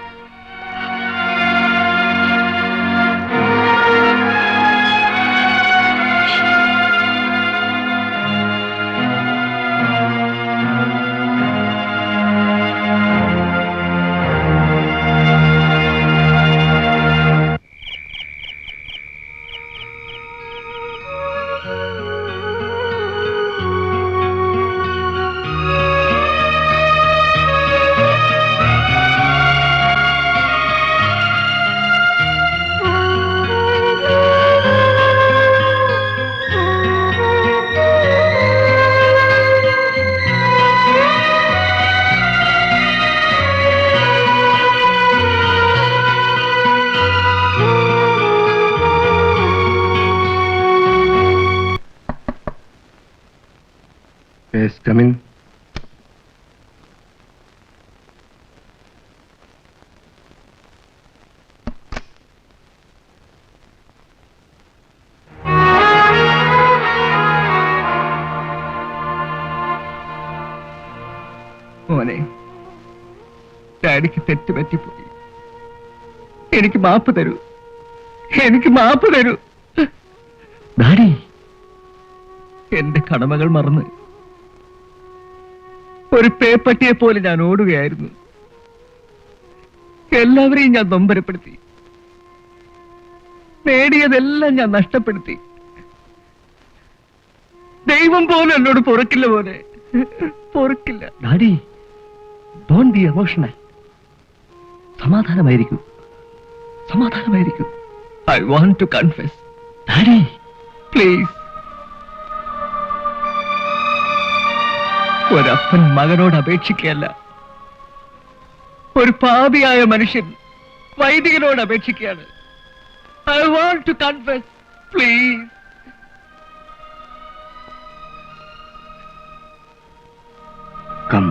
Yes, come in. മോനെ, ഡാഡിക്ക് തെറ്റ് പറ്റിപ്പോയി. എനിക്ക് മാപ്പ് തരൂ, എനിക്ക് മാപ്പ് തരൂ. ഡാഡി, എന്റെ കടമകൾ മറന്ന് ഒരു പേപ്പട്ടിയെ പോലെ ഞാൻ ഓടുകയായിരുന്നു. എല്ലാവരെയും ഞാൻ നൊമ്പരപ്പെടുത്തി. നേടിയതെല്ലാം ഞാൻ നഷ്ടപ്പെടുത്തി. ദൈവം പോലും എന്നോട് പൊറുക്കില്ല പോലെ, പൊറുക്കില്ല. Daddy, don't be emotional. സമാധാനമായിരിക്കൂ, സമാധാനമായിരിക്കൂ. I want to confess. Daddy, please. ഒരപ്പൻ മകനോട് അപേക്ഷിക്കുകയല്ല, ഒരു പാപിയായ മനുഷ്യൻ വൈദികനോട് അപേക്ഷിക്കുകയാണ്. I want to confess, please. Come.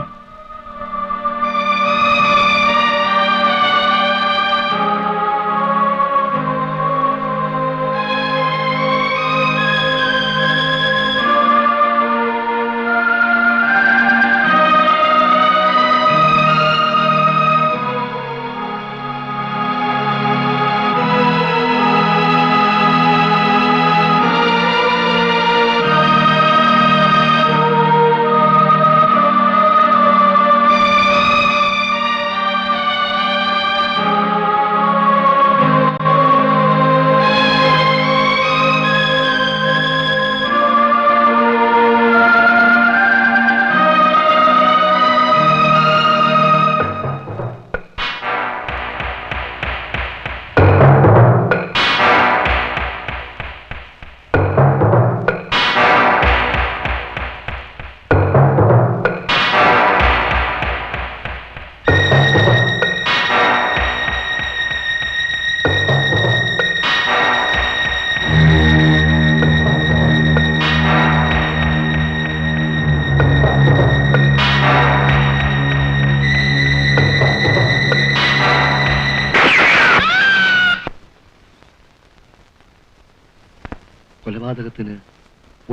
കൊലപാതകത്തിന്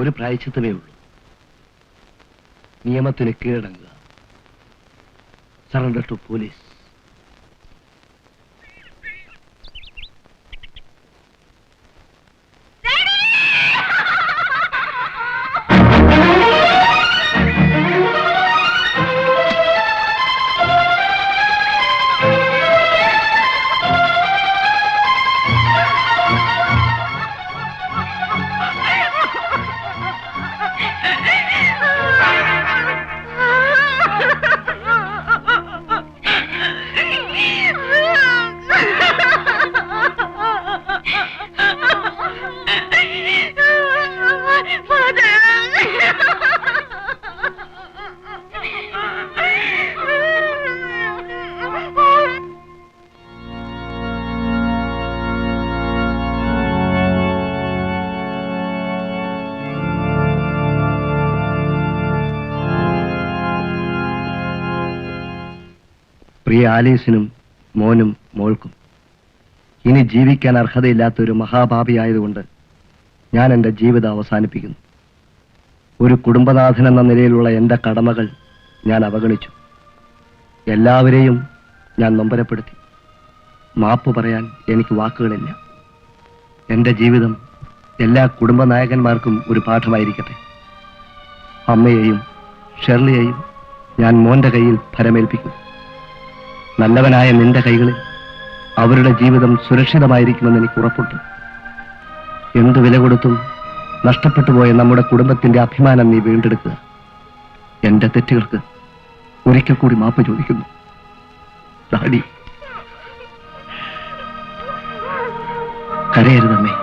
ഒരു പ്രായശ്ചിത്തമേ ഉള്ളൂ. നിയമത്തിന് കീഴടങ്ങുക. Surrender to police. പ്രിയ ആലീസിനും മോനും മോൾക്കും ഇനി ജീവിക്കാൻ അർഹതയില്ലാത്ത ഒരു മഹാപാപിയായതുകൊണ്ട് ഞാൻ എൻ്റെ ജീവിതം അവസാനിപ്പിക്കുന്നു. ഒരു കുടുംബനാഥൻ എന്ന നിലയിലുള്ള എൻ്റെ കടമകൾ ഞാൻ അവഗണിച്ചു. എല്ലാവരെയും ഞാൻ നൊമ്പരപ്പെടുത്തി. മാപ്പ് പറയാൻ എനിക്ക് വാക്കുകളില്ല. എൻ്റെ ജീവിതം എല്ലാ കുടുംബനായകന്മാർക്കും ഒരു പാഠമായിരിക്കട്ടെ. അമ്മയെയും ഷെർലിയെയും ഞാൻ മോന്റെ കയ്യിൽ ഫലമേൽപ്പിക്കും. നല്ലവനായ നിന്റെ കൈകളിൽ അവരുടെ ജീവിതം സുരക്ഷിതമായിരിക്കുമെന്ന് എനിക്ക് ഉറപ്പുണ്ട്. എന്തു വില കൊടുത്തും നഷ്ടപ്പെട്ടു പോയ നമ്മുടെ കുടുംബത്തിന്റെ അഭിമാനം നീ വീണ്ടെടുക്കുക. എന്റെ തെറ്റുകൾക്ക് ഒരിക്കൽ കൂടി മാപ്പ് ചോദിക്കുന്നു. ഡാഡി, കരയരുതമ്മേ.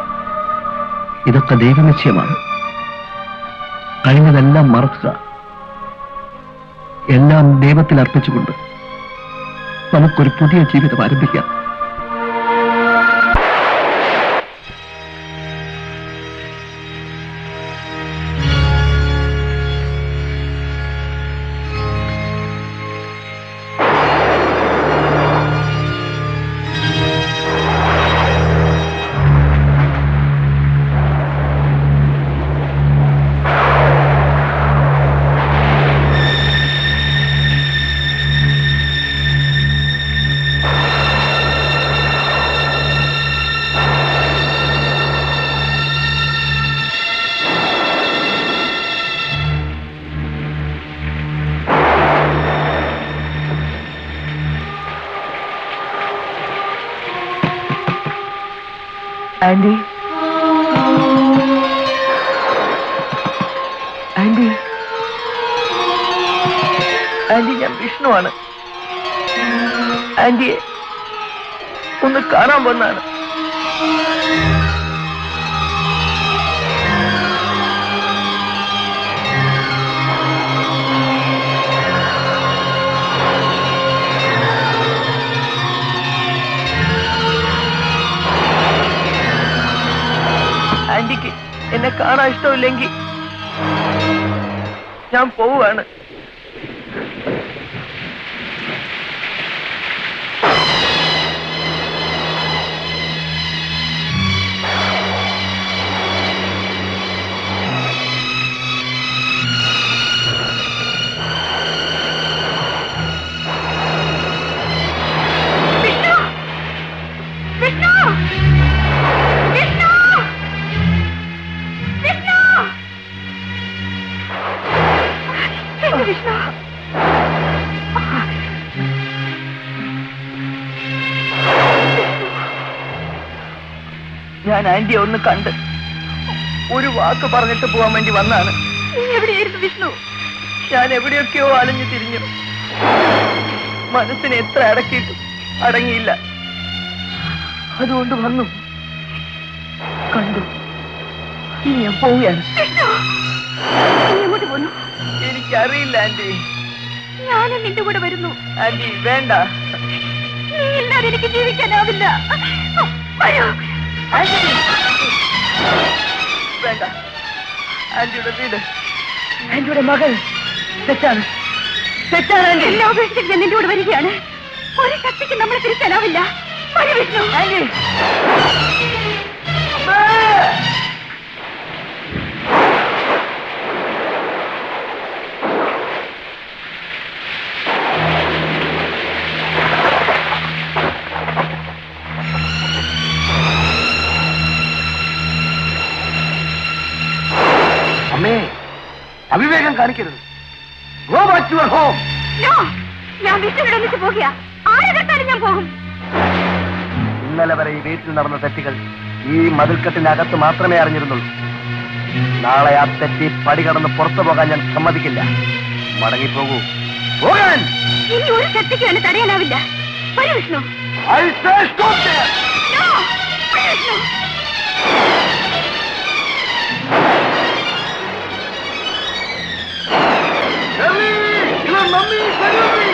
ഇതൊക്കെ ദൈവനിശ്ചയമാണ്. കഴിഞ്ഞതെല്ലാം മറക്കുക. എല്ലാം ദൈവത്തിൽ അർപ്പിച്ചുകൊണ്ട് നമുക്കൊരു പുതിയ ജീവിതം ആരംഭിക്കാം. ആന്റി, ആന്റി, ആന്റി, ഞാൻ വിഷ്ണുവാണ്. ആന്റിയെ ഒന്ന് കാണാൻ വന്നാണ്. ആന്റിക്ക് എന്നെ കാണാൻ ഇഷ്ടമില്ലെങ്കിൽ ഞാൻ പോവാണ്. ഞാൻ ആന്റിയെ ഒന്ന് കണ്ട് ഒരു വാക്ക് പറഞ്ഞിട്ട് പോവാൻ വേണ്ടി വന്നാണ്. എവിടെയായിരുന്നു വിഷ്ണു? ഞാൻ എവിടെയൊക്കെയോ അലഞ്ഞു തിരിഞ്ഞു. മനസ്സിനെ എത്ര അടക്കിയിട്ടും അടങ്ങിയില്ല. അതുകൊണ്ട് വന്നു, കണ്ടു. ഇനി ഞാൻ പോവുകയാണ്. എങ്ങോട്ട് പോന്നു? എനിക്കറിയില്ല ആന്റി. ഞാനും നിന്റെ കൂടെ വരുന്നു. ആന്റി വേണ്ട. നീ ഇല്ലാതെ എനിക്ക് ജീവിക്കാനാവില്ല. വരൂ. ആന്റി വേണ്ട. ആന്റിയുടെ വീട്, ആന്റിയുടെ മകൾ തെറ്റാണ്, തെറ്റാണ് ആന്റി. എല്ലാം ഉപേക്ഷിച്ച് ഞാൻ നിന്റെ കൂടെ വരികയാണ്. ഒരു ശക്തിക്ക് നമ്മളെ തിരിച്ചാലാവില്ല. വരൂ വിഷ്ണു. ആന്റി, അമ്മേ, അവിവേകം കാണിക്കരുത്. Go back to your home. No, ഞാൻ വിഷ്ണുവിടെ ഒന്നിച്ച് പോകുക. ആരെ കണ്ടാലും ഞാൻ പോകും. ഇന്നലെ വരെ ഈ വീട്ടിൽ നടന്ന തെറ്റുകൾ ഈ മതിൽക്കെട്ടിനകത്ത് മാത്രമേ അറിഞ്ഞിരുന്നുള്ളൂ. നാളെ ആ തെറ്റി പടി കടന്ന് പുറത്തു പോകാൻ ഞാൻ സമ്മതിക്കില്ല. മടങ്ങിപ്പോകൂ. പോകാൻ. ഇനി ഒരു ശക്തിക്ക് എന്നെ തടയാനാവില്ല. വരൂ Vishnu. I say stop there. No, വരൂ Vishnu. Ellie, your mummy is me.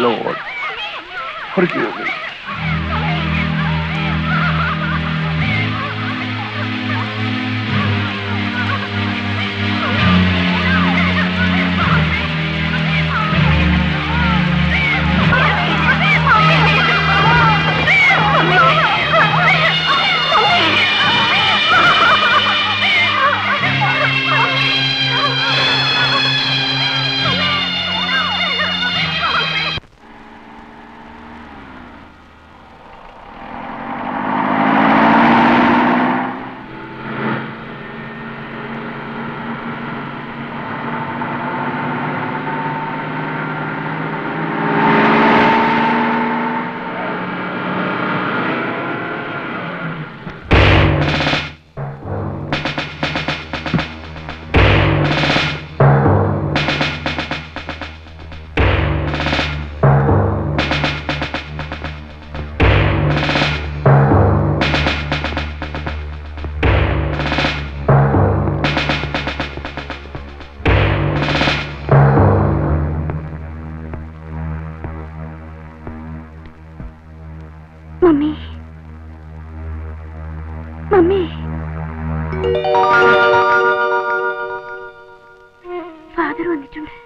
Lord, forgive me. Mummy mummy father വന്നിട്ടുണ്ട്.